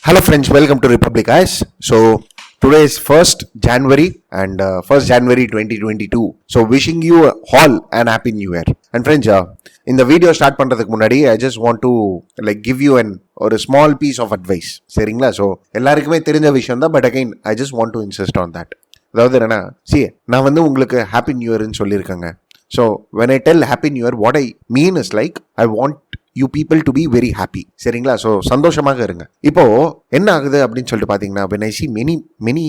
Hello friends, welcome to Republic Eyes. So today is 1st January and 1st January 2022. So wishing you all an happy new year. And friends, இந்த video start பண்ணுறதுக்கு முன்னாடி I just want to give you ஒரு small piece of advice. சரிங்களா? So எல்லாருக்குமே தெரிஞ்ச விஷயம் தான், but again I just want to insist on that. அதாவது என்னன்னா, நான் உங்களுக்கு ஹாப்பி நியூ இயர்னு சொல்லியிருக்கேங்க. So when I tell happy new year, what I mean is I want you people to be very happy. சரிங்களா? ஸோ சந்தோஷமாக இருங்க. இப்போ என்ன ஆகுது அப்படின்னு சொல்லிட்டு பார்த்தீங்கன்னா, when I see many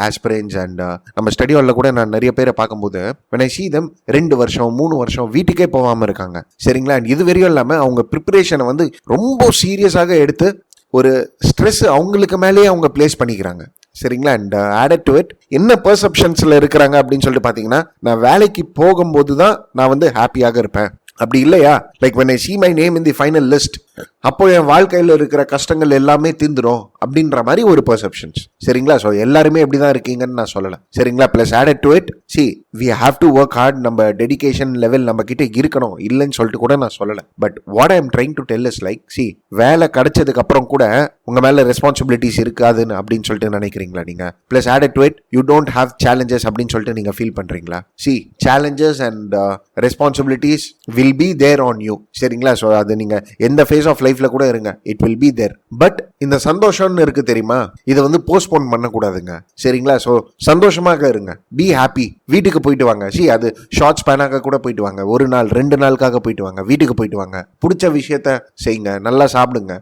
aspirants and நம்ம ஸ்டடி ஹாலில் கூட நான் நிறைய பேரை பார்க்கும்போது when I see them 2 வருஷம் 3 வருஷம் வீட்டுக்கே போகாமல் இருக்காங்க. சரிங்களா? அண்ட் இது வரையும் இல்லாமல் அவங்க ப்ரிப்பரேஷனை ரொம்ப சீரியஸாக எடுத்து ஒரு ஸ்ட்ரெஸ் அவங்களுக்கு மேலேயே அவங்க பிளேஸ் பண்ணிக்கிறாங்க. சரிங்களா? அண்ட் ஆடட் டு இட் என்ன பெர்செப்ஷன்ஸில் இருக்கிறாங்க அப்படின்னு சொல்லிட்டு பார்த்தீங்கன்னா, நான் வேலைக்கு போகும்போது தான் நான் ஹாப்பியாக இருப்பேன். அப்படி இல்லையா, when I see my name in the final list, அப்போ என் வாழ்க்கையில் இருக்கிற கஷ்டங்கள் எல்லாமே தீர்ந்துடும் அப்படின்ற மாதிரி ஒரு பெர்செப்ஷன்ஸ். சரிங்களா? ஸோ எல்லாருமே எப்படி தான் இருக்கீங்கன்னு நான் சொல்லலை. சரிங்களா? Plus added to it, we have to work hard. நம்ம டெடிகேஷன் லெவல் நம்ம கிட்ட இருக்கணும், இல்லைன்னு சொல்லிட்டு கூட நான் சொல்லலை. But what I am trying to tell is வேலை கிடைச்சதுக்கு அப்புறம் கூட உங்க மேல ரெஸ்பான்சிபிலிட்டிஸ் இருக்காதுன்னு அப்படின்னு சொல்லிட்டு நினைக்கிறீங்களா நீங்க? Plus added to it, you don't have challenges அப்படின்னு சொல்லிட்டு நீங்க ஃபீல் பண்றீங்களா? Challenges and responsibilities will be there on you. சரிங்களா? ஸோ அது நீங்க எந்த ஃபேஸ் ஆஃப் லைஃப்ல கூட இருங்க, it will be there. But இந்த சந்தோஷம்னு இருக்கு தெரியுமா, இதை போஸ்ட்போன் பண்ணக்கூடாதுங்க. சரிங்களா? ஸோ சந்தோஷமாக இருங்க, பி ஹாப்பி. வீட்டுக்கு போயிட்டு வாங்க. அது ஷார்ட் ஸ்பேனாக கூட போயிட்டு வாங்க, 1 நாள் 2 நாளுக்காக போயிட்டு வாங்க, வீட்டுக்கு போயிட்டு வாங்க, பிடிச்ச விஷயத்த செய்யுங்க, நல்லா சாப்பிடுங்க,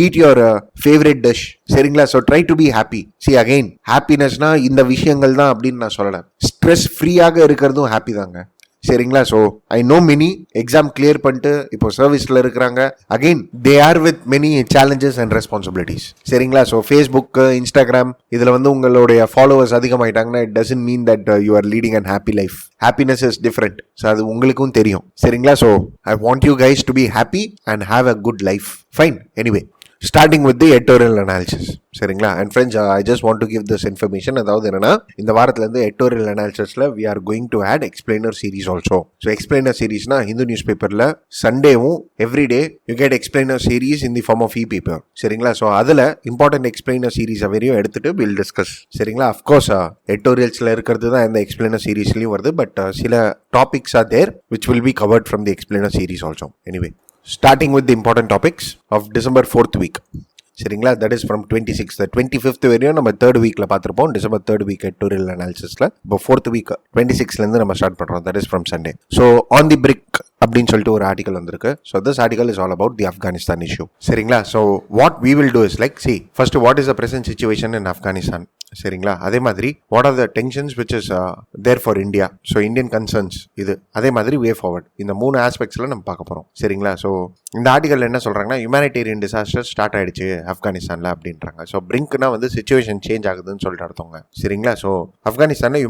eat your favorite dish. சரிங்களா? So try to be happy. Again ஹாப்பினஸ்னா இந்த விஷயங்கள் தான் அப்படின்னு நான் சொல்லலை. ஸ்ட்ரெஸ் ஃப்ரீயாக இருக்கிறதும் ஹாப்பி தாங்க. சரிங்களா? So I know many exam clear பண்ணிட்டு இப்போ சர்வீஸில் இருக்கிறாங்க. Again they are with many challenges and responsibilities. சரிங்களா? ஸோ ஃபேஸ்புக், இன்ஸ்டாகிராம் இதில் உங்களுடைய ஃபாலோவர்ஸ் அதிகமாயிட்டாங்கன்னா it doesn't mean that you are leading and happy life. Happiness is different. So அது உங்களுக்கும் தெரியும். சரிங்களா? So I want you guys to be happy and have a good life. Fine. Anyway, starting with the editorial analysis. சரிங்களா? And friends, I just want to give this information. அதாவது என்னன்னா, இந்த வாரத்துலேருந்து editorial அனாலிசிஸில் we are going to add explainer series also. So explainer சீரிஸ்னா Hindu news பேப்பரில் சண்டேவும் everyday you get explainer series in the form of paper. சரிங்களா? So அதில் இம்பார்ட்டன்ட் எக்ஸ்பிளைனர் சீரிஸ் வரையும் எடுத்துட்டு வில் டிஸ்கஸ். சரிங்களா? அஃப்கோர்ஸ் எடிட்டோரியல்ஸில் இருக்கிறது தான் இந்த எக்ஸ்பிளைனர் சீரிஸ்லையும் வருது, பட் சில topics are there which will be covered from the explainer series also. Anyway, starting with the important topics of December 4th week. சரிங்களா? That is from 26th 25th வரையும் நம்ம 3rd வீக்ல பார்த்துருப்போம். டிசம்பர் 3rd வீக் எடிட்டோரியல் அனாலிசிஸ்ல. இப்போ 4th week 26லேருந்து நம்ம start பண்ணுறோம். That is from Sunday. So on the brink அப்படின்னு சொல்லிட்டு ஒரு ஆர்டிகல் வந்திருக்கு. So this article is all about the Afghanistan issue. சரிங்களா? So what we will do is first what is the present situation in Afghanistan. சரிங்களா? அதே மாதிரி what are the tensions which is there for India. So Indian concerns இது. அதே மாதிரி வே forward. இந்த 3 ஆஸ்பெக்ட்ஸ்ல நம்ம பார்க்க போறோம். சரிங்களா? ஸோ இந்த ஆர்டிகல் என்ன சொல்றாங்கன்னா, ஹியூமனிடேரியன் டிசாஸ்டர் ஸ்டார்ட் ஆயிடுச்சு ஆப்கானிஸ்தான்ல அப்படின்றாங்க. ஸோ பிரிங்க்னா சிச்சுவேஷன் சேஞ்ச் ஆகுதுன்னு சொல்லிட்டு அர்த்தங்க. சரிங்களா? ஸோ ஆப்கானிஸ்தான்ல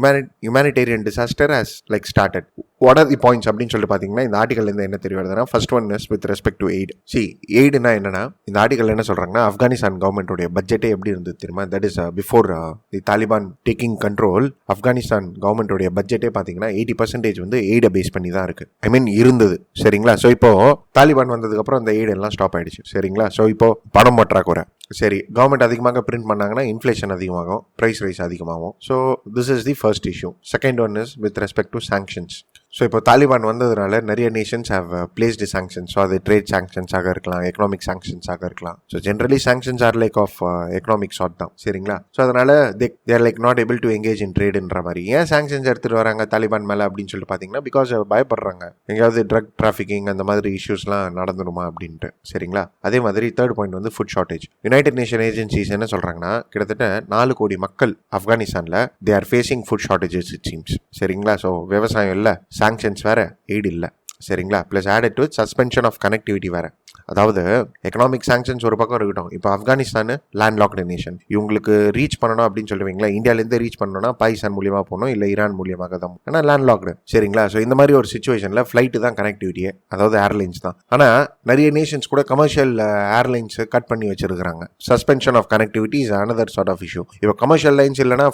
humanitarian disaster has started. What are the points அப்படின்னு சொல்லிட்டு பார்த்தீங்கன்னா, இந்த ஆர்டிகல் இருந்து என்ன தெரிய வருதுன்னா, first one is with respect to aid. எய்டுனா என்னன்னா, இந்த ஆர்டிகல் என்ன சொல்றாங்கன்னா, ஆப்கானிஸ்தான் கவர்மெண்டோடைய பட்ஜெட்டே எப்படி இருந்தது தெரியுமா? That is before the Taliban taking control. Afghanistan கவர்மெண்டோடைய பட்ஜெட்டே பார்த்தீங்கன்னா 80% எய்டை பேஸ் பண்ணி தான் இருக்கு. ஐ மீன் இருந்தது. சரிங்களா? ஸோ இப்போ தாலிபான் வந்ததுக்கு அப்புறம் அந்த எய்டு எல்லாம் ஸ்டாப் ஆயிடுச்சு. சரிங்களா? ஸோ இப்போ பணம் பற்றாக்குறை. சரி, கவர்மெண்ட் அதிகமாக பிரிண்ட் பண்ணாங்கன்னா இன்ஃப்ளேஷன் அதிகமாகும், ப்ரைஸ் ரைஸ் அதிகமாகும். So this is the first issue. Second one is with respect to sanctions. So இப்போ தாலிபான் வந்ததுனால நிறைய nations have placed sanctions. So அது ட்ரேட் சாங்ஷன்ஸாக இருக்கலாம், எக்கனாமிக் சாங்ஷன்ஸாக இருக்கலாம். So generally sanctions are of economic sort தான். சரிங்களா? ஸோ அதனால they're not able to engage in ட்ரேடுன்ற மாதிரி. ஏன் சாங்ஷன்ஸ் எடுத்துட்டு வராங்க தாலிபான் மேலே அப்படின்னு சொல்லிட்டு பார்த்தீங்கன்னா, பிகாஸ் பயப்படுறாங்க எங்கேயாவது ட்ரக் டிராஃபிக்கிங் அந்த மாதிரி இஷ்யூஸ்லாம் நடந்துருமா அப்படின்ட்டு. சரிங்களா? அதே மாதிரி third point food shortage. United Nation agencies என்ன சொல்றாங்கன்னா, கிட்டத்தட்ட 4 கோடி மக்கள் ஆப்கானிஸ்தான்ல they are facing food shortages it seems. சரிங்களா? ஸோ விவசாயம் இல்லை, சாங்ஷன்ஸ் வேற, எய்டு இல்லை. சரிங்களா? Plus added to suspension of connectivity வேற. அதாவது எக்கனாமிக் சாங்ஷன்ஸ் ஒரு பக்கம் இருக்கட்டும், இப்போ ஆப்கானிஸ்தான் லேண்ட் லாக்டு நேஷன். இவங்களுக்கு ரீச் பண்ணணும் அப்படின்னு சொல்லுவீங்களா, இந்தியாவிலேருந்து ரீச் பண்ணணும்னா பாகிஸ்தான் மூலியமாக போகணும், இல்லை ஈரான் மூலியமாக தான். ஆனால் லேண்ட் லாக்டு. சரிங்களா? ஸோ இந்த மாதிரி ஒரு சுச்சுவேஷனில் ஃப்ளைட்டு தான் கனெக்டிவிட்டியே, அதாவது ஏர்லைன்ஸ் தான். ஆனால் நிறைய நேஷன்ஸ் கூட கமர்ஷியல் ஏர்லைன்ஸ் கட் பண்ணி வச்சிருக்காங்க. Suspension of connectivity is another sort of issue. இப்போ கமர்ஷியல் லைன்ஸ் இல்லைனா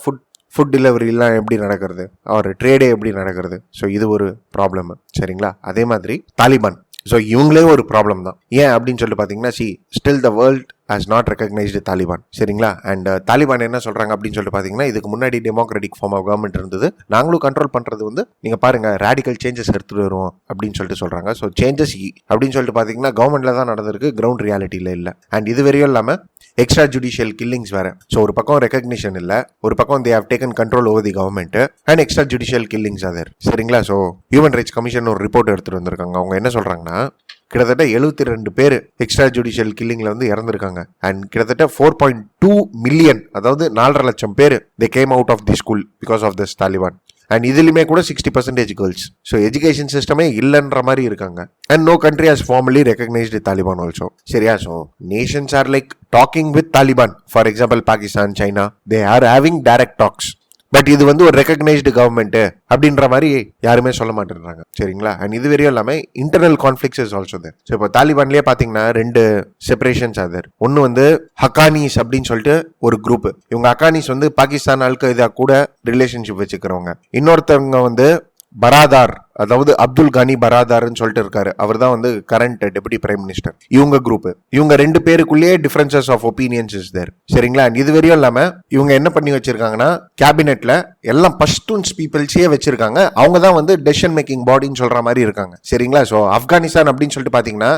ஃபுட் டெலிவரிலாம் எப்படி நடக்கிறது, அவர் ட்ரேடே எப்படி நடக்கிறது. ஸோ இது ஒரு ப்ராப்ளம். சரிங்களா? அதே மாதிரி தாலிபான். ஸோ இவங்களே ஒரு ப்ராப்ளம் தான். ஏன் அப்படின்னு சொல்லிட்டு பார்த்தீங்கன்னா, still the world has not recognised Taliban. சரிங்களா? அண்ட் தாலிபான் என்ன சொல்றாங்க அப்படின்னு சொல்லிட்டு பாத்தீங்கன்னா, இதுக்கு முன்னாடி டெமோக்ராட்டிக் ஃபார்ம் ஆஃப் கவர்மெண்ட் இருந்தது, நாங்களும் கண்ட்ரோல் பண்றது வந்து நீங்க பாருங்க ரேடிக்கல் சேஞ்சஸ் எடுத்துட்டு வருவோம் அப்படின்னு சொல்லிட்டு சொல்றாங்க. ஸோ சேஞ்சஸ் அப்படின்னு சொல்லிட்டு பாத்தீங்கன்னா கவர்மெண்ட்ல தான் நடந்திருக்கு, கிரவுண்ட் ரியாலிட்டியில இல்ல. அண்ட் இது வரையும் இல்லாம எக்ஸ்ட்ரா ஜுடிஷியல் கில்லிங்ஸ் வேற. ஸோ ஒரு பக்கம் ரெகக்னிஷன் இல்ல, ஒரு பக்கம் they have taken control over the government and extra judicial killings other. சரிங்களா? ஸோ ஹியூமன் ரைட்ஸ் கமிஷன் ஒரு ரிப்போர்ட் எடுத்துட்டு வந்திருக்காங்க. அவங்க என்ன சொல்றாங்கன்னா, கிட்டத்தட்ட 72 பேர் எக்ஸ்ட்ரா ஜுடிஷியல் கில்லிங்ல வந்து இறந்திருக்காங்க. அண்ட் கிட்டத்தட்ட 4.2 மில்லியன், அதாவது 4.5 லட்சம் பேர் they came out of the school because of this Taliban. And இதுலயுமே கூட 60% கேர்ள்ஸ். ஸோ எஜுகேஷன் சிஸ்டமே இல்லைன்ற மாதிரி இருக்காங்க. And no country has formally recognised Taliban also. சரியா? So nations are like talking with Taliban. For example Pakistan, China, they are having direct talks. But இது வந்து ஒரு ரெகக்னைஸ்டு கவர்மெண்ட் அப்படின்ற மாதிரி யாருமே சொல்ல மாட்டேன்றாங்க. சரிங்களா? அண்ட் இது வரையும் இல்லாம internal conflicts is also there. So இப்போ தாலிபான்லயே பாத்தீங்கன்னா 2 செப்பரேஷன்ஸ் ஆதர். ஒன்னு வந்து ஹக்கானிஸ் அப்படின்னு சொல்லிட்டு ஒரு குரூப். இவங்க ஹக்கானிஸ் வந்து பாகிஸ்தான் அல்கைதா கூட ரிலேஷன்ஷிப் வச்சுக்கிறவங்க. இன்னொருத்தவங்க வந்து பராதார், அதாவது அப்துல் கனி பராதார்னு சொல்லிட்டு இருக்காரு. அவர் தான் வந்து கரண்ட் டெபுட்டி பிரைம் மினிஸ்டர். இவங்க குரூப், இவங்க 2 பேருக்குள்ளேயே differences of opinions is there. சரிங்களா? இது வரையும் இல்லாம இவங்க என்ன பண்ணி வச்சிருக்காங்கன்னா, கேபினெட்ல எல்லாம் பஷ்டூன்ஸ் பீப்புள்ஸே வச்சிருக்காங்க. அவங்க தான் வந்து டெசிஷன் மேக்கிங் பாடின்னு சொல்ற மாதிரி இருக்காங்க. சரிங்களா? ஸோ ஆப்கானிஸ்தான் அப்படின்னு சொல்லிட்டு பாத்தீங்கன்னா,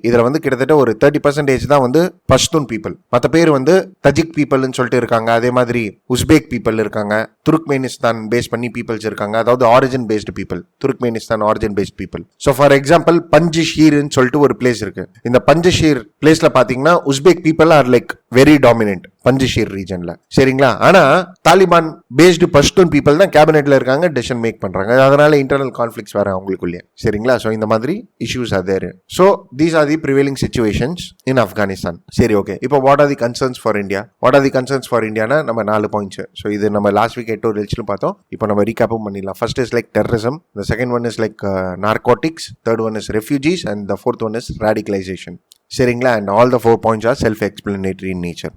இதுல வந்து கிட்டத்தட்ட ஒரு 30% தான் வந்து பஷ்தூன் பீப்புள். மற்ற பேர் வந்து தஜிக் பீப்புள்னு சொல்லிட்டு இருக்காங்க. அதே மாதிரி உஸ்பேக் பீப்புள் இருக்காங்க, துருக்மெனிஸ்தான் பேஸ் பண்ணி பீப்புள்ஸ் இருக்காங்க, அதாவது origin based people, Turkmenistan origin based people. So for example பஞ்சிஷீர்னு சொல்லிட்டு ஒரு பிளேஸ் இருக்கு. இந்த பஞ்சிஷீர் பிளேஸ்ல பாத்தீங்கன்னா Uzbek people are like very dominant Panjshir ரீஜன்ல. சரிங்களா? ஆனா தாலிபான் பேஸ்டு பஷ்தூன் பீப்புள் தான் கேபினெட்ல இருக்காங்க, டெசிஷன் மேக் பண்றாங்க. அதனால இன்டர்னல் கான்ஃபிளிக்ஸ் வேற அவங்களுக்குள்ளே. சரிங்களா? ஸோ இந்த மாதிரி issues are there. So these are the prevailing situations in Afghanistan. சரி, ஓகே. இப்போ what are the concerns for India? What are the concerns for இந்தியானா நம்ம 4 பாயிண்ட்ஸ். ஸோ இது நம்ம லாஸ்ட் வீக் எட்டோரியல்ஸ்லும் பார்த்தோம். இப்போ நம்ம ரீகேப்பும் பண்ணிடலாம். First is like terrorism, the second one is like narcotics, third one is refugees, and the fourth one is radicalization. சரிங்களா? And all the 4 points are self-explanatory in nature.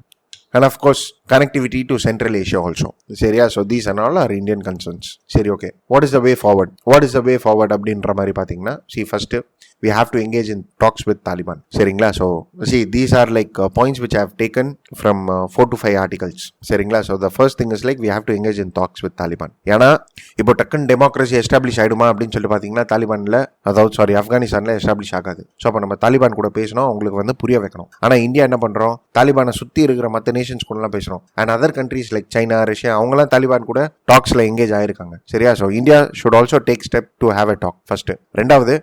And of course, connectivity to Central Asia also. சரியா? So these and all are Indian concerns. சரி, okay. What is the way forward? What is the way forward அப்படின்ற மாதிரி பார்த்தீங்கன்னா, first we have to engage in talks with Taliban. சரிங்களா? So these are like points which I have taken from 4 to 5 articles. சரிங்களா? So the first thing is like we have to engage in talks with Taliban. ஏன்னா இப்போ டக்குன்னு democracy establish ஆயிடுமா அப்படின்னு சொல்லி பார்த்தீங்கன்னா தாலிபான்ல, அதாவது ஆப்கானிஸ்தான்ல எஸ்டாப்ளிஷ் ஆகாது. ஸோ அப்போ நம்ம தாலிபான் கூட பேசணும், அவங்களுக்கு வந்து புரிய வைக்கணும். ஆனால் இந்தியா என்ன பண்றோம், தாலிபானை சுற்றி இருக்கிற மற்ற நேஷன்ஸ் கூடலாம் பேசுறோம். And other countries like China, Russia, அவங்கலாம் தாலிபான் கூட டாக்ஸ்ல எங்கேஜ் ஆயிருக்காங்க. சரியா? So India should also take step to have a talk first. ரெண்டாவது,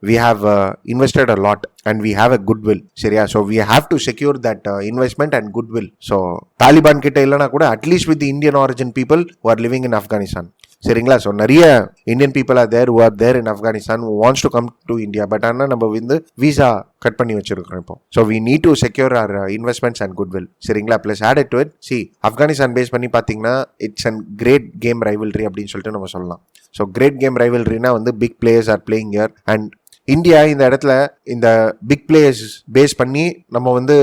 we have invested a lot and we have a goodwill. சரியா? So we have to secure that investment and goodwill. So Taliban கிட்ட இல்லைனா கூட at least with Indian origin people who are living in Afghanistan. சரிங்களா? So நிறைய Indian people are there who are there in Afghanistan who wants to come to India. But ஆனால் நம்ம வந்து visa cut பண்ணி வச்சிருக்கிறோம் இப்போ. So we need to secure our investments and goodwill. சரிங்களா? Plus added to it, Afghanistan base பண்ணி பார்த்தீங்கன்னா it's and great game rivalry அப்படின்னு சொல்லிட்டு நம்ம சொல்லலாம். ஸோ கிரேட் கேம் ரைவல்ரினா வந்து big players are playing here. And India இந்த இடத்துல இந்த பிக் பிளேயர்ஸ் பேஸ் பண்ணி நம்ம வந்து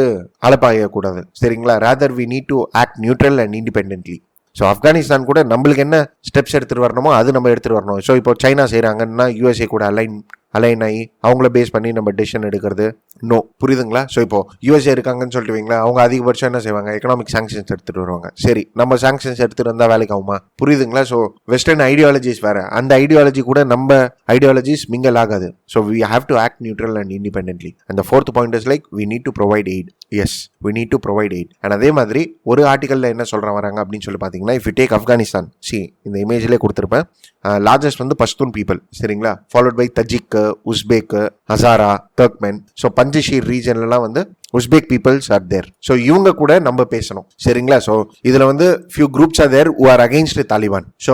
அலப்பாயக்கூடாது. சரிங்களா? Rather we need to act neutral and independently. So Afghanistan கூட நம்மளுக்கு என்ன ஸ்டெப்ஸ் எடுத்துகிட்டு வரணுமோ அது நம்ம எடுத்துகிட்டு வரணும். ஸோ இப்போ சைனா செய்கிறாங்கன்னா யூஎஸ்ஏ கூட அலைன் ஆகி அவங்கள பேஸ் பண்ணி நம்ம டெசிஷன் எடுக்கிறது நோ. புரியுதுங்களா? ஸோ இப்போ யூஎஸ்ஏ இருக்காங்கன்னு சொல்லிட்டு வைங்களா, அவங்க அதிகபட்சம் என்ன செய்வாங்க, எக்கனாமிக் சாங்ஷன்ஸ் எடுத்துகிட்டு வருவாங்க. சரி, நம்ம சாங்ஷன்ஸ் எடுத்துகிட்டு வந்தால் வேலைக்கு ஆகுமா? புரியுதுங்களா? ஸோ வெஸ்டர்ன் ஐடியாலஜிஸ் வேறு, அந்த ஐடியாலஜி கூட நம்ம ஐடியாலஜிஸ் மிங்கல் ஆகாது. So we have to act neutral and independently. And the fourth point is like we need to provide aid. Yes, we need to provide aid. And அதே மாதிரி ஒரு ஆர்டிக்கலில் என்ன சொல்கிறாங்க வராங்க அப்படின்னு சொல்லி பார்த்தீங்கன்னா, இஃப் யூ டேக் ஆப்கானிஸ்தான், இந்த இமேஜ்லேயே கொடுத்துருப்பேன், லார்ஜஸ்ட் வந்து பஷ்தூன் பீப்புள். சரிங்களா? Followed by Tajik, Uzbek, Hazara, Turkmen. So Panjshir ரீஜன்லாம் வந்து Uzbek peoples are there. So இவங்க கூட நம்ம பேசணும். சரிங்களா? ஸோ இதில் வந்து few groups are there who are against Taliban. So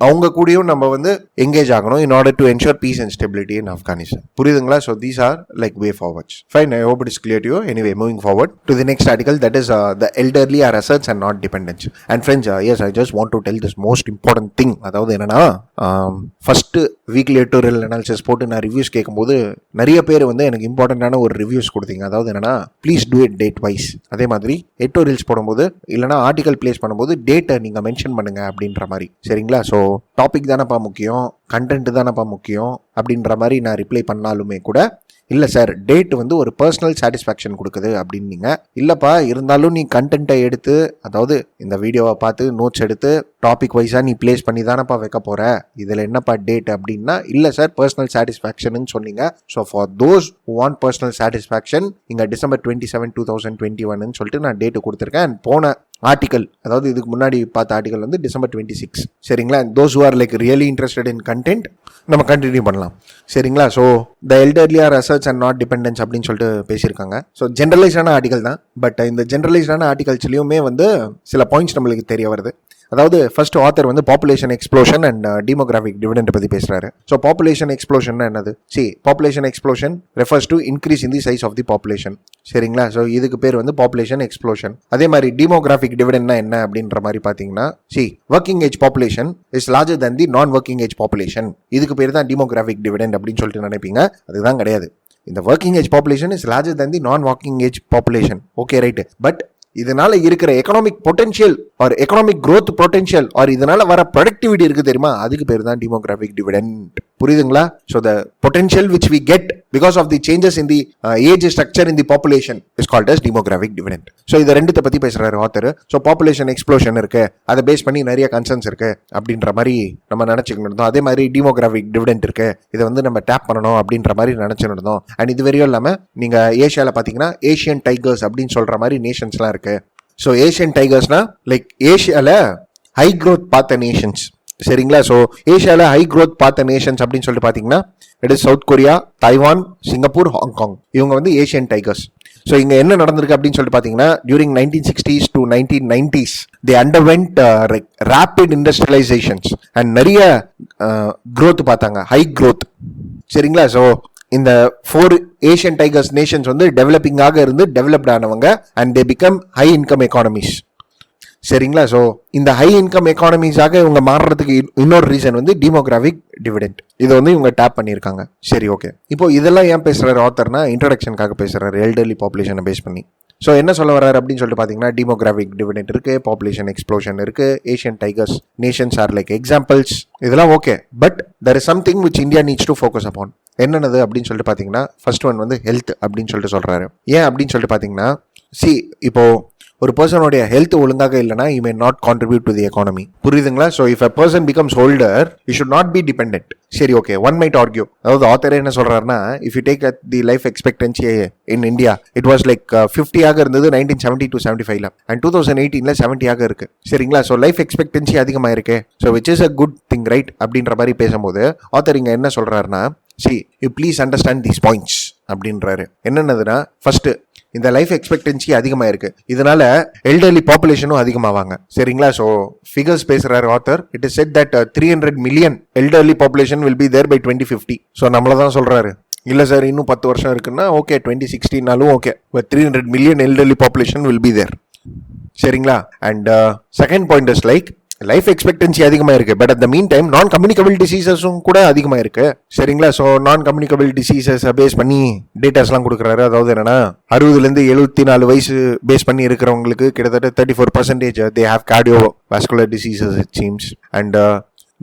அவங்க கூடயும் நம்ம வந்து எங்கேஜ் ஆகணும் in order to ensure peace and stability in Afghanistan. புரியுதுங்களா? So these are like way forwards. Fine, I hope it is clear to you. Anyway, moving forward to the next article, that is the elderly are assets and not dependents. And friends, yes, I just want to tell this most important thing. அதாவது என்னன்னா, first weekly editorial analysis போட்டு நான் reviews கேட்கும்போது நிறைய பேர் வந்து எனக்கு இம்பார்ட்டண்டான ஒரு ரிவ்யூஸ் கொடுத்தீங்க. அதாவது என்னன்னா, please do it date wise. அதே மாதிரி எடிட்டோரியல்ஸ் போடும்போது இல்லைனா ஆர்டிகல் பிளேஸ் பண்ணும்போது டேட்டை நீங்கள் மென்ஷன் பண்ணுங்க அப்படின்ற மாதிரி. சரிங்களா? ஸோ டாபிக் தானப்பா முக்கியம், கண்டென்ட் தானப்பா முக்கியம் அப்படின்ற மாதிரி நான் ரிப்ளை பண்ணாலுமே கூட, இல்லை சார் டேட் வந்து ஒரு பர்சனல் சாட்டிஸ்ஃபேக்ஷன் கொடுக்குது அப்படின்னீங்க. இல்லைப்பா இருந்தாலும் நீ கண்டென்ட்டை எடுத்து, அதாவது இந்த வீடியோவை பார்த்து நோட்ஸ் எடுத்து டாபிக் வைஸாக நீ பிளேஸ் பண்ணி தானப்பா வைக்க போகிற, இதில் என்னப்பா டேட் அப்படின்னா, இல்லை சார் பர்சனல் சாட்டிஸ்ஃபேக்ஷன் சொன்னீங்க. So for those who want personal satisfaction இங்கே December 27, 2021 சொல்லிட்டு நான் டேட்டு கொடுத்துருக்கேன். அண்ட் போன ஆர்டிக்கல், அதாவது இதுக்கு முன்னாடி பார்த்த ஆர்டிக்கல் வந்து December 26. சரிங்களா? Those who are like really interested in content நம்ம கண்டினியூ பண்ணலாம். சரிங்களா? So the elderly are assets and not dependence அப்படின்னு சொல்லிட்டு பேசியிருக்காங்க. ஸோ ஜென்ரலைஸ்டான ஆர்டிக்கல் தான். பட் இந்த ஜென்ரலைஸ்டான ஆர்டிகல்ஸ்லையுமே வந்து சில பாயிண்ட்ஸ் நம்மளுக்கு தெரிய வருது. அதாவது ஃபர்ஸ்ட் ஆத்தர் வந்து population explosion and demographic dividend பற்றி பேசுறாரு. ஸோ பாப்புலேஷன் எக்ஸ்ப்ளோஷன் என்னது? Population explosion refers to increase in the size of the population. சரிங்களா? ஸோ இதுக்கு பேர் வந்து பாப்புலேஷன் எக்ஸ்ப்ளோஷன். அதே மாதிரி டெமோகிராஃபிக் டிவிடெண்ட்னா என்ன அப்படின்ற மாதிரி பார்த்தீங்கன்னா, working age population is larger than the non working age population. இதுக்கு பேர் தான் டெமோகிராஃபிக் டிவிடெண்ட் அப்படின்னு சொல்லிட்டு நினைப்பீங்க. அதுதான் கிடையாது. இந்த working age population is larger than the non working age population. Okay right. But இதனால இருக்கிற economic potential or economic growth potential or இதனால வர ப்ரொடக்டிவிட்டி இருக்கு தெரியுமா, அதுக்கு பேர் தான் டெமோகிராஃபிக் டிவிடெண்ட். புரியுதுங்களா? So the potential which we get because of the changes in the age structure in the population is called as demographic dividend. So இதை ரெண்டுத்தை பற்றி பேசுறாரு ஆத்தர். ஸோ பாப்புலேஷன் எக்ஸ்ப்ளோஷன் இருக்கு, அதை பேஸ் பண்ணி நிறைய கன்சர்ன்ஸ் இருக்கு அப்படின்ற மாதிரி நம்ம நினைச்சுக்கிட்டு இருந்தோம். அதே மாதிரி டெமோகிராஃபிக் டிவிடெண்ட் இருக்கு, இதை வந்து நம்ம டேப் பண்ணணும் அப்படின்ற மாதிரி நினைச்சுட்டு இருந்தோம். அண்ட் இது வரையும் இல்லாமல் நீங்க ஏஷியாவில் பார்த்தீங்கன்னா ஏஷியன் டைகர்ஸ் அப்படின்னு சொல்ற மாதிரி நேஷன்ஸ்லாம் இருக்கு. ஸோ ஏஷியன் டைகர்ஸ்னா லைக் ஏஷியாவில் ஹை க்ரோத் பார்த்த நேஷன்ஸ். சரிங்களா? ஸோ ஏஷியாவில் ஹை க்ரோத் பார்த்த நேஷன்ஸ் அப்படின்னு சொல்லிட்டு பார்த்தீங்கன்னா it is South Korea, Taiwan, Singapore, Hong Kong. இவங்க வந்து ஏஷியன் டைகர்ஸ். ஸோ இங்கே என்ன நடந்திருக்கு அப்படின்னு சொல்லிட்டு பார்த்தீங்கன்னா, during 1960s to 1990s they underwent rapid industrializations and நிறைய க்ரோத் பார்த்தாங்க, ஹை க்ரோத். சரிங்களா? ஸோ இந்த 4 ஏஷியன் டைகர்ஸ் நேஷன்ஸ் வந்து டெவலப்பிங்காக இருந்து டெவலப்ட் ஆனவங்க and they become high income economies. சரிங்களா? ஸோ இந்த ஹை இன்கம் எக்கானமிஸாக இவங்க மாறுறதுக்கு இன்னொரு ரீசன் வந்து டெமோகிராஃபிக் டிவிடெண்ட். இதை வந்து இவங்க டேப் பண்ணியிருக்காங்க. சரி, ஓகே. இப்போ இதெல்லாம் ஏன் பேசுறாரு ஆத்தர்னா, இன்ட்ரடக்ஷனுக்காக பேசுறாரு, எல்டர்லி பாப்புலேஷனை பேஸ் பண்ணி. ஸோ என்ன சொல்ல வர்றாரு அப்படின்னு சொல்லிட்டு பார்த்தீங்கன்னா, டெமோகிராஃபிக் டிவிடெண்ட் இருக்கு, பாப்புலேஷன் எக்ஸ்ப்ளோஷன் இருக்கு, Asian tigers nations are like examples. இதெல்லாம் okay. But there is something which India needs to focus upon. என்னது அப்படின்னு சொல்லிட்டு பார்த்தீங்கன்னா, ஃபர்ஸ்ட் ஒன் வந்து ஹெல்த் அப்படின்னு சொல்லிட்டு சொல்றாரு. ஏன் அப்படின்னு சொல்லிட்டு பார்த்தீங்கன்னா, இப்போ ஒரு பர்சனோடைய ஹெல்த் ஒழுங்காக இல்லைனா you may not contribute to the economy. புரியுதுங்களா? So if a person becomes older you should not be dependent. சரி, ஓகே. ஒன் மைட் ஆர்கியூ, அதாவது ஆத்தர் என்ன சொல்றாருன்னா, if you take the life expectancy in India it was like 50 இருந்தது 1970 to 75 and 2018 70 இருக்கு. சரிங்களா? So life expectancy அதிகமாக இருக்கு. So which is a good thing, right? அப்படின்ற மாதிரி பேசும்போது ஆத்தர் இங்க என்ன சொல்றாருன்னா, you please understand these points அப்படின்றாரு. என்னன்னதுன்னா, ஃபர்ஸ்ட் இந்த லைஃப் எக்ஸ்பெக்டன்சி அதிகமாக இருக்கு, இதனால எல்டர்லி பாப்புலேஷனும் அதிகமாவாங்க. சரிங்களா? ஸோ ஃபிகர்ஸ் பேசுறாரு author. It is said that 300 million elderly population will be there by 2050. ஸோ நம்மள தான் சொல்றாரு. இல்லை சார் இன்னும் 10 வருஷம் இருக்குன்னா okay, 2060 okay, 300 million elderly population will be there. சரிங்களா? And second point is like life expectancy அதிகமாக இருக்கு, but at the mean time non communicable டிசீசஸும் கூட அதிகமாக இருக்கு. சரிங்களா? ஸோ நான் கம்யூனிகபிள் டிசீசஸ் பேஸ் பண்ணி டேட்டாஸ்லாம் கொடுக்குறாரு. அதாவது என்னன்னா, 60 to 74 வயசு பேஸ் பண்ணி இருக்கிறவங்களுக்கு கிட்டத்தட்ட 34% they have cardiovascular diseases it seems. And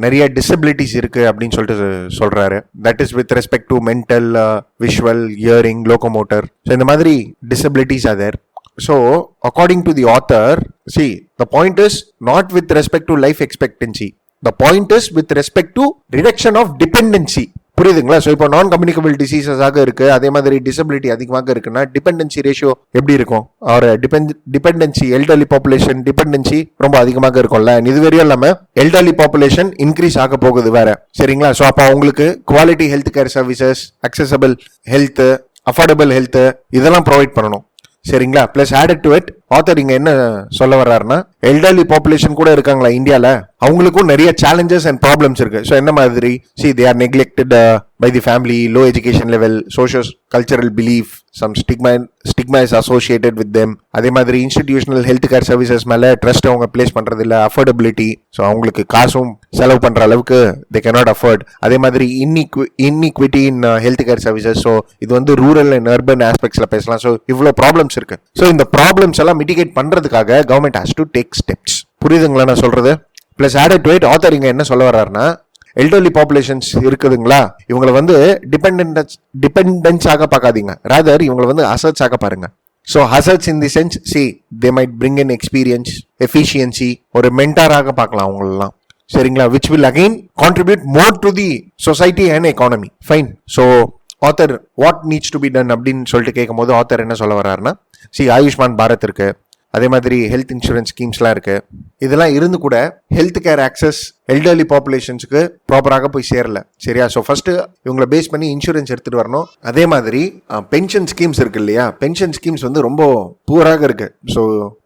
நிறைய டிசபிலிட்டிஸ் இருக்கு அப்படின்னு சொல்லிட்டு சொல்றாரு. That is with respect to mental, visual, hearing, locomotor. So இந்த மாதிரி disabilities are there. So, according to the author, the point is not with respect to life expectancy. The point is with respect to reduction of dependency. புரியுதுங்களா? So இப்போ நான் communicable டிசீசஸாக இருக்கு, அதே மாதிரி disability அதிகமாக இருக்குன்னா டிபெண்டன்சி ரேஷியோ எப்படி இருக்கும்? ஒரு டிபெண்டன்சி எல்டர்லி பாப்புலேஷன் டிபெண்டன்சி ரொம்ப அதிகமாக இருக்கும்ல. இது வரையும் இல்லாமல் எல்டர்லி பாப்புலேஷன் இன்க்ரீஸ் ஆக போகுது வேற. சரிங்களா? ஸோ அப்போ அவங்களுக்கு quality health care services, accessible health, affordable health இதெல்லாம் ப்ரொவைட் பண்ணணும். சரிங்களா? Plus added to it author இங்க என்ன சொல்ல வர்றாருன்னா, எல்டர்லி பாப்புலேஷன் கூட இருக்காங்களா இந்தியால, அவங்களுக்கும் நிறைய சேலஞ்சஸ் அண்ட் ப்ராப்ளம்ஸ் இருக்கு. ஸோ என்ன மாதிரி? They are neglected by the family, low education level, socio cultural belief, some stigma is associated with them. அதே மாதிரி இன்ஸ்டிடியூஷனல் ஹெல்த் கேர் சர்வீசஸ் மேல ட்ரஸ்ட் அவங்க பிளேஸ் பண்றது இல்லை. அஃபோர்டபிலிட்டி, ஸோ அவங்களுக்கு காசும் செலவு பண்ற அளவுக்கு தே கேனாட் அஃபோர்ட். அதே மாதிரி inequity in health care services. So இது வந்து ரூரல் அண்ட் அர்பன் ஆஸ்பெக்ட்ஸ்ல பேசலாம். ஸோ இவ்வளோ ப்ராப்ளம்ஸ் இருக்கு. ஸோ இந்த ப்ராப்ளம்ஸ் எல்லாம் மிட்டிகேட் பண்றதுக்காக government has to take steps. புரியுதுங்களா நான் சொல்றது? Plus added to it author இங்க என்ன சொல்ல வர்றாருன்னா, எல்டர்லி பாப்புலேஷன்ஸ் இருக்குதுங்களா, இவங்களை வந்து டிபெண்டன்ஸ் ஆக பார்க்காதீங்க, ராதர் இவங்களை வந்து அசட்ஸ் ஆக பாருங்க. So assets in the sense, see they might bring in experience, efficiency, ஒரு மென்டாராக பார்க்கலாம் அவங்களெல்லாம். சரிங்களா, which will again contribute more to the society and economy. Fine. So author what needs to be done அப்படின்னு சொல்லிட்டு கேட்கும் போது ஆத்தர் என்ன சொல்ல வர்றாருன்னா, சி ஆயுஷ்மான் பாரத் இருக்கு, அதே மாதிரி ஹெல்த் இன்சூரன்ஸ் ஸ்கீம்ஸ்லாம் இருக்கு. இதெல்லாம் இருந்து கூட ஹெல்த் கேர் ஆக்சஸ் எல்டர்லி பாப்புலேஷன்ஸுக்கு ப்ராப்பராக போய் சேரல. சரியா? ஸோ ஃபர்ஸ்ட் இவங்களை பேஸ் பண்ணி இன்சூரன்ஸ் எடுத்துட்டு வரணும். அதே மாதிரி பென்ஷன் ஸ்கீம்ஸ் இருக்கு இல்லையா, பென்ஷன் ஸ்கீம்ஸ் வந்து ரொம்ப பூராக இருக்கு. ஸோ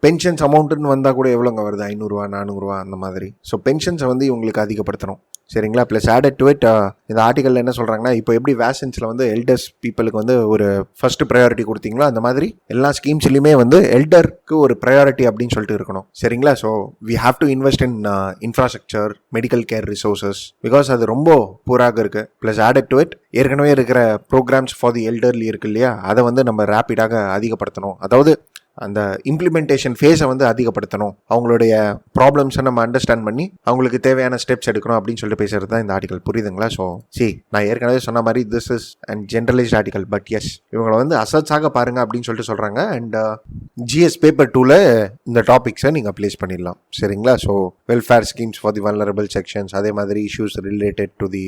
பென்ஷன்ஸ் அமௌண்ட்னு வந்தால் கூட எவ்வளோங்க வருது, 500 400 அந்த மாதிரி. ஸோ பென்ஷன்ஸை வந்து இவங்களுக்கு அதிகப்படுத்தணும். சரிங்களா? ப்ளஸ் ஆடட் டு இட் இந்த ஆர்டிகலில் என்ன சொல்கிறாங்கன்னா, இப்போ எப்படி வேக்சின்ஸில் வந்து எல்டர்ஸ் பீப்புளுக்கு வந்து ஒரு ஃபர்ஸ்ட் ப்ரையாரிட்டி கொடுத்தீங்களோ அந்த மாதிரி எல்லா ஸ்கீம்ஸ்லையுமே வந்து எல்டருக்கு ஒரு ப்ரையாரிட்டி அப்படின்னு சொல்லிட்டு இருக்கணும். சரிங்களா? So we have to invest in infrastructure, medical care resources, because அது ரொம்ப பூராக இருக்குது. ப்ளஸ் ஆடட் டு இட் ஏற்கனவே இருக்கிற ப்ரோக்ராம்ஸ் ஃபார் தி எல்டர்லி இருக்கு இல்லையா, அதை வந்து நம்ம ரேப்பிடாக அதிகப்படுத்தணும். அதாவது அந்த இம்ப்ளிமெண்டேஷன் ஃபேஸை வந்து அதிகப்படுத்தணும். அவங்களுடைய ப்ராப்ளம்ஸை நம்ம அண்டர்ஸ்டாண்ட் பண்ணி அவங்களுக்கு தேவையான ஸ்டெப்ஸ் எடுக்கணும் அப்படின்னு சொல்லிட்டு பேசுறது தான் இந்த ஆர்டிகல். புரியுதுங்களா? ஸோ நான் ஏற்கனவே சொன்ன மாதிரி this is and generalised article, but yes இவங்களை வந்து அசட்ஸாக பாருங்க அப்படின்னு சொல்லிட்டு சொல்கிறாங்க. அண்ட் ஜிஎஸ் பேப்பர் 2ல இந்த டாபிக்ஸை நீங்கள் ப்ளேஸ் பண்ணிடலாம். சரிங்களா? So welfare schemes for the vulnerable sections, அதே மாதிரி issues related to the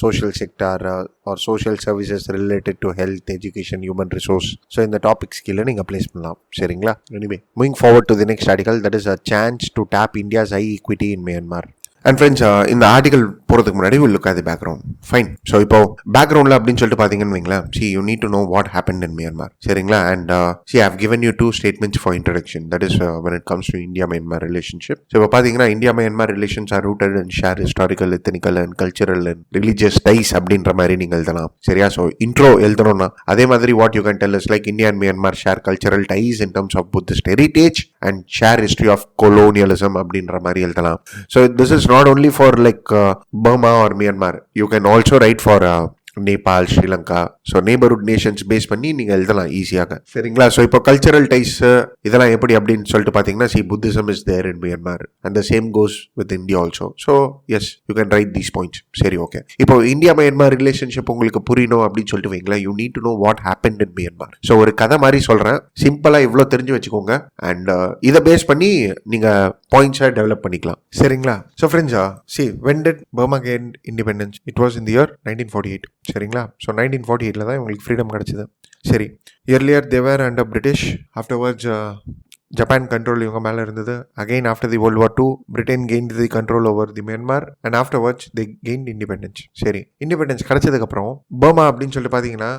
social sector or social services related to health, education, human resource. So இந்த டாபிக்ஸ் கீழே நீங்கள் ப்ளேஸ் பண்ணலாம். சரிங்களா? Anyway moving forward to the next article, that is a chance to tap India's high equity in Myanmar. And friends, இந்த article போகிறதுக்கு முன்னாடி will look at the background. Fine. So இப்போ பேக்ரவுண்டில் அப்படின்னு சொல்லிட்டு பார்த்தீங்கன்னு வைங்களேன், you need to know what happen in Myanmar. சரிங்களா? And I have given you 2 statements for introduction, that is when it comes to India-Myanmar relationship. So இப்போ பார்த்தீங்கன்னா India-Myanmar relations are rooted and share historical, ethnical and cultural and religious ties அப்படின்ற மாதிரி நீங்கள் எழுதலாம். சரியா? So intro எழுதணும்னா அதே மாதிரி what you can tell is like India and Myanmar share cultural ties in terms of Buddhist heritage and share history of colonialism அப்படின்ற மாதிரி எழுதலாம். So this is not only for like Burma or Myanmar, you can also write for Nepal, Sri Lanka. So neighbourhood nations base பண்ணி நீங்கள் எழுதலாம் ஈஸியாக. சரிங்களா? So இப்போ cultural dies இதெல்லாம் எப்படி அப்படின்னு சொல்லிட்டு பார்த்தீங்கன்னா, Buddhism is there in Myanmar and the same goes with India also. So yes, you can write these points. சரி, ஓகே. இப்போ இந்தியா மியான்மார் ரிலேஷன்ஷிப் உங்களுக்கு புரியணும் அப்படின்னு சொல்லிட்டு வைங்களேன், you need to know what happened in Myanmar. So ஒரு கதை மாதிரி சொல்கிறேன், சிம்பிளாக இவ்வளோ தெரிஞ்சு வச்சுக்கோங்க. அண்ட் இதை பேஸ் பண்ணி நீங்கள் பாயிண்ட்ஸை டெவலப் பண்ணிக்கலாம். சரிங்களா? So friends, when did Burma gain independence? It was in the year 1948. சரிங்களா? ஸோ 1948 தான் இவங்களுக்கு ஃப்ரீடம் கிடச்சிது. சரி, earlier they were under British, afterwards Japan control இவங்க மேலே இருந்தது. Again after the world war 2 Britain gained the control over the Myanmar and afterwards they gained independence. சரி, independence கிடைச்சதுக்கப்புறம் Burma அப்படின்னு சொல்லி பார்த்தீங்கன்னா,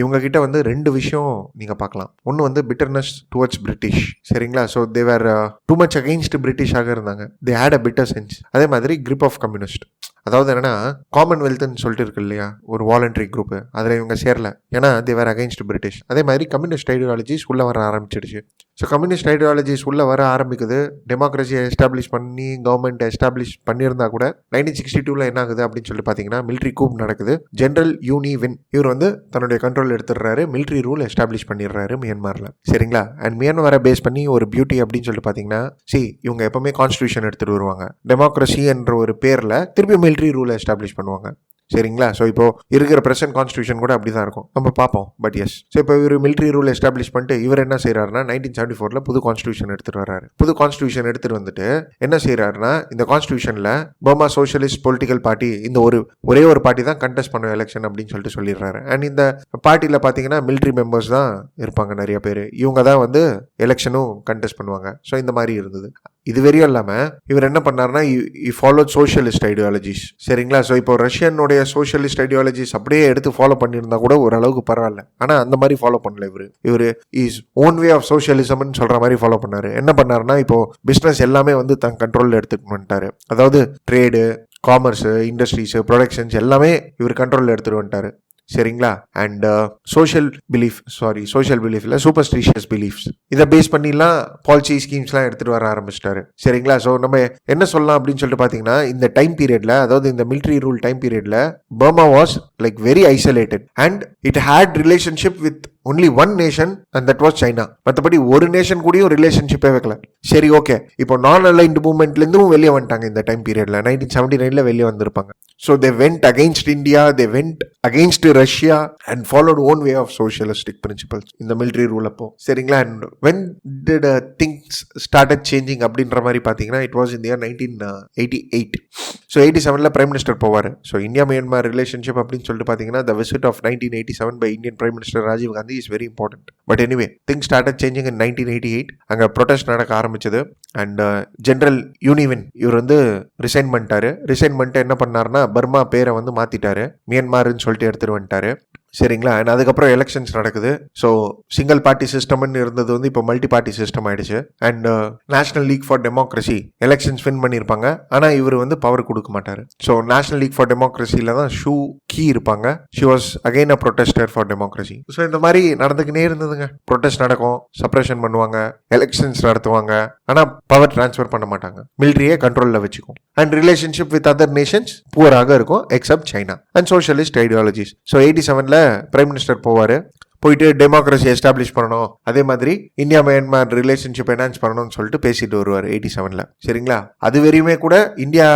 இவங்க கிட்ட வந்து 2 விஷயம் நீங்கள் பார்க்கலாம். ஒன்று வந்து பிட்டர்னஸ் டுவர்ட்ஸ் பிரிட்டிஷ். சரிங்களா? So they were too much against பிரிட்டிஷாக இருந்தாங்க. They had a bitter sense. அதே மாதிரி கிரிப் ஆஃப் கம்யூனிஸ்ட். அதாவது என்னன்னா, காமன்வெல்த்னு சொல்லிட்டு இருக்கு இல்லையா, ஒரு வாலண்டரி குரூப், அதில் இவங்க சேரல. ஏன்னா தே வேர் அகைன்ஸ்ட் பிரிட்டிஷ். அதே மாதிரி கம்யூனிஸ்ட் ஐடியாலஜிஸ் உள்ள வர ஆரம்பிச்சிடுச்சு. ஸோ கம்யூனிஸ்ட் ஐடியாலஜிஸ் உள்ள வர ஆரம்பிக்குது. டெமோக்ரஸியை எஸ்டாப்ளிஷ் பண்ணி கவர்மெண்ட் எஸ்டாப்ளிஷ் பண்ணியிருந்தா கூட 1962 என்ன ஆகுது அப்படின்னு சொல்லி பார்த்தீங்கன்னா, மிலிட்ரி கூப் நடக்குது. ஜெனரல் யூனி வின் இவர் வந்து தன்னுடைய கண்ட்ரோல் எடுத்துடுறாரு, மிலிட்ரி ரூல் எஸ்டாப்ளிஷ் பண்ணிடுறாரு மியான்மாரில். சரிங்களா? அண்ட் மியான்மாரை பேஸ் பண்ணி ஒரு பியூட்டி அப்படின்னு சொல்லி பார்த்தீங்கன்னா, இவங்க எப்பவுமே கான்ஸ்டியூஷன் எடுத்துட்டு வருவாங்க. டெமோக்ரஸி என்ற ஒரு பேரில் திருப்பி மிலிட்ரி ரூலை எஸ்டாப்ளிஷ் பண்ணுவாங்க. சரிங்களா? ஸோ இப்போ இருக்கிற பிரசன்ட் கான்ஸ்டியூஷன் கூட அப்படி தான் இருக்கும், நம்ம பார்ப்போம். பட் எஸ், ஸோ இப்போ இவர் மிலிட்ரி ரூல் எஸ்டாப்ளிஷ் பண்ணிட்டு இவர் என்ன செய்யறாருன்னா, 1974 புது கான்ஸ்டியூஷன் எடுத்துட்டு வர்றாரு. புது கான்ஸ்டியூஷன் எடுத்துட்டு வந்துட்டு என்ன செய்யறாருன்னா, இந்த கான்ஸ்டியூஷன்ல பர்மா சோஷியலிஸ்ட் பொலிட்டிக்கல் பார்ட்டி இந்த ஒரே ஒரு பார்ட்டி தான் கண்டெஸ்ட் பண்ணும் எலெக்ஷன் அப்படின்னு சொல்லிட்டு சொல்லிடுறாரு. அண்ட் இந்த பார்ட்டியில் பார்த்தீங்கன்னா மிலிட்ரி மெம்பர்ஸ் தான் இருப்பாங்க நிறைய பேர். இவங்க தான் வந்து எலெக்ஷனும் கண்டெஸ்ட் பண்ணுவாங்க. ஸோ இந்த மாதிரி இருந்தது. இது வரையும் இல்லாமல் இவர் என்ன பண்ணார்னா, ஃபாலோ சோஷியலிஸ்ட் ஐடியாலஜிஸ். சரிங்களா? ஸோ இப்போ ரஷ்யனுடைய சோஷியலிஸ்ட் ஐடியாலஜிஸ் அப்படியே எடுத்து ஃபாலோ பண்ணியிருந்தா கூட ஓரளவுக்கு பரவாயில்ல. ஆனால் அந்த மாதிரி ஃபாலோ பண்ணல. இவர் இஸ் ஓன் வே ஆஃப் சோஷியலிசம்னு சொல்கிற மாதிரி ஃபாலோ பண்ணார். என்ன பண்ணாருன்னா, இப்போ பிஸ்னஸ் எல்லாமே வந்து தன் கண்ட்ரோலில் எடுத்துட்டு வந்துட்டாரு. அதாவது ட்ரேடு, காமர்ஸு, இண்டஸ்ட்ரீஸு, ப்ரொடக்ஷன்ஸ் எல்லாமே இவர் கண்ட்ரோலில் எடுத்துகிட்டு வந்துட்டாரு. சரிங்களா? அண்ட் சோஷியல் பிலீஃப் இல்லை, சூப்பர்ஸ்டிஷியஸ் பிலீஃப்ஸ் இதை பேஸ் பண்ணிலாம் பாலிசி ஸ்கீம்ஸ்லாம் எடுத்துகிட்டு வர ஆரம்பிச்சிட்டாரு. சரிங்களா? ஸோ நம்ம என்ன சொல்லலாம் அப்படின்னு சொல்லிட்டு பார்த்தீங்கன்னா, இந்த டைம் பீரியடில், அதாவது இந்த மிலிட்ரி ரூல் டைம் பீரியடில் Burma was like very isolated and it had relationship with only one nation and that was China. மற்றபடி ஒரு நேஷன் கூடயும் ரிலேஷன்ஷிப்பே வைக்கல. சரி ஓகே, இப்போ நான் அலைன்டு மூவ்மெண்ட்லேருந்தும் வெளியே வந்துட்டாங்க இந்த டைம் பீரியட்ல. 1979 வெளியே வந்திருப்பாங்க. So they went against India, they went against Russia and followed own way of socialistic principles இந்த மிலிட்ரி ரூல் அப்போ. சரிங்களா? And when did things started changing அப்படின்ற மாதிரி பார்த்தீங்கன்னா it was in year 1988. So 87 prime minister போவார். So India Myanmar relationship அப்படின்னு சொல்லிட்டு பார்த்தீங்கன்னா the visit of 1987 by Indian prime minister Rajiv Gandhi is very important. But anyway things started changing இன் 1988. அங்கே protest நடக்க ஆரம்பிச்சது. அண்ட் ஜெனரல் யூனிவின் இவர் வந்து ரிசைன் பண்ணிட்டாரு. ரிசைன் பண்ணிட்டு என்ன பண்ணாருன்னா பர்மா பேரை வந்து மாத்திட்டாரு, மியான்மர்னு சொல்லிட்டு எடுத்துட்டு வந்துட்டாரு. சரிங்களா? அண்ட் அதுக்கப்புறம் எலெக்ஷன்ஸ் நடக்குது. ஸோ சிங்கிள் பார்ட்டி சிஸ்டம்னு இருந்தது வந்து இப்போ மல்டி பார்ட்டி சிஸ்டம் ஆயிடுச்சு. And National League for Democracy elections win பண்ணியிருப்பாங்க. ஆனால் இவர் வந்து பவர் கொடுக்க மாட்டார். ஸோ நேஷனல் லீக் ஃபார் டெமோக்ரஸியில் தான் ஷூ கீ இருப்பாங்க. She was again a protester for democracy. So இந்த மாதிரி நடந்துக்கினே இருந்ததுங்க. ப்ரொடெஸ்ட் நடக்கும், சப்ரேஷன் பண்ணுவாங்க, எலெக்ஷன்ஸ் நடத்துவாங்க. ஆனால் பவர் டிரான்ஸ்ஃபர் பண்ண மாட்டாங்க, மிலிட்ரியே கண்ட்ரோலில் வச்சுக்கும். And relationship with other nations புவராக இருக்கும் except China and socialist ideologies. So 87 prime minister போவார். போயிட்டு டெமோக்ரஸி எஸ்டாப்ளிஷ் பண்ணணும், அதே மாதிரி இந்தியா மியான்மர் ரிலேஷன்ஷிப் என்ஹான்ஸ் பண்ணணும்னு சொல்லிட்டு பேசிட்டு வருவார் 87. சரிங்களா? அது வரையுமே கூட இந்தியா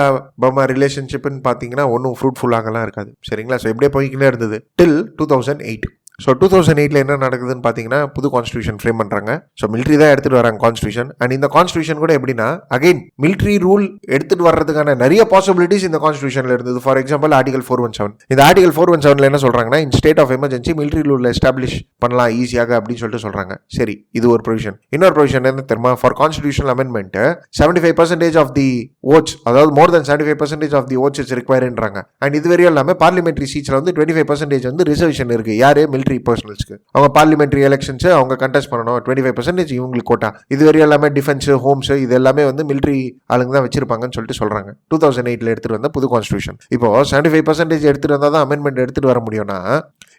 பர்மா ரிலேஷன்ஷிப்னு பார்த்தீங்கன்னா ஒன்றும் ஃப்ரூட்ஃபுல்லாகலாம் இருக்காது. சரிங்களா? ஸோ இப்படியே போய்க்கிட்டே இருந்தது டில் 2008. ஸோ 2008 என்ன நடக்குதுன்னு பார்த்தீங்கன்னா புது கான்ஸ்டியூஷன் ஃப்ரேம் பண்ணுறாங்க. ஸோ மிலிட்ரி தான் எடுத்துகிட்டு வராங்க கான்ஸ்டியூஷன். அண்ட் இந்த கான்ஸ்டியூஷன் கூட எப்படின்னா அகைன் மிலிட்ரி ரூல் எடுத்துகிட்டு வர்றதுக்கான நிறைய பாசிபிலிட்டிஸ் இந்த கான்ஸ்டியூஷனில் இருந்தது. For example article 417. இந்த ஆர்டிகல் 417 என்ன சொல்கிறாங்கன்னா in state of emergency military rule establish பண்ணலாம் ஈஸியாக அப்படின்னு சொல்லிட்டு சொல்கிறாங்க. சரி, இது ஒரு ப்ரொவிஷன். இன்னொரு ப்ரொவிஷன் என்ன தெரியுமா? For constitutional amendment 75% of the votes, அதாவது more than 75% of the votes is ரிக்வயர்ன்றாங்க. அண்ட் இது வரையும் இல்லாமல் பார்லிமெண்ட்ரி சீட்ஸில் வந்து 25% வந்து ரிசர்வேஷன் இருக்குது. யாரு? மிலிட்ரி பர்சனல்ஸ்க்கு. அவங்க பார்லிமெண்ட்ரி எலெக்ஷன்ஸ் அவங்க கண்டெஸ்ட் பண்ணணும், 25% இவங்களுக்கு கோட்டா. இது வரையும் எல்லாமே டிஃபென்ஸ், ஹோம்ஸ் இது எல்லாமே வந்து மிலிட்ரி ஆளுங்க தான் வச்சிருப்பாங்கன்னு சொல்லிட்டு சொல்றாங்க. 2008 எடுத்துட்டு வந்த புது கான்ஸ்டியூஷன். இப்போ 75% எடுத்துட்டு வந்தா தான் அமெண்ட்மெண்ட் எடுத்துட்டு வர முடியும்னா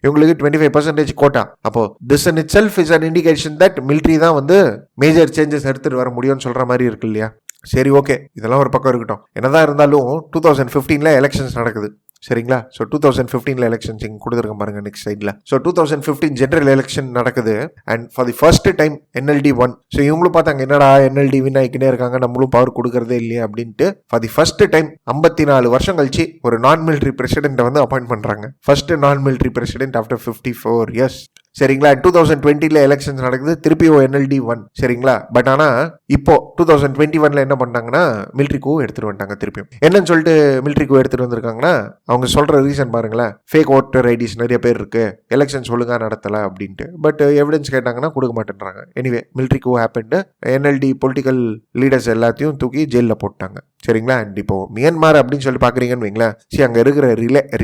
இவங்களுக்கு 25% கோட்டா. அப்போ this in itself is an indication that military தான் வந்து மேஜர் சேஞ்சஸ் எடுத்துட்டு வர முடியும்னு சொல்ற மாதிரி இருக்கு இல்லையா? சரி ஓகே, இதெல்லாம் ஒரு பக்கம் இருக்கட்டும். என்னதான் இருந்தாலும் 2015 எலெக்ஷன்ஸ் நடக்குது. சரிங்களா? ஸோ 2015 எலெக்ஷன்ஸ் இங்கே கொடுத்துருக்கேன் பாருங்க நெக்ஸ்ட் சைடில். ஸோ 2015 ஜெனரல் எலெக்ஷன் நடக்குது. And for the first time NLD won. So இவங்களும் பார்த்தாங்க என்னடா NLD வின் ஆகிக்கிட்டே இருக்காங்க, நம்மளும் பவர் கொடுக்கறதே இல்லையா அப்படின்ட்டு ஃபார் தி ஃபர்ஸ்ட் டைம் 54 வருஷம் கழிச்சு ஒரு நான் மிலிட்ரி பிரசிடென்ட்டை வந்து அப்பாயிண்ட் பண்ணுறாங்க. ஃபர்ஸ்ட் நான் மிலிட்ரி பிரசிடென்ட் ஆஃப்டர் 54 இயர்ஸ். சரிங்களா? 2020 எலெக்ஷன்ஸ் நடக்குது, திருப்பி NLD won. சரிங்களா? பட் ஆனால் இப்போ 2021 என்ன பண்ணாங்கன்னா மிலிட்ரி கூ எடுத்துட்டு வந்துட்டாங்க திருப்பியும். என்னன்னு சொல்லிட்டு மிலிட்ரி கூ எடுத்துட்டு வந்திருக்காங்கன்னா அவங்க சொல்ற ரீசன் பாருங்களேன். ஃபேக் ஓட்டர் ஐடிஸ் நிறைய பேர் இருக்கு, எலெக்ஷன்ஸ் ஒழுங்கா நடத்தல அப்படின்ட்டு. பட் எவிடன்ஸ் கேட்டாங்கன்னா கொடுக்க மாட்டேன்றாங்க. எனிவே மிலிட்ரி கூ ஹேப்பன்டு. NLD பொலிட்டிக்கல் லீடர்ஸ் எல்லாத்தையும் தூக்கி ஜெயிலில் போட்டாங்க. சரிங்களா? அண்ட் இப்போ மியான்மர் அப்படின்னு சொல்லி பாக்குறீங்கன்னு வைங்களேன். சரி, அங்க இருக்கிற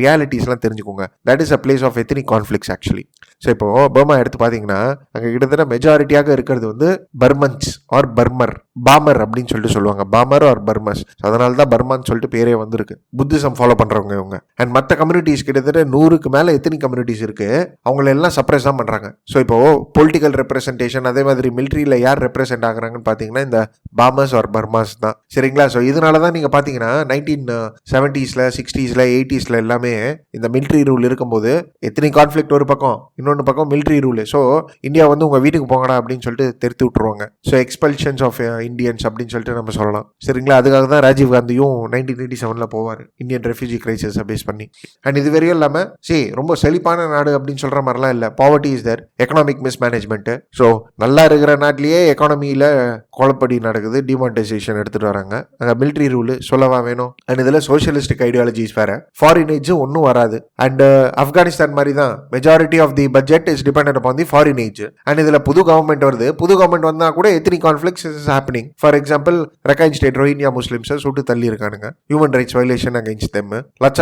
ரியாலிட்டிஸ்லாம் தெரிஞ்சுக்கோங்க. That is a place of ethnic conflicts actually. So இப்போ பர்மா எடுத்து பார்த்தீங்கன்னா அங்கே கிட்டத்தட்ட மெஜாரிட்டியாக இருக்கிறது வந்து பர்மன்ஸ் ஆர் பர்மர், பாமர் அப்படின்னு சொல்லிட்டு சொல்லுவாங்க. Bamar are Burmese. அதனால தான் பர்மான்னு சொல்லிட்டு பேரே வந்திருக்கு. புத்திசம் ஃபாலோ பண்றவங்க இவங்க. அண்ட் மற்ற கம்யூனிட்டிஸ் கிட்டத்தட்ட 100க்கு மேல எத்தனை கம்யூனிட்டிஸ் இருக்கு, அவங்கள எல்லாம் சப்ரஸ் தான் பண்றாங்க. ஸோ இப்போ பொலிட்டிக்கல் ரெப்ரஸன்டேஷன் அதே மாதிரி மிலிட்ரியில யார் ரெப்ரசென்ட் ஆகுறாங்கன்னு பார்த்தீங்கன்னா இந்த பாமர்ஸ் ஆர் பர்மாஸ் தான். சரிங்களா? ஸோ இதனால தான் நீங்க பார்த்தீங்கன்னா 1970s 60s 80s எல்லாமே இந்த மிலிட்ரி ரூல் இருக்கும்போது எத்தனை கான்ஃபிளிக்ட் ஒரு பக்கம், இன்னொன்று பக்கம் மிலிட்ரி ரூல். ஸோ இந்தியா வந்து உங்க வீட்டுக்கு போங்கடா அப்படின்னு சொல்லிட்டு தெரித்து விட்டுருவாங்க. ஸோ எக்ஸ்பல்ஷன்ஸ் ஆஃப் இந்தியன்ஸ் அப்படின்னு சொல்லிட்டு நம்ம சொல்லலாம். சரிங்களா? அதுக்காக தான் ராஜீவ் காந்தியும் 1987 போவார் இந்தியன் ரெஃப்யூஜி கிரைசிஸை பேஸ் பண்ணி. அண்ட் இது வரையும் இல்லாமல் ரொம்ப செழிப்பான நாடு அப்படின்னு சொல்ற மாதிரிலாம் இல்லை. Poverty is there, economic mismanagement. So நல்லா இருக்கிற நாட்டிலேயே எக்கானமியில் கோலப்படி நடக்குது, டிமானிட்டைசேஷன் எடுத்துட்டு வராங்க. அங்கே மிலிட்ரி ரூல் சொல்லவா வேணும்? அண்ட் இதில் சோஷியலிஸ்டிக் ஐடியாலஜிஸ் வேற, ஃபாரின் ஏஜ் ஒன்றும் வராது. அண்ட் ஆப்கானிஸ்தான் மாதிரி தான் majority of the budget is dependent upon the foreign aid. And இதில் புது கவர்மெண்ட் வருது. புது கவர்மெண்ட் வந்தா கூட எத்தனை conflicts is happening. For example Rakhine state Rohingya முஸ்லிம்ஸை சுட்டு தள்ளி இருக்கானுங்க, human rights violation against them.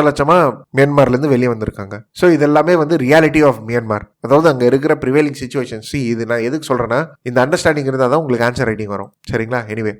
லட்சமா மியான்மர்லேருந்து வெளியே வந்திருக்காங்க. ஸோ இதெல்லாமே வந்து ரியாலிட்டி ஆஃப் மியான்மர், அதாவது அங்கே இருக்கிற ப்ரிவேலிங் சிச்சுவேஷன். இது நான் எதுக்கு சொல்றேன்னா இந்த அண்டர்ஸ்டாண்டிங் இருந்தால் தான் உங்களுக்கு ஆன்சர் ரைட்டிங் வரும். சரிங்களா? Anyway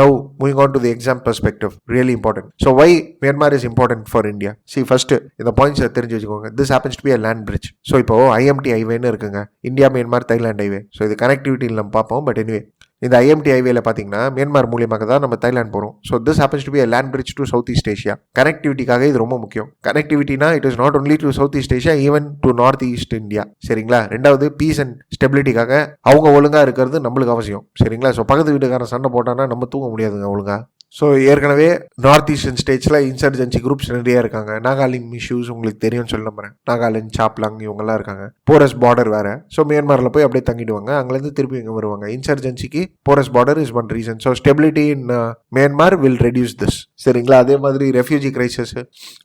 now moving on to the exam perspective, really important. So why Myanmar is important for India? First இந்த பாயிண்ட்ஸ் தெரிஞ்சு வச்சுக்கோங்க. This happens to be a land bridge. So இப்போ IMT ஹைவேன்னு இருக்குங்க, India Myanmar Thailand highway. So இது கனெக்டிவிட்டியில் நம்ம பார்ப்போம். பட் எனிவே இந்த ஐஎம்டி ஹைவேல பார்த்தீங்கன்னா மியான்மர் மூலியமாக தான் நம்ம தாய்லாந்து போகிறோம். So this happens to be land bridge to south east Asia. கனெக்டிவிட்டிக்காக இது ரொம்ப முக்கியம். கனெக்டிவிட்டினா it is not only to south east Asia, even to North East India. சரிங்களா? ரெண்டாவது பீஸ் அண்ட் ஸ்டெபிலிட்டிக்காக அவங்க ஒழுங்காக இருக்கிறது நம்மளுக்கு அவசியம். சரிங்களா? ஸோ பக்கத்து வீட்டுக்காரன் சண்டை போட்டான்னா நம்ம தூங்க முடியாதுங்க ஒழுங்கா. ஸோ ஏற்கனவே நார்த் ஈஸ்டர்ன் ஸ்டேட்ஸில் இன்சர்ஜென்சி குரூப்ஸ் நிறைய இருக்காங்க. நாகாலிங் இஷ்யூஸ் உங்களுக்கு தெரியும்னு சொல்ல நம்புறேன். நாகாலாந்து, சாப்லாங் இவங்கெல்லாம் இருக்காங்க. போரஸ் பார்டர் வேறு. ஸோ மியான்மரில் போய் அப்படியே தங்கிடுவாங்க. அங்கேருந்து திருப்பி இங்கே வருவாங்க. இன்சர்ஜென்சிக்கு porous border is one reason. So stability in Myanmar will reduce this. சரிங்களா? அதே மாதிரி ரெஃப்யூஜி கிரைசிஸ்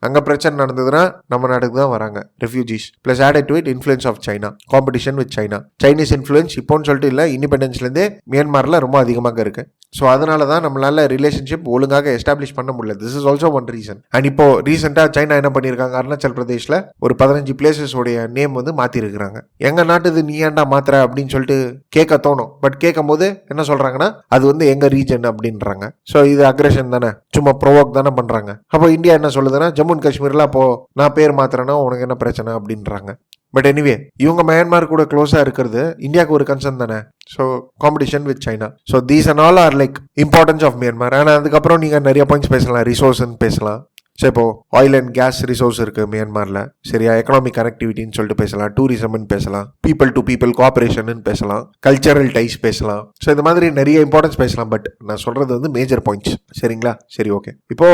அங்கே பிரச்சனை நடந்ததுன்னா நம்ம நாட்டுக்கு தான் வராங்க refugees. Plus added to it influence of China, competition with China. Chinese influence இப்போன்னு சொல்லிட்டு இல்லை, இண்டிபெண்டன்ஸ்லேருந்தே மியான்மரில் ரொம்ப அதிகமாக இருக்குது. ஸோ அதனால தான் நம்மளால ரிலேஷன்ஷிப் ஒழுங்காக எஸ்டாப்ளிஷ் பண்ண முடியல. This is also one reason. And இப்போ ரீசெண்டாக சைனா என்ன பண்ணியிருக்காங்க, அருணாச்சல் பிரதேஷில் ஒரு 15 பிளேசஸ் உடைய நேம் வந்து மாற்றிருக்கிறாங்க. எங்கள் நாட்டுது நீ ஏன்டா மாத்திர அப்படின்னு சொல்லிட்டு கேட்க தோணும். பட் கேட்கும் போது என்ன சொல்கிறாங்கன்னா அது வந்து எங்கள் ரீஜன் அப்படின்றாங்க. ஸோ இது அக்ரெஷன் தானே, சும்மா ப்ரோவோக் தானே பண்ணுறாங்க. அப்போ இந்தியா என்ன சொல்லுதுன்னா ஜம்மு அண்ட் காஷ்மீரில் அப்போ நான் பேர் மாத்திரன்னா உனக்கு என்ன பிரச்சனை அப்படின்றாங்க. பட் எனிவே இவங்க மியான்மர் கூட க்ளோஸாக இருக்கிறது இந்தியாவுக்கு ஒரு கன்சர்ன் தானே. So competition with China. So these and all are like importance of Myanmar. ஆனால் அதுக்கப்புறம் நீங்கள் நிறைய பாயிண்ட்ஸ் பேசலாம். ரிசோர்ஸ்ன்னு பேசலாம். ஸோ இப்போ ஆயில் அண்ட் கேஸ் ரிசோர்ஸ் இருக்குது மியான்மரில். சரியா? எக்கனாமிக் கனெக்டிவிட்டின்னு சொல்லிட்டு பேசலாம். டூரிசம்னு பேசலாம். பீப்புள் டு பீப்புள் கோஆப்ரேஷன் பேசலாம். கல்ச்சரல் டைஸ் பேசலாம். ஸோ இந்த மாதிரி நிறைய இம்பார்ட்டன்ஸ் பேசலாம். பட் நான் சொல்கிறது வந்து மேஜர் பாயிண்ட்ஸ். சரிங்களா? சரி, ஓகே. இப்போ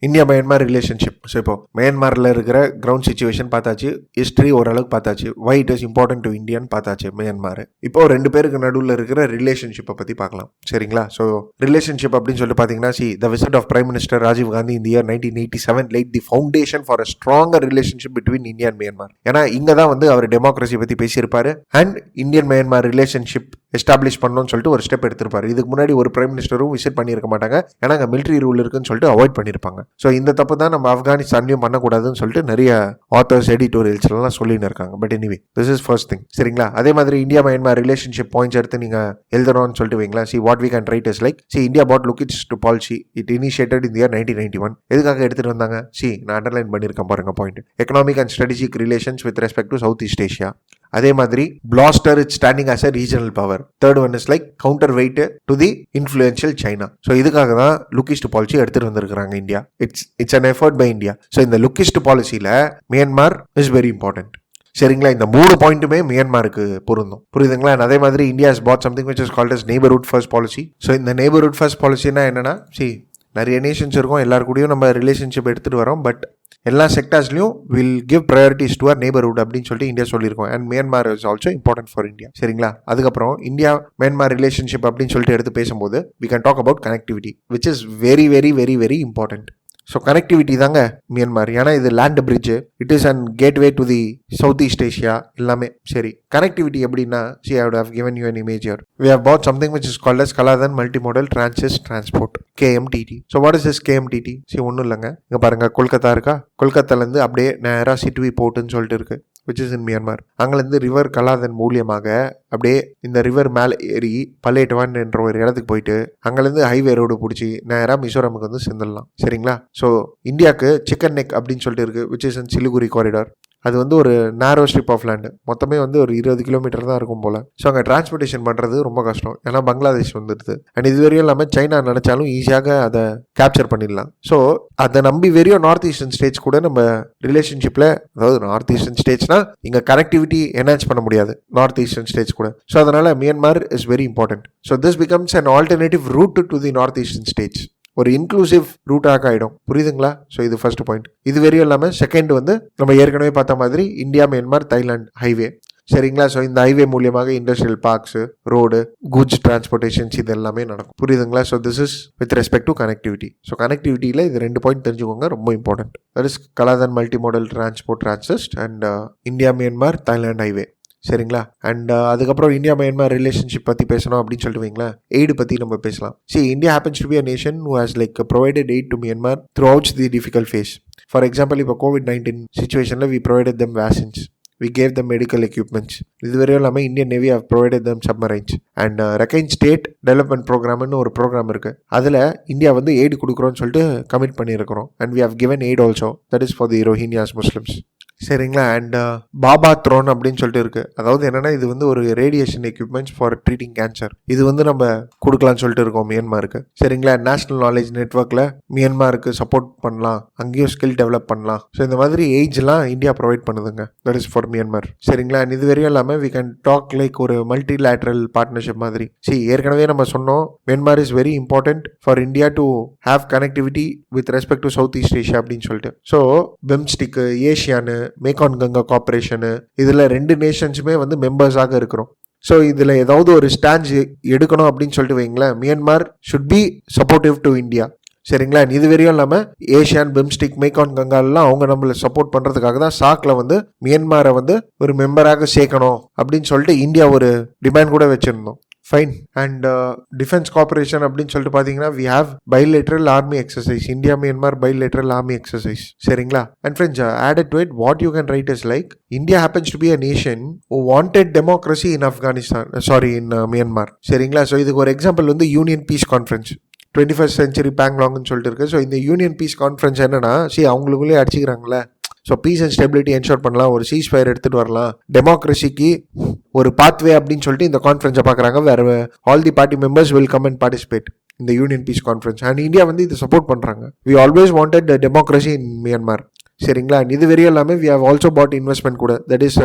இந்தியா மியான்மர் ரிலேஷன்ஷிப். ஸோ இப்போ மியான்மரில் இருக்கிற கிரவுண்ட் சிச்சுவேஷன் பார்த்தாச்சு. ஹிஸ்ட்ரி ஓரளவுக்கு பார்த்தாச்சு. Why it is important to இந்தியான்னு பார்த்தாச்சு மியான்மர். இப்போ ரெண்டு பேருக்கு நடுவில் இருக்கிற ரிலேஷன்ஷிப்பை பற்றி பார்க்கலாம். சரிங்களா? ஸோ ரிலேஷன்ஷிப் அப்படின்னு சொல்லிட்டு பார்த்தீங்கன்னா the visit of prime minister Rajiv Gandhi இந்த year 1987 laid the foundation for a stronger relationship between India and Myanmar. ஏன்னா இங்க தான் வந்து அவர் டெமோக்ரஸி பத்தி பேசியிருப்பாரு and Indian Myanmar relationship establish பண்ணணும்னு சொல்லிட்டு ஒரு ஸ்டெப் எடுத்திருப்பாரு. இதுக்கு முன்னாடி ஒரு பிரைம் மினிஸ்டரும் விசிட் பண்ணியிருக்க மாட்டாங்க. ஏன்னா அங்கே மிலிட்ரி ரூல் இருக்குன்னு சொல்லிட்டு அவாய்ட் பண்ணியிருப்பாங்க. ஸோ இந்த தப்பு தான் நம்ம ஆப்கானிஸ்தான்லையும் பண்ணக்கூடாதுன்னு சொல்லிட்டு நிறைய ஆத்தர்ஸ் எடிட்டோரியல்ஸ் எல்லாம் சொல்லின்னு இருக்காங்க. But anyway this is first thing. சரிங்களா? அதே மாதிரி இந்தியா மியான்மர் ரிலேஷன்ஷிப் பாயிண்ட்ஸ் எடுத்து நீங்க எழுதணும்னு சொல்லிட்டு வைங்களா. See what we can write is like India but look east to policy it initiated in year 1991. எதுக்காக எடுத்துட்டு வந்தாங்க? நான் அண்டர்லைன் பண்ணியிருக்கேன் பாருங்க point. Economic and strategic relations with respect to south east Asia. அதே மாதிரி bolster it standing as a regional power. Third one is like counterweight to the influential China. So இதுக்காக தான் லுக்கிஸ்ட் பாலிசி எடுத்துட்டு வந்திருக்கிறாங்க India. It's an effort by India. So இந்த look east பாலிசியில் Myanmar is very important. சரிங்களா? இந்த 3 பாயிண்ட்டுமே மியான்மருக்கு பொருந்தும். புரியுதுங்களா? அதே மாதிரி India has got something which is called as neighbourhood first policy. So இந்த நெய்பர்ஹுட் ஃபர்ஸ்ட் பாலிசினா என்னன்னா நிறைய நேஷன்ஸ் இருக்கும், எல்லாரு கூடயும் நம்ம ரிலேஷன்ஷிப் எடுத்துகிட்டு வரோம். பட் எல்லா செக்டார்ஸ்லையும் will give priorities to our neighbourhood அப்படின்னு சொல்லிட்டு இந்தியா சொல்லியிருக்கோம். And Myanmar is also important for India. சரிங்களா? அதுக்கப்புறம் இந்தியா மியான்மர் ரிலேஷன்ஷிப் அப்படின்னு சொல்லிட்டு எடுத்து பேசும்போது we can talk about connectivity which is very very very very important. So connectivity தாங்க மியான்மர். ஏன்னா இது land bridge, it is and gateway to the south east Asia எல்லாமே. சரி, கனெக்டிவிட்டி எப்படின்னா I would have given you an image here. We have bought something which is called as Kaladan Multimodal Transport, KMTT. So what is this KMTT? ஒன்றும் இல்லைங்க. இங்கே பாருங்க, கொல்கத்தா இருக்கா? கொல்கத்தாலேருந்து அப்படியே நேராக சிட்வி போர்ட்டுன்னு சொல்லிட்டு இருக்கு which is in Myanmar. அங்கேருந்து ரிவர் கலாதன் மூலியமாக அப்படியே இந்த ரிவர் மேலே ஏறி பல்லேட்டுவான் என்ற ஒரு இடத்துக்கு போயிட்டு அங்கேருந்து ஹைவே ரோடு பிடிச்சி நேராக மிசோரமுக்கு வந்து சேர்ந்துடலாம். சரிங்களா? ஸோ இந்தியாவுக்கு சிக்கன் நெக் அப்படின்னு சொல்லிட்டு இருக்குது which is in Siliguri corridor. அது வந்து ஒரு நேரோ ஸ்ட்ரிப் ஆஃப் லேண்டு. மொத்தமே வந்து ஒரு 20 கிலோமீட்டர் தான் இருக்கும் போல். ஸோ அங்கே டிரான்ஸ்போர்ட்டேஷன் பண்ணுறது ரொம்ப கஷ்டம். ஏன்னா பங்களாதேஷ் வந்துடுது. அண்ட் இது வரையும் இல்லாமல் சைனா நினச்சாலும் ஈஸியாக அதை கேப்சர் பண்ணிடலாம். ஸோ அதை நம்பி வெறியும் நார்த் ஈஸ்டர்ன் ஸ்டேட்ஸ் கூட நம்ம ரிலேஷன்ஷிப்பில், அதாவது நார்த் ஈஸ்டர்ன் ஸ்டேட்ஸ்னா இங்கே கனெக்டிவிட்டி என்ஹான்ஸ் பண்ண முடியாது நார்த் ஈஸ்டர்ன் ஸ்டேட்ஸ் கூட. ஸோ அதனால் Myanmar is very important. So this becomes an alternative route to the north eastern states. ஒரு இன்க்ளூசிவ் ரூட்டாக ஆகிடும். புரியுதுங்களா? ஸோ இது ஃபர்ஸ்ட் பாயிண்ட். இது வெறியும் இல்லாமல் செகண்ட் வந்து நம்ம ஏற்கனவே பார்த்த மாதிரி இந்தியா மியான்மர் தாய்லாந்து ஹைவே. சரிங்களா? ஸோ இந்த ஹைவே மூலியமாக industrial parks, road, goods transportations இது எல்லாமே நடக்கும். புரியுதுங்களா? So this is with respect to connectivity. So கனெக்டிவிட்டியில் இது 2 பாயிண்ட் தெரிஞ்சுக்கோங்க, ரொம்ப important. That is Kaladan multimodal transport transit and India Myanmar Thailand highway. சரிங்களா? அண்ட் அதுக்கப்புறம் இந்தியா மியான்மர் ரிலேஷன்ஷிப் பற்றி பேசணும் அப்படின்னு சொல்லிட்டு வைங்களேன், எய்டு பற்றி நம்ம பேசலாம். India happens to be a nation who has like provided aid to Myanmar throughout the difficult phase. For example, இப்போ COVID-19 சிச்சுவேஷனில் we provided them vaccines, we gave them medical equipments. இது வரையும் இல்லாமல் Indian navy have provided them submarines and Rakhine State Development Programன்னு ஒரு programme இருக்குது. அதில் India வந்து எய்டு கொடுக்குறோன்னு சொல்லிட்டு கமிட் பண்ணியிருக்கிறோம். And we have given aid also, that is for the Rohingyas Muslims. சரிங்களா. அண்ட் பாபா த்ரோன் அப்படின்னு சொல்லிட்டு இருக்கு. அதாவது என்னன்னா இது வந்து ஒரு radiation equipments for treating cancer. இது வந்து நம்ம கொடுக்கலாம்னு சொல்லிட்டு இருக்கோம் மியான்மருக்கு. சரிங்களா. நேஷனல் நாலேஜ் நெட்ஒர்க்ல மியான்மருக்கு சப்போர்ட் பண்ணலாம், அங்கேயும் ஸ்கில் டெவலப் பண்ணலாம். ஸோ இந்த மாதிரி ஏஜ்லாம் இந்தியா ப்ரொவைட் பண்ணுதுங்க. That is for Myanmar. சரிங்களா. அண்ட் இது வரையும் இல்லாமல் வி கேன் டாக் லைக் ஒரு மல்டிலேட்ரல் பார்ட்னர்ஷிப் மாதிரி. ஏற்கனவே நம்ம சொன்னோம் Myanmar is very important for India to have connectivity with respect to south east Asia அப்படின்னு சொல்லிட்டு. ஸோ பிம்ஸ்டிக், ஏஷியானு, மேகான் கங்கா கார்பரேஷனு, இதில் 2 நேஷன்ஸுமே வந்து மெம்பர்ஸாக இருக்கிறோம். ஸோ இதில் ஏதாவது ஒரு ஸ்டாண்ட் எடுக்கணும் அப்படின்னு சொல்லிட்டு வைங்களேன், Myanmar should be supportive to India. சரிங்களா. இது வரையும் இல்லாமல் ஏஷியான், பிம்ஸ்டிக், மேகான் கங்காலாம் அவங்க நம்மளை சப்போர்ட் பண்ணுறதுக்காக தான் சாக்ல வந்து மியான்மரை வந்து ஒரு மெம்பராக சேர்க்கணும் அப்படின்னு சொல்லிட்டு இந்தியா ஒரு டிமாண்ட் கூட வச்சுருந்தோம். ஃபைன். அண்ட் டிஃபென்ஸ் கார்பரேஷன் அப்படின்னு சொல்லிட்டு பார்த்தீங்கன்னா we have bilateral army exercise, India Myanmar bilateral army exercise. சரிங்களா. And friends, added to it what you can write is like India happens to be a nation who wanted democracy in Afghanistan, in Myanmar. சரிங்களா. So இதுக்கு ஒரு example வந்து union peace conference 21st century பேங்லாங்னு சொல்லிட்டு இருக்கு. So இந்த union peace conference என்னன்னா, அவங்களுக்குள்ளே அடிச்சுக்கிறாங்களே. So peace and stability ensure பண்ணலாம், ஒரு சீஸ் ஃபயர் எடுத்துகிட்டு வரலாம், டெமோக்ரஸிக்கு ஒரு பாத்வே அப்படின்னு சொல்லிட்டு இந்த கான்ஃபரன்ஸை பார்க்குறாங்க. வேறு all the party members will come and participate இந்த union peace conference. And India வந்து இதை சப்போர்ட் பண்ணுறாங்க. We always wanted democracy in Myanmar. சரிங்களா. இது வரையும் எல்லாமே we have also put investment கூட. தட் இஸ்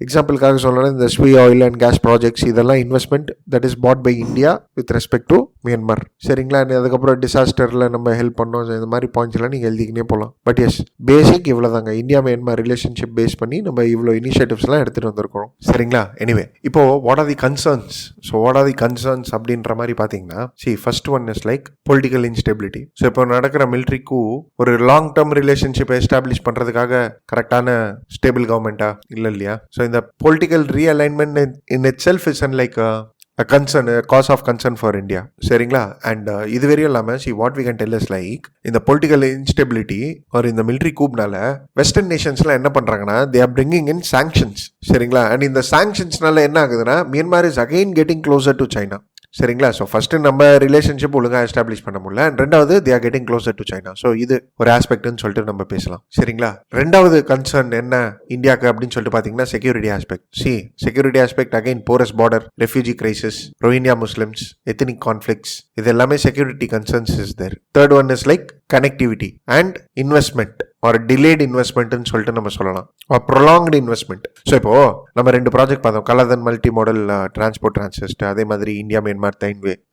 எக்ஸாம்பிளுக்காக சொல்லணும், இந்த Shwe oil and gas projects இதெல்லாம் investment that is put by India with respect to Myanmar. சரிங்களா. அதுக்கப்புறம் டிசாஸ்டரில் நம்ம ஹெல்ப் பண்ணோம். இந்த மாதிரி பாயிண்ட்ஸ்லாம் நீங்கள் எழுதிக்கினே போகலாம். பட் எஸ் பேசிக் இவ்வளோ தாங்க. இந்தியா மியான்மர் ரிலேஷன்ஷிப் பேஸ் பண்ணி நம்ம இவ்வளோ இனிஷியேட்டிவ்ஸ்லாம் எடுத்துகிட்டு வந்திருக்கிறோம். சரிங்களா. எனிவே, இப்போ what are the concerns? So what are the concerns அப்படின்ற மாதிரி பார்த்தீங்கன்னா, first one is like political instability. So இப்போ நடக்கிற மிலிட்ரிக்கு ஒரு லாங் டேர்ம் ரிலேஷன்ஷிப்பை எஸ்டாப்ளிஷ் பண்றதுக்காக கரெக்டான ஸ்டேபிள் கவர்மெண்டா இல்லையா. ஸோ இந்த political realignment in itself is like concern, cause of concern for India. சரிங்களா. அண்ட் இது வரையும் இல்லாமல் what we can tell is like இந்த பொலிட்டிக்கல் இன்ஸ்டெபிலிட்டி ஒரு இந்த மிலிட்ரி கூப்னால வெஸ்டர்ன் நேஷன்ஸ்லாம் என்ன பண்றாங்கன்னா they are bringing in sanctions. சரிங்களா. அண்ட் இந்த சாங்ஷன்ஸ்னால என்ன ஆகுதுன்னா Myanmar is again getting closer to China. சரிங்களா. ஸோ ஃபர்ஸ்ட் நம்ம ரிலேஷன்ஷிப் ஒழுங்காக எஸ்டாப்ளிஷ் பண்ண முடியல. அண்ட் ரெண்டாவது they are getting closer to China. So இது ஒரு ஆஸ்பெக்ட்னு சொல்லிட்டு நம்ம பேசலாம். சரிங்களா. ரெண்டாவது கன்சர்ன் என்ன இந்தியாவுக்கு அப்படின்னு சொல்லிட்டு பார்த்தீங்கன்னா security aspect. Security aspect again porous border, refugee crisis, Rohingya Muslims, ethnic conflicts, இது எல்லாமே security concerns is there. Third one is like connectivity and investment ஒரு டிலேட் இன்வெஸ்ட்மெண்ட்னு சொல்லிட்டு நம்ம சொல்லலாம், ஒரு ப்ரொலாங்டு இன்வெஸ்ட்மெண்ட். ஸோ இப்போ நம்ம 2 ப்ராஜெக்ட் பார்த்தோம், கலதன் மல்டி மாடல் டிரான்ஸ்போர்ட் டிரான்சிஸ்ட், அதே மாதிரி இந்தியா மியான்மர்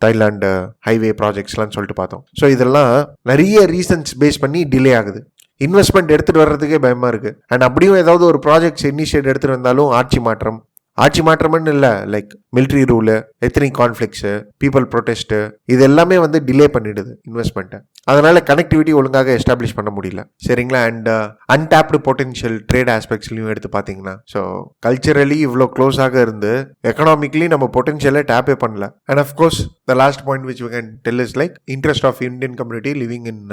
தாய்லாந்து ஹைவே ப்ராஜெக்ட்ஸ்லாம் சொல்லிட்டு பார்த்தோம். ஸோ இதெல்லாம் நிறைய ரீசன்ஸ் பேஸ் பண்ணி டிலே ஆகுது. இன்வெஸ்ட்மெண்ட் எடுத்துகிட்டு வர்றதுக்கே பயமாக இருக்குது. அண்ட் அப்படியும் ஏதாவது ஒரு ப்ராஜெக்ட்ஸ் இனிஷியேட் எடுத்துகிட்டு வந்தாலும் ஆட்சி மாற்றம்னு இல்லை, like military rule, ethnic conflicts, people protest, இது எல்லாமே வந்து டிலே பண்ணிடுது இன்வெஸ்ட்மெண்ட்டை. அதனால கனெக்டிவிட்டி ஒழுங்காக எஸ்டாப்ளிஷ் பண்ண முடியல. சரிங்களா. அண்ட் அன்டாப்டு பொட்டென்ஷியல் ட்ரேட் ஆஸ்பெக்ட்ஸ்லையும் எடுத்து பார்த்தீங்கன்னா, ஸோ கல்ச்சரலி இவ்வளோ க்ளோஸாக இருந்து எக்கனாமிக்லி நம்ம பொட்டென்ஷியலை டேப்பே பண்ணல. And of course the last point which we can tell is like interest of Indian community living in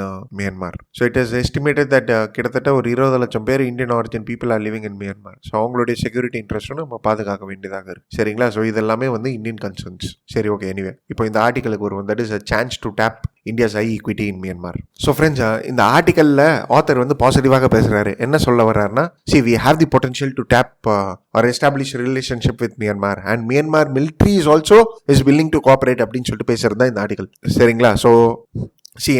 Myanmar. So it is estimated that கிட்டத்தட்ட ஒரு 20 லட்சம் பேர் Indian origin people are living in Myanmar. So அவங்களுடைய security இன்ட்ரெஸ்ட்டும் நம்ம பாதுகாக்க வேண்டியதாக இருக்கு. சரிங்களா. ஸோ இதெல்லாமே வந்து இந்தியன் கன்சர்ன்ஸ். சரி, ஓகே. எனிவே, இப்போ இந்த ஆர்டிகலுக்கு வருவோம். That is a chance to tap India's high equity in Myanmar. So friends, இந்த ஆர்டிக்கலில் ஆத்தர் வந்து பாசிட்டிவாக பேசுகிறாரு. என்ன சொல்ல வர்றாருன்னா, we have the potential to tap or establish a relationship with Myanmar and Myanmar military is also is willing to cooperate அப்படின்னு சொல்லிட்டு பேசுறது தான் இந்த ஆர்டிகல். சரிங்களா. ஸோ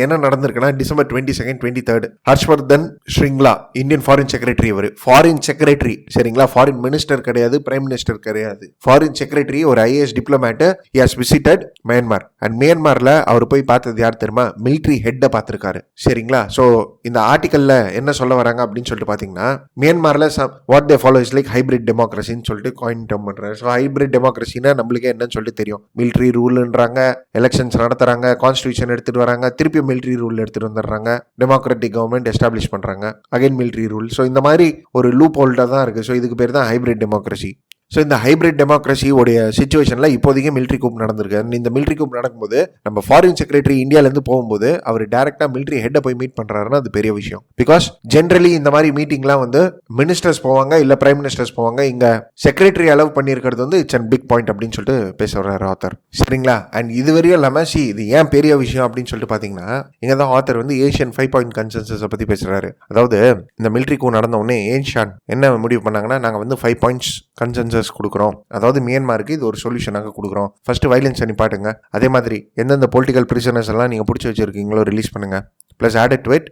என்ன நடந்திருக்குன்னா, December 22nd 23rd Harshvardhan Shringla, Indian foreign secretary, foreign secretary, சரிங்களா, foreign minister கிடையாது, பிரைம் மினிஸ்டர் கிடையாது, ஃபாரின் செக்ரட்டரி, ஒரு IAS diplomat, he has visited Myanmar. And மியான்மர்ல அவர் போய் பார்த்தது யார் தெரியுமா? மிலிட்ரி ஹெட்டை பார்த்துருக்காரு. சரிங்களா. ஸோ இந்த ஆர்டிகல்ல என்ன சொல்ல வராங்க அப்படின்னு சொல்லிட்டு பார்த்தீங்கன்னா, மியான்மர்ல what they follow is like hybrid டெமோக்ரஸின்னு சொல்லிட்டு காயின் டேர்ம் பண்றாரு. ஸோ ஹைபிரிட் டெமோக்ரஸினா நம்மளுக்கே என்னன்னு சொல்லிட்டு தெரியும். மிலிட்ரி ரூல்ன்றாங்க, எலெக்ஷன்ஸ் நடத்துறாங்க, கான்ஸ்டியூஷன் எடுத்துட்டு வராங்க, திருப்பி மிலிட்ரி ரூல் எடுத்துட்டு வந்துடுறாங்க, டெமோக்ராட்டிக் கவர்மெண்ட் எஸ்டாப்ளிஷ் பண்றாங்க, அகைன் மிலிட்ரி ரூல். ஸோ இந்த மாதிரி ஒரு லூப் ஹோல்டா தான் இருக்கு. ஸோ இதுக்கு பேர் தான் ஹைபிரிட் டெமோக்ரஸி. ஸோ இந்த ஹைபிரிட் டெமோக்ரஸி உடைய சுச்சுவேஷனில் இப்போதைக்கு மிலிட்ரி கூப் நடந்திருக்கு. இந்த மிலிட்ரி கூப் நடக்கும்போது நம்ம ஃபாரின் செக்ரட்டரி இந்தியாவிலேருந்து போகும்போது அவர் டேரெக்டாக மிலிட்ரி ஹெட்டை போய் மீட் பண்ணுறாருன்னா அது பெரிய விஷயம். பிகாஸ் ஜென்ரலி இந்த மாதிரி மீட்டிங்லாம் வந்து மினிஸ்டர்ஸ் போவாங்க, இல்லை பிரைம் மினிஸ்டர்ஸ் போவாங்க. இங்கே செக்ரட்டரி அலோவ் பண்ணியிருக்கிறது வந்து இட்ஸ் அண்ட் பிக் பாயிண்ட் அப்படின்னு சொல்லிட்டு பேச வர்றாரு ஆத்தர். சரிங்களா? அண்ட் இதுவரையும் இல்லாமல் இது ஏன் பெரிய விஷயம் அப்படின்னு சொல்லிட்டு பார்த்தீங்கன்னா, இங்கே தான் ஆத்தர் வந்து ஏஷியன் 5 பாயிண்ட் கன்சென்சஸை பற்றி பேசுகிறாரு. அதாவது இந்த மிலிட்ரி கூ நடந்த உடனே ஏஷியான் என்ன முடிவு பண்ணாங்கன்னா, நாங்கள் வந்து 5 பாயிண்ட்ஸ் கன்சென்சஸ் கொடுக்குறோம். அதாவது மியான்மாருக்கு இது ஒரு சொல்யூஷனாக கொடுக்குறோம். ஃபர்ஸ்ட் வயலன்ஸ் நிப்பாட்டுங்க, அதே மாதிரி எந்தெந்த பொலிட்டிக்கல் பிரிசனர்ஸ் எல்லாம் நீங்கள் பிடிச்சி வச்சிருக்கீங்களோ ரிலீஸ் பண்ணுங்க. ப்ளஸ் ஆடட் டு இட்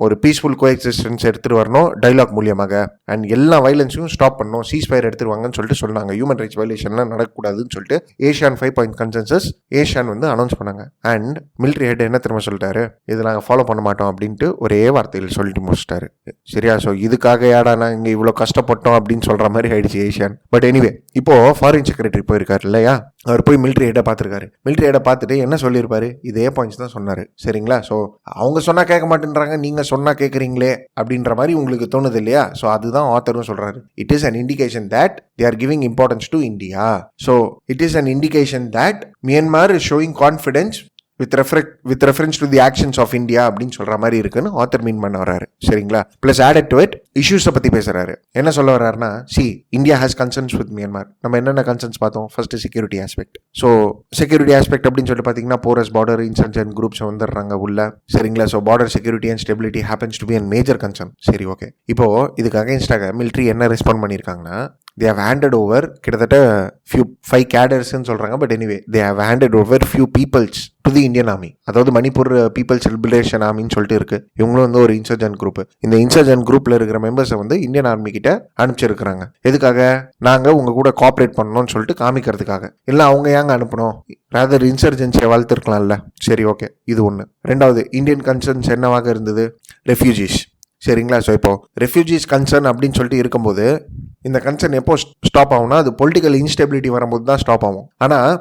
ஒரு பீஸ்ஃபுல் கோஎக்ஸிஸ்டன்ஸ் எடுத்துகிட்டு வரணும் டைலாக் மூலியமாக. அண்ட் எல்லா வயலன்ஸையும் ஸ்டாப் பண்ணணும், சீஸ்ஃபயர் எடுத்துட்டு வாங்கன்னு சொல்லிட்டு சொன்னாங்க. ஹியூமன் ரைட்ஸ் வயலேஷன்லாம் நடக்கக்கூடாதுன்னு சொல்லிட்டு ஏஷியான் 5 பாயிண்ட் கன்சென்சஸ் ஏஷியான் வந்து அனௌன்ஸ் பண்ணாங்க. அண்ட் மிலிட்ரி ஹெட் என்ன திரும்ப சொல்லிட்டாரு, இது நாங்கள் ஃபாலோ பண்ண மாட்டோம் அப்படின்ட்டு ஒரே வார்த்தையில் சொல்லிட்டு முடிச்சிட்டாரு. சரியா? ஸோ இதுக்காக ஏடா நாங்கள் இவ்வளோ கஷ்டப்பட்டோம் அப்படின்னு சொல்கிற மாதிரி ஆயிடுச்சு ஏஷியான். பட் எனிவே இப்போ ஃபாரின் செக்ரட்டரி போயிருக்காரு இல்லையா, அவர் போய் மிலிட்ரி ஹெட்டை பார்த்துருக்காரு. மிலிட்ரி ஹெட்டை பார்த்துட்டு என்ன சொல்லியிருப்பாரு, இதே பாயிண்ட்ஸ் தான் சொன்னார். சரிங்களா? ஸோ அவங்க சொன்னால் கேட்க மாட்டேன்றாங்க, நீங்கள் சொன்னால் கேட்குறீங்களே அப்படின்ற மாதிரி உங்களுக்கு தோணுது இல்லையா? ஸோ அதுதான் ஆத்தரும் சொல்கிறாரு. It is an indication that they are giving importance to India. So it is an indication that Myanmar is showing confidence with reference to the actions of India அப்படின்னு சொல்ற மாதிரி இருக்குன்னு ஆத்தர் மீன் பண்ண வர்றாரு. சரிங்களா? பிளஸ் ஆடட் டு இட் இஷ்யூஸை பற்றி பேசுறாரு. என்ன சொல்ல வர்றாருன்னா, India has concerns with Myanmar. நம்ம என்னென்ன கன்சர்ன்ஸ் பார்த்தோம்? First security aspect. So security aspect அப்படின்னு சொல்லிட்டு பார்த்தீங்கன்னா, போரஸ் பார்டர் இன்சர்ஜென்ட் குரூப்ஸ் வந்துடுறாங்க உள்ள. சரிங்களா? So border security and stability happens to be an major concern. சரி, ஓகே. இப்போ இதுக்கு அகைன்ஸ்டாக மிலிட்ரி என்ன ரெஸ்பாண்ட் பண்ணியிருக்காங்கன்னா, they have handed over கிட்டத்தட்ட 5 cadresன்னு சொல்கிறாங்க. But anyway they have handed over few peoples to the Indian Army. அதாவது மணிப்பூர் பீப்புள்ஸ் லிபரேஷன் ஆர்மின்னு சொல்லிட்டு இருக்கு. இவங்களும் வந்து ஒரு இன்சர்ஜென்ட் குரூப். இந்த இன்சர்ஜென்ட் குரூப்ல இருக்கிற மெம்பர்ஸை வந்து இந்தியன் ஆர்மி கிட்ட அனுப்பிச்சிருக்கிறாங்க. எதுக்காக? நாங்கள் உங்க கூட கோஆப்ரேட் பண்ணணும்னு சொல்லிட்டு காமிக்கிறதுக்காக. இல்லை அவங்க ஏங்க அனுப்பணும், ராதர் இன்சர்ஜென்சியை வளர்த்துருக்கலாம்ல. சரி, ஓகே. இது ஒன்று. ரெண்டாவது, இந்தியன் கன்சர்ன்ஸ் என்னவாக இருந்தது? ரெஃப்யூஜிஸ். சரிங்களா? ஸோ இப்போ ரெஃப்யூஜிஸ் கன்சர்ன் அப்படின்னு சொல்லிட்டு இருக்கும்போது இந்த கன்சர்ன் எப்போ ஸ்டாப் ஆகும்னா, அது பொலிட்டிக்கல் இன்ஸ்டெபிலிட்டி வரும்போது தான் ஸ்டாப் ஆகும். ஆனால்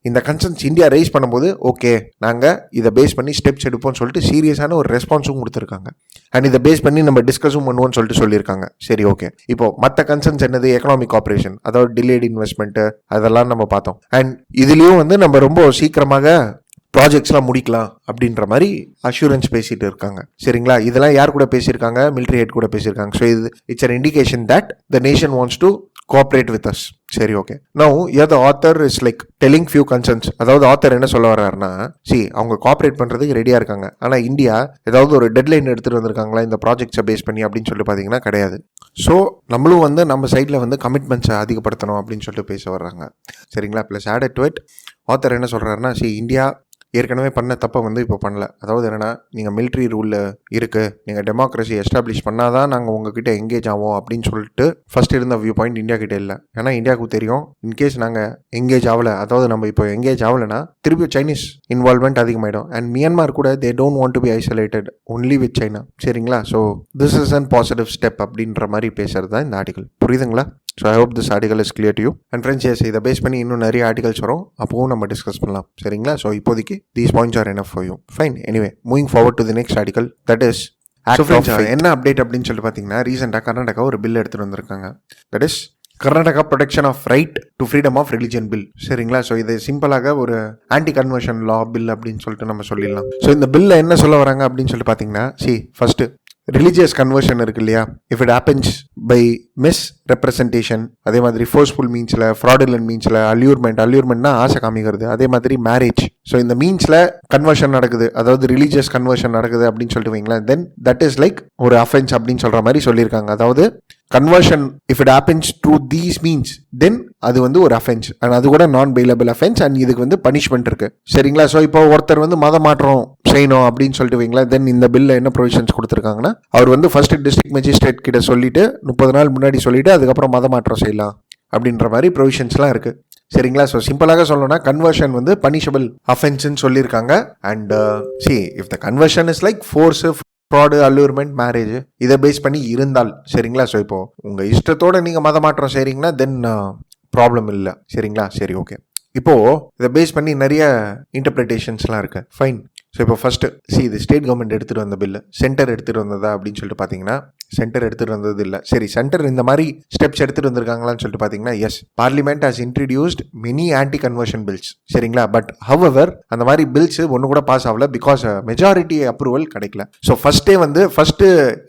இந்த கன்சர்ன்ஸ் இந்தியா ரைஸ் பண்ணும்போது ஓகே நாங்கள் இதை பேஸ் பண்ணி ஸ்டெப்ஸ் எடுப்போம்னு சொல்லிட்டு சீரியஸான ஒரு ரெஸ்பான்ஸும் கொடுத்துருக்காங்க. அண்ட் இதை பேஸ் பண்ணி நம்ம டிஸ்கஸும் பண்ணுவோம்னு சொல்லிட்டு சொல்லியிருக்காங்க. சரி, ஓகே. இப்போ மற்ற கன்சர்ன்ஸ் என்னது? எக்கனாமிக் ஆப்ரேஷன், அதாவது டிலேட் இன்வெஸ்ட்மெண்ட்டு, அதெல்லாம் நம்ம பார்த்தோம். அண்ட் இதுலேயும் வந்து நம்ம ரொம்ப சீக்கிரமாக ப்ராஜெக்ட்ஸ்லாம் முடிக்கலாம் அப்படின்ற மாதிரி அஷூரன்ஸ் பேசிட்டு இருக்காங்க. சரிங்களா? இதெல்லாம் யார் கூட பேசியிருக்காங்க? மிலிட்ரி ஹெட் கூட பேசியிருக்காங்க. ஸோ இது it's an indication that the nation wants to cooperate with us. சரி, okay. Now your the author is like telling few concerns. அதாவது ஆத்தர் என்ன சொல்ல வர்றாருன்னா, அவங்க கோஆப்ரேட் பண்ணுறதுக்கு ரெடியாக இருக்காங்க. ஆனால் இந்தியா ஏதாவது ஒரு டெட்லைன் எடுத்துகிட்டு வந்திருக்காங்களா இந்த ப்ராஜெக்ட்ஸை பேஸ் பண்ணி அப்படின்னு சொல்லிட்டு பார்த்தீங்கன்னா கிடையாது. ஸோ நம்மளும் வந்து நம்ம சைடில் வந்து கமிட்மெண்ட்ஸை அதிகப்படுத்தணும் அப்படின்னு சொல்லிட்டு பேச வர்றாங்க. சரிங்களா? Plus added to it author என்ன சொல்கிறாருன்னா, இந்தியா ஏற்கனவே பண்ண தப்பை வந்து இப்போ பண்ணல. அதாவது என்னென்னா, நீங்கள் மிலிட்ரி ரூலில் இருக்குது, நீங்கள் டெமோக்ரஸி எஸ்டாப்ளிஷ் பண்ணாதான் நாங்கள் உங்ககிட்ட எங்கேஜ் ஆகும் அப்படின்னு சொல்லிட்டு ஃபர்ஸ்ட் இருந்த வியூ பாயிண்ட் இந்தியா கிட்டே இல்லை. ஏன்னா இந்தியாவுக்கு தெரியும், இன்கேஸ் நாங்கள் எங்கேஜ் ஆகலை, அதாவது நம்ம இப்போ எங்கேஜ் ஆகலைன்னா திருப்பி சைனீஸ் இன்வால்வ்மெண்ட் அதிகமாகிடும். அண்ட் மியான்மார் கூட they don't want to be isolated only with China. சரிங்களா? So this is an positive step அப்படின்ற மாதிரி பேசுறது தான் இந்த ஆர்டிகல். புரியுதுங்களா? So I hope this article is clear to you. And friends, as இதை பேஸ் பண்ணி இன்னும் நிறைய ஆர்டிகல்ஸ் வரும், அப்பவும் நம்ம டிஸ்கஸ் பண்ணலாம். சரிங்களா? ஸோ இப்போதைக்கு these points are enough for you. Fine. Anyway, moving forward to the next article, that is என்ன அப்டேட் அப்படின்னு சொல்லிட்டு பார்த்தீங்கன்னா, ரீசெண்டாக கர்நாடகா ஒரு பில் எடுத்துகிட்டு வந்திருக்காங்க. That is Karnataka protection of right to freedom of religion bill. சரிங்களா? ஸோ இது சிம்பிளாக ஒரு ஆன்டி கன்வர்ஷன் லா பில் அப்படின்னு சொல்லிட்டு நம்ம சொல்லிடலாம். ஸோ இந்த பில்ல என்ன சொல்ல வராங்க அப்படின்னு சொல்லிட்டு பார்த்தீங்கன்னா, ஃபர்ஸ்ட் ரிலீஜியஸ் கன்வர்ஷன் இருக்கு இல்லையா, if it happens by misrepresentation, அதே மாதிரி ஃபோர்ஸ்ஃபுல் மீன்ஸில், ஃப்ராடுலன்ட் மீன்ஸில், அல்யூர்மெண்ட்னா ஆசை காமிக்கிறது, அதே மாதிரி மேரேஜ். ஸோ இந்த மீன்ஸில் கன்வர்ஷன் நடக்குது, அதாவது ரிலீஜியஸ் கன்வர்ஷன் நடக்குது அப்படின்னு சொல்லிட்டு வைங்களேன், தென் தட் இஸ் லைக் ஒரு அஃபென்ஸ் அப்படின்னு சொல்கிற மாதிரி சொல்லியிருக்காங்க. அதாவது conversion if it happens through these means தென் அது வந்து ஒரு அஃபென்ஸ், அண்ட் அது கூட நான் பெயிலபிள் அஃபென்ஸ், அண்ட் இதுக்கு வந்து பனிஷ்மெண்ட் இருக்கு. சரிங்களா? ஸோ இப்போ ஒருத்தர் வந்து மத மாற்றம் செய்யணும் அப்படின்னு சொல்லிட்டு வைங்களேன், தென் இந்த பில்ல என்ன ப்ரொவிஷன்ஸ் கொடுத்துருக்காங்கன்னா, அவர் வந்து ஃபர்ஸ்ட் டிஸ்ட்ரிக்ட் மேஜிஸ்ட்ரேட் கிட்ட சொல்லிட்டு 30 நாள் முன்னாடி சொல்லிட்டு அதுக்கப்புறம் மத மாற்றம் செய்யலாம் அப்படின்ற மாதிரி ப்ரொவிஷன்ஸ்லாம் இருக்கு. சரிங்களா? ஸோ சிம்பிளாக சொல்லணும்னா கன்வர்ஷன் வந்து பனிஷபிள் அஃபென்ஸ்ன்னு சொல்லியிருக்காங்க. And if the conversion is like force, fraud, allurement, marriage, இதை பேஸ் பண்ணி இருந்தால், சரிங்களா? ஸோ இப்போ உங்கள் இஷ்டத்தோட நீங்கள் மத மாற்றம் செய்கிறீங்கன்னா தென் ப்ராப்ளம் இல்லை. சரிங்களா? சரி, ஓகே. இப்போ இதை பேஸ் பண்ணி நிறைய இன்டர்பிரிட்டேஷன்ஸ்லாம் இருக்கு. ஃபைன். ஸோ இப்போ ஃபர்ஸ்ட் இது ஸ்டேட் கவர்மெண்ட் எடுத்துகிட்டு வந்த பில்லு சென்டர் எடுத்துகிட்டு வந்ததா அப்படின்னு சொல்லிட்டு பார்த்தீங்கன்னா சென்டர் எடுத்துகிட்டு வந்தது இல்லை. சரி, சென்டர் இந்த மாதிரி ஸ்டெப்ஸ் எடுத்துகிட்டு வந்திருக்காங்களான்னு சொல்லிட்டு பார்த்தீங்கன்னா yes, parliament has introduced many anti conversion bills. சரிங்களா, பட் ஹவவர் அந்த மாதிரி பில்ஸ் ஒன்று கூட பாஸ் ஆகல பிகாஸ் மெஜாரிட்டி அப்ரூவல் கிடைக்கல. So first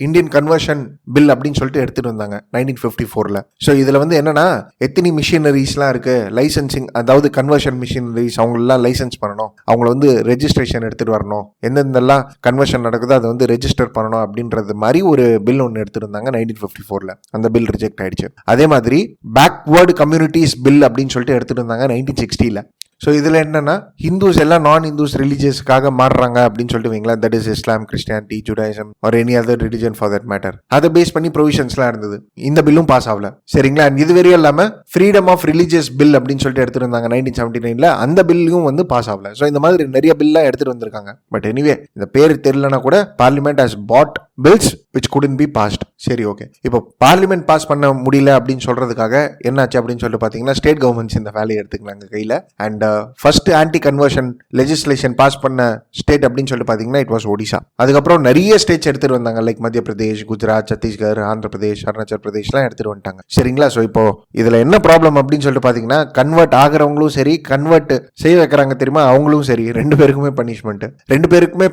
Indian conversion bill அப்படின்னு சொல்லிட்டு எடுத்துகிட்டு வந்தாங்க 1954. ஸோ இதில் வந்து என்னன்னா எத்தனை மிஷினரிஸ்லாம் இருக்கு லைசன்சிங், அதாவது கன்வர்ஷன் மிஷினரிஸ் அவங்களெல்லாம் லைசன்ஸ் பண்ணணும், அவங்கள வந்து ரெஜிஸ்ட்ரேஷன் எடுத்துகிட்டு வரணும், எந்தெந்தெல்லாம் கன்வர்ஷன் நடக்குதோ அதை வந்து ரெஜிஸ்டர் பண்ணணும் அப்படின்றது மாதிரி ஒரு பில் ஒன்று எடுத்திருந்தாங்க 1954. அந்த பில் ரிஜெக்ட் ஆயிடுச்சு. அதே மாதிரி பேக்வேர்டு கம்யூனிட்டிஸ் பில் அப்படின்னு சொல்லிட்டு எடுத்துட்டு இருந்தாங்க 1960. ஸோ இதில் என்னன்னா ஹிந்துஸ் எல்லாம் நான் ஹிந்துஸ் ரிலீஜியஸ்க்காக மாறுறாங்க அப்படின்னு சொல்லிட்டு வைங்களா, that is Islam, Christianity, Judaism or any other religion for that matter. அதை பேஸ் பண்ணி ப்ரொவிஷன்ஸ்லாம் இருந்தது. இந்த பில்லும் பாஸ் ஆகல. சரிங்களா, இது வரையும் இல்லாமல் ஃப்ரீடம் ஆஃப் ரிலீஜியஸ் பில் அப்படின்னு சொல்லிட்டு எடுத்துருந்தாங்க 1979. அந்த பில்லும் வந்து பாஸ் ஆகல. ஸோ இந்த மாதிரி நிறைய பில்லாம் எடுத்துட்டு வந்திருக்காங்க. பட் எனிவே இந்த பேர் தெரியலனா கூட parliament has got bills which couldn't be passed. சரி, ஓகே. இப்போ பார்லிமெண்ட் பாஸ் பண்ண முடியல அப்படின்னு சொல்றதுக்காக என்னாச்சு அப்படின்னு சொல்லிட்டு பார்த்தீங்கன்னா ஸ்டேட் கவர்மெண்ட்ஸ் இந்த வேலையை எடுத்துக்கிறாங்க கையில். And first anti conversion legislation pass பண்ண ஸ்டேட் அப்படின்னு சொல்லிட்டு பார்த்தீங்கன்னா இட் வாஸ் ஒடிசா. அதுக்கப்புறம் நிறைய ஸ்டேட்ஸ் எடுத்துட்டு வந்தாங்க, லைக் மத்திய பிரதேஷ், குஜராத், சத்தீஸ்கர், ஆந்திர பிரதேஷ், அருணாச்சல் பிரதேஷ்லாம் எடுத்துட்டு வந்துட்டாங்க. சரிங்களா, ஸோ இப்போ இதில் என்ன ப்ராப்ளம் அப்படின்னு சொல்லிட்டு பார்த்தீங்கன்னா கன்வெர்ட் ஆகிறவங்களும் சரி, கன்வெர்ட் செய்ய வைக்கிறாங்க தெரியுமா அவங்களும் சரி, ரெண்டு பேருக்குமே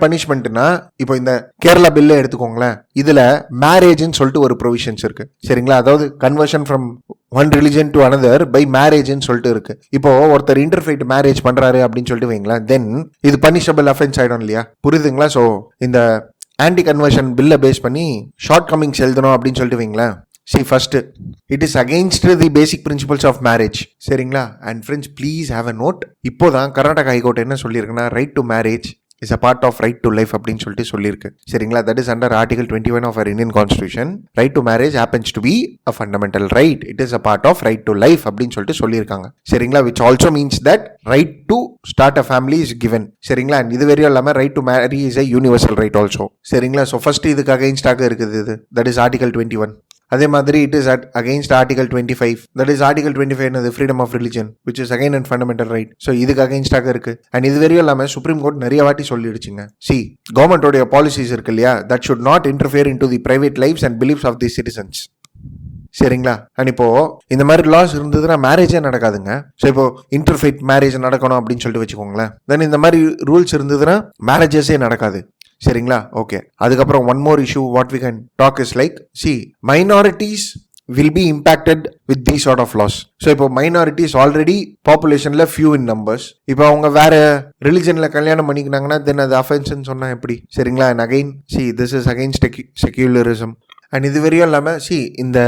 பனிஷ்மெண்ட்னா இப்போ இந்த கேரளா பில்லை எடுத்துக்கோங்களேன். இதுல மேரேஜ்னு சொல்லிட்டு ஒரு ப்ரொவிஷன்ஸ் இருக்கு. சரிங்களா, அதாவது conversion from one religion to another by மேரேஜ்னு சொல்லிட்டு இருக்கு. இப்போ ஒருத்தர் இன்டர்ஃபேட் மேரேஜ் பண்றாரு அப்படின்னு சொல்லிட்டு வைங்களேன், தென் இது பனிஷபிள் அஃபென்ஸ் ஆயிடும் இல்லையா, புரியுதுங்களா? ஸோ இந்த ஆன்டி கன்வர்ஷன் பில்லை பேஸ் பண்ணி ஷார்ட் கமிங்ஸ் எழுதணும் அப்படின்னு சொல்லிட்டு வைங்களேன். First it is against the basic principles of marriage. சரிங்களா, and friends please have a note. இப்போதான் கர்நாடகா ஹைகோர்ட் என்ன சொல்லியிருக்குன்னா right to marriage is a part of right to life அப்படின்னு சொல்லிட்டு சொல்லியிருக்கு. சரிங்களா, that is under article 21 of our Indian constitution. Right to marriage happens to be a fundamental right. It is a part of right to life அப்படின்னு சொல்லிட்டு சொல்லியிருக்காங்க. சரிங்களா, which also means that right to start a family is given. சரிங்களா, இது வரையும் இல்லாமல் right to marry is a universal right also. சரிங்களா, so first இதுக்கு அகைன்ஸ்டாக இருக்குது இது, தட் இஸ் ஆர்டிகல் 21. அதே மாதிரி it is against article 25. That is article 25 என்னது freedom of religion which is again and fundamental right. So இதுக்கு அகைன்ஸ்டாக இருக்கு. அண்ட் இது வரையும் இல்லாமல் சுப்ரீம் கோர்ட் நிறைய வாட்டி சொல்லிடுச்சுங்க, கவர்மெண்டோடைய பாலிசிஸ் இருக்கு இல்லையா, that should not interfere in to the private lives and beliefs of the citizens. சரிங்களா, அண்ட் இப்போ இந்த மாதிரி லாஸ் இருந்ததுன்னா மேரேஜே நடக்காதுங்க. ஸோ இப்போ இன்டர்ஃபேட் மேரேஜ் நடக்கணும் அப்படின்னு சொல்லிட்டு வச்சுக்கோங்களேன், தென் இந்த மாதிரி ரூல்ஸ் இருந்ததுன்னா மேரேஜஸே நடக்காது. சரிங்களா, ஓகே. அதுக்கப்புறம் one more issue what we can talk is like minorities will be impacted with these sort of laws. So இப்போ மைனாரிட்டிஸ் ஆல்ரெடி பாப்புலேஷன்ல ஃபியூ இன் நம்பர்ஸ். இப்போ அவங்க வேற ரிலிஜன்ல கல்யாணம் பண்ணிக்கினாங்கன்னா தென் அது அஃபென்ஸ்ன்னு சொன்னா எப்படி? சரிங்களா, and again this is against secularism. And இது வரையும் இல்லாமல் இந்த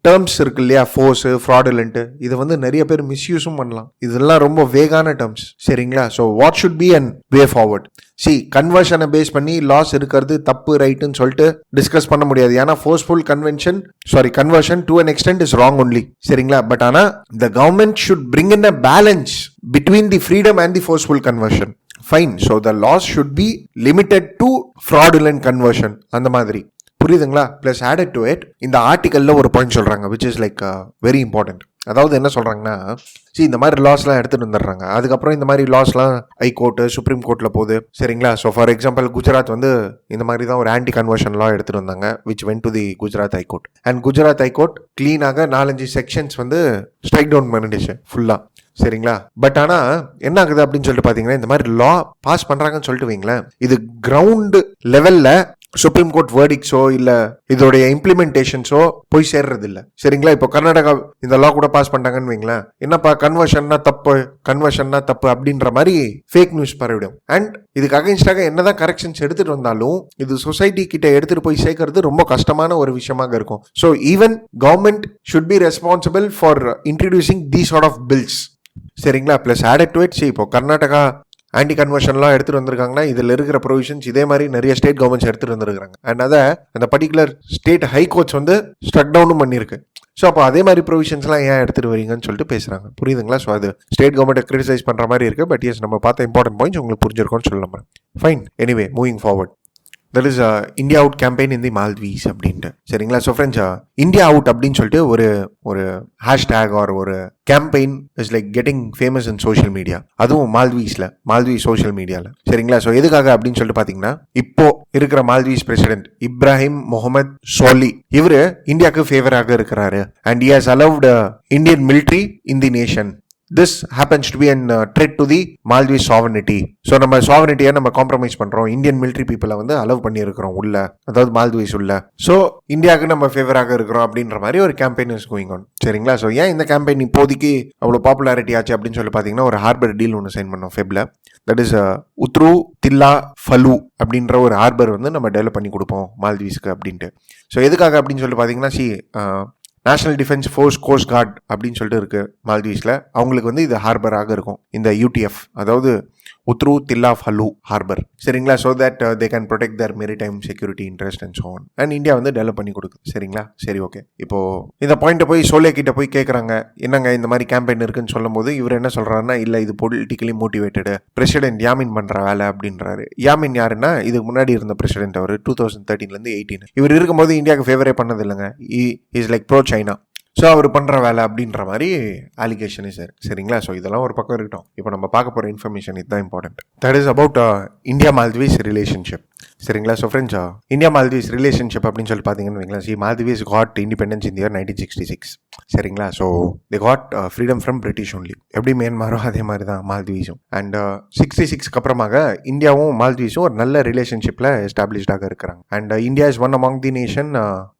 டேர்ம்ஸ் இருக்கு இல்லையா, ஃபோர்ஸு, ஃப்ராடுலண்ட்டு, இதை வந்து நிறைய பேர் மிஸ்யூஸும் பண்ணலாம். இதெல்லாம் ரொம்ப வேகான டேர்ம்ஸ். சரிங்களா, so what should be and way forward? கன்வர்ஷனை பேஸ் பண்ணி லாஸ் இருக்கிறது தப்பு ரைட்டுன்னு சொல்லிட்டு டிஸ்கஸ் பண்ண முடியாது. ஏன்னா forceful conversion to an extent is wrong only. சரிங்களா, பட் ஆனால் the government should bring in a balance between the freedom and the forceful conversion. Fine, so the laws should be limited to fraudulent conversion, அந்த மாதிரி. புரியுதுங்களா? Plus added to it இந்த ஆர்டிக்கல்ல ஒரு point சொல்றாங்க which is like very important. அதாவது என்ன சொல்றாங்கன்னா, இந்த மாதிரி லாஸ்லாம் எடுத்துட்டு வந்துடுறாங்க. அதுக்கப்புறம் இந்த மாதிரி லாஸ்லாம் ஹைகோர்ட்டு, சுப்ரீம் கோர்ட்ல போகுது. சரிங்களா, ஸோ ஃபார் எக்ஸாம்பிள் குஜராத் வந்து இந்த மாதிரி தான் ஒரு ஆன்டி கன்வர்ஷன் லா எடுத்துட்டு வந்தாங்க which vent to the Gujarat high court. And Gujarat high court கிளீனாக 4-5 செக்ஷன்ஸ் வந்து ஸ்ட்ரைக் டவுன் பண்ணிடுச்சு ஃபுல்லா. சரிங்களா, பட் ஆனால் என்ன ஆகுது அப்படின்னு சொல்லிட்டு பார்த்தீங்கன்னா, இந்த மாதிரி லா பாஸ் பண்ணுறாங்கன்னு சொல்லிட்டு வைங்களேன், இது கிரவுண்ட் லெவலில் சுப்ரீம் கோர்ட் வேர்டிக்ஸோ இல்லை இதோடைய இம்ப்ளிமெண்டேஷன்ஸோ போய் சேர்றது இல்லை. சரிங்களா, இப்போ கர்நாடகா இந்த லா கூட பாஸ் பண்ணிட்டாங்கன்னு வைங்களேன், என்னப்பா கன்வர்ஷன்னா தப்பு அப்படின்ற மாதிரி ஃபேக் நியூஸ் பரவிடும். அண்ட் இதுக்கு அகைன்ஸ்டாக என்னதான் கரெக்ஷன்ஸ் எடுத்துட்டு வந்தாலும் இது சொசைட்டி கிட்ட எடுத்துட்டு போய் சேர்க்கறது ரொம்ப கஷ்டமான ஒரு விஷயமாக இருக்கும். So even government should be responsible for introducing these sort of bills. சரிங்களா, பிளஸ் ஆடட் டு இட் இப்போ கர்நாடகா ஆன்டி கன்வர்ஷன்லாம் எடுத்துட்டு வந்திருக்காங்கன்னா இதில் இருக்கிற ப்ரொவிஷன்ஸ் இதே மாதிரி நிறைய ஸ்டேட் கவர்மெண்ட்ஸ் எடுத்துட்டு வந்திருக்காங்க. அண்ட் அதை அந்த பர்டிகுலர் ஸ்டேட் ஹைகோர்ட்ஸ் வந்து ஸ்ட்ரக் டவுனும் பண்ணியிருக்கு. ஸோ அப்போ அதே மாதிரி ப்ரொவிஷன்ஸ்லாம் ஏன் எடுத்துட்டு வரீங்கன்னு சொல்லிட்டு பேசுறாங்க. புரியுதுங்களா? ஸோ அது ஸ்டேட் கவர்மெண்ட்டை கிரிட்டிசைஸ் பண்ணுற மாதிரி இருக்கு. பட் எஸ் நம்ம பார்த்த இம்பார்ட்டன்ட் பாயிண்ட்ஸ் உங்களுக்கு புரிஞ்சிருக்கும்னு சொல்லலாம். Fine, anyway moving forward. That is India out campaign in the Maldives அப்படின்ட்டு. சரிங்களா? ஸோ ஃப்ரெண்ட்ஸ், இந்தியா அவுட் அப்படின்னு சொல்லிட்டு ஒரு ஹேஷ்டேக் ஆர் ஒரு campaign is like getting famous in social media, அதுவும் மால்தீவ்ஸ் சோஷியல் மீடியாவில். சரிங்களா? ஸோ எதுக்காக அப்படின்னு சொல்லிட்டு பார்த்தீங்கன்னா, இப்போ இருக்கிற மால்தீவ்ஸ் பிரசிடென்ட் இப்ராஹிம் முகமது சோலி இவர் இந்தியாவுக்கு ஃபேவராக இருக்கிறாரு. And he has allowed Indian military in the nation. This happens to be an threat to the Maldives sovereignty. So நம்ம சாவர்னிட்டியை நம்ம காம்ப்ரமைஸ் பண்ணுறோம், இந்தியன் மிலிட்ரி பீப்புளை வந்து அலோவ் பண்ணியிருக்கிறோம் உள்ள, அதாவது மால்தீவ்ஸ் உள்ள. ஸோ இந்தியாவுக்கு நம்ம ஃபேவராக இருக்கிறோம் அப்படின்ற மாதிரி ஒரு கேம்பெயின் இஸ் கோயிங் ஆன். சரிங்களா? ஸோ ஏன் இந்த கேம்பெயின் இப்போதைக்கு அவ்வளோ பாப்புலாரிட்டி ஆச்சு அப்படின்னு சொல்லி பார்த்தீங்கன்னா, ஒரு ஹார்பர் டீல் ஒன்று சைன் பண்ணோம் ஃபெப்ல. தட் இஸ் உத்ரு தில்லா ஃபலு அப்படின்ற ஒரு ஹார்பர் வந்து நம்ம டெவலப் பண்ணி கொடுப்போம் மால்தீவ்ஸ்க்கு அப்படின்ட்டு. ஸோ எதுக்காக அப்படின்னு சொல்லி பார்த்தீங்கன்னா, national defence force cost card அப்படின்னு சொல்லிட்டு இருக்கு மால்தீவ்ஸில். அவங்களுக்கு வந்து இது ஹார்பராக இருக்கும், இந்த யூடிஎஃப், அதாவது உத்ரு தில்லா ஃபலு ஹார்பர். சரிங்களா? So that they can protect their maritime security interest and so on. And India வந்து டெவலப் பண்ணி கொடுக்குது. சரிங்களா? சரி, ஓகே. இப்போ இந்த பாயிண்ட்டை போய் சோலே கிட்ட போய் கேட்குறாங்க, என்னங்க இந்த மாதிரி கேம்பெயின் இருக்குன்னு சொல்லும் போது இவர் என்ன சொல்றாருன்னா, இல்லை இது பொலிட்டிக்கலி மோட்டிவேட்டடு, பிரசிடென்ட் யாமின் பண்ணுற வேலை அப்படின்றாரு. யாமின் யாருன்னா, இதுக்கு முன்னாடி இருந்த பிரசிடென்ட், அவர் 2013 18 இவர் இருக்கும்போது இந்தியாவுக்கு ஃபேவரே பண்ணது இல்லைங்க. Is like pro China. So அவர் பண்ணுற வேலை அப்படின்ற மாதிரி அலிகேஷனே சார். சரிங்களா? ஸோ இதெல்லாம் ஒரு பக்கம் இருக்கட்டும். இப்போ நம்ம பார்க்க போகிற இன்ஃபர்மேஷன் இதுதான் important. That is about India Maldives relationship. சரிங்களா? So friends, India Maldives relationship அப்படின்னு சொல்லி பார்த்தீங்கன்னு வைங்களேன், Maldives got independence in year 1966. சரிங்களா? So they got freedom from British only. எப்படி மியான்மரோ அதே மாதிரி தான் மால்தீவ்ஸும். அண்ட் 66க்கு அப்புறமாக இந்தியாவும் மால்தீவ்ஸும் ஒரு நல்ல ரிலேஷன்ஷிப்பில் எஸ்டாப்ளிஷ்டாக இருக்கிறாங்க. And India is one among the nation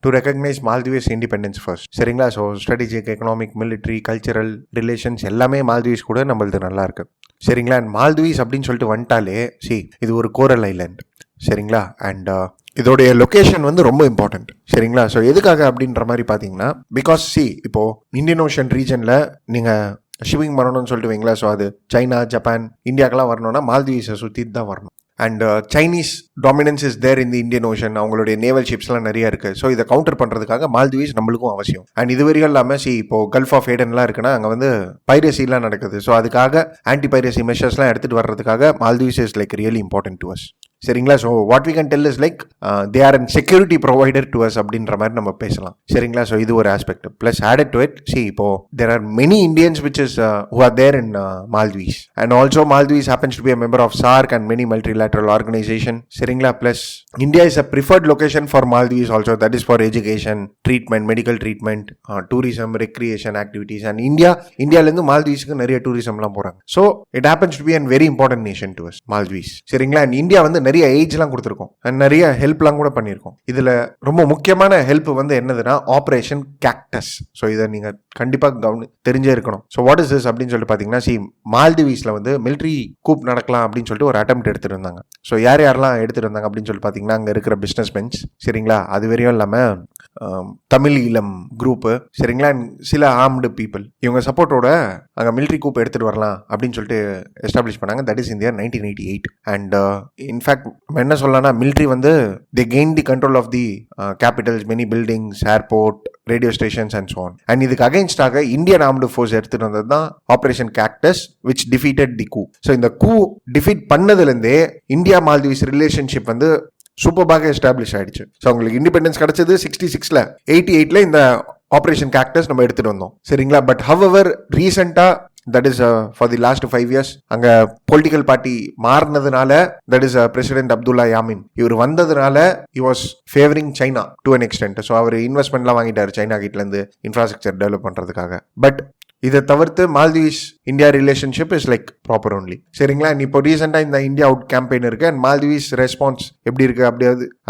to recognise Maldives independence first. சரிங்களா? So strategic, economic, military, cultural relations எல்லாமே மால்தீவ்ஸ் கூட நம்மளது நல்லா இருக்கு. சரிங்களா? அண்ட் மால்தீவ்ஸ் அப்படின்னு சொல்லிட்டு வந்துட்டாலே இது ஒரு கோரல் ஐலாண்ட். சரிங்களா? அண்ட் இதோடைய லொக்கேஷன் வந்து ரொம்ப இம்பார்ட்டன்ட். சரிங்களா? ஸோ எதுக்காக அப்படின்ற மாதிரி பார்த்தீங்கன்னா, பிகாஸ் இப்போ இந்தியன் ஓஷன் ரீஜனில் நீங்கள் ஷிப்பிங் பண்ணணும்னு சொல்லிட்டு வைங்களா, ஸோ அது சைனா, ஜப்பான், இந்தியாக்கெல்லாம் வரணும்னா மால்தீவ்ஸை சுற்றி தான் வரணும். And Chinese dominance is there in the Indian ocean. அவங்களுடைய நேவல் ஷிப்ஸ்லாம் நிறைய இருக்குது. ஸோ இதை கவுண்டர் பண்ணுறதுக்காக மால்தீவ்ஸ் நம்மளுக்கும் அவசியம். அண்ட் இது வரைக்கும் இல்லாமல் இப்போ கல்ஃப் ஆஃப் ஏடன்லாம் இருக்குன்னா அங்கே வந்து பைரசிலாம் நடக்குது. ஸோ அதுக்காக ஆன்டி பைரசி மெஷர்ஸ்லாம் எடுத்துகிட்டு வர்றதுக்காக Maldives is like really important to us. சரிங்களா? So what we can tell is like they are and security provider to us அப்படின்ற மாதிரி நம்ம பேசலாம். சரிங்களா? ஸோ இது ஒரு aspect. Plus added to it, இப்போ there are many Indians which is who are there in Maldives. And also Maldives happens to be a member of SAARC and many multilateral organization. சரிங்களா? Plus India is a preferred location for Maldives also. That is for education, treatment, medical treatment, tourism, recreation activities. And இந்தியாவிலேருந்து மால்தீவ்ஸ்க்கு நிறைய டூரிசம்லாம் போகிறாங்க. So it happens to be an very important nation to us, Maldives. சரிங்களா? And India வந்து நிறைய ஏஜ்லாம் கொடுத்துருக்கோம் and நிறைய ஹெல்ப்லாம் கூட பண்ணியிருக்கோம். இதில் ரொம்ப முக்கியமான ஹெல்ப் வந்து என்னதுன்னா ஆப்ரேஷன் கேக்டஸ். ஸோ இதை நீங்கள் கண்டிப்பாக தெரிஞ்சே இருக்கணும். ஸோ வாட் இஸ் திஸ் அப்படின்னு சொல்லிட்டு பார்த்தீங்கன்னா, மால்தீவ்ஸில் வந்து மிலிட்ரி கூப் நடக்கலாம் அப்படின்னு சொல்லிட்டு ஒரு அட்டெம்ப்ட் எடுத்துட்டு இருந்தாங்க. ஸோ யாரெல்லாம் எடுத்துட்டு இருந்தாங்க அப்படின்னு சொல்லி பார்த்தீங்கன்னா, அங்கே இருக்கிற பிஸ்னஸ் மென்ஸ். சரிங்களா? அது வரையும் இல்லாமல் தமிழ் ஈழம் குரூப்பு. சரிங்களா? சில ஆர்ம்டு பீப்புள் இவங்க சப்போர்ட்டோட அங்கே மிலிட்ரி கூப் எடுத்துகிட்டு வரலாம் அப்படின்னு சொல்லிட்டு எஸ்டாப்ளிஷ் பண்ணாங்க. That is in year 1988. And in fact என்ன சொல்லலாம்னா, மிலிட்ரி வந்து they gain the control of the capitals, many buildings, airport, radio stations and so on. And இதுக்கு அகைன்ஸ்டாக இந்தியன் ஆர்ம்டு ஃபோர்ஸ் எடுத்துட்டு வந்தது தான் operation cactus which defeated the coup. So இந்த coup defeat பண்ணதுலேருந்தே இந்தியா மால்தீவ்ஸ் ரிலேஷன்ஷிப் வந்து சூப்பர்பாக establish ஆயிடுச்சு. ஸோ அவங்களுக்கு இண்டிபெண்டன்ஸ் கிடைச்சது 66ல். 88ல் இந்த ஆப்ரேஷன் கேக்டஸ் நம்ம எடுத்துட்டு வந்தோம். சரிங்களா? பட் ஹவெவர் ரீசெண்டாக, that is for the last 5 years அங்க பொலிட்டிக்கல் பார்ட்டி மாறினதுனால, that is president Abdulla Yameen இவர் வந்ததுனால he was favoring China to an extent. So அவர் இன்வெஸ்ட்மெண்ட்லாம் வாங்கிட்டாரு சைனா கிட்ட இருந்து இன்ஃப்ராஸ்ட்ரக்சர் டெவலப் பண்றதுக்காக. பட் இதை தவிர்த்து Maldives India relationship is like proper only. சரிங்களா? இப்போ ரீசெண்டாக இந்த இந்தியா அவுட் கேம்பெயின் இருக்கு. அண்ட் மால்தீவ்ஸ் ரெஸ்பான்ஸ் எப்படி இருக்கு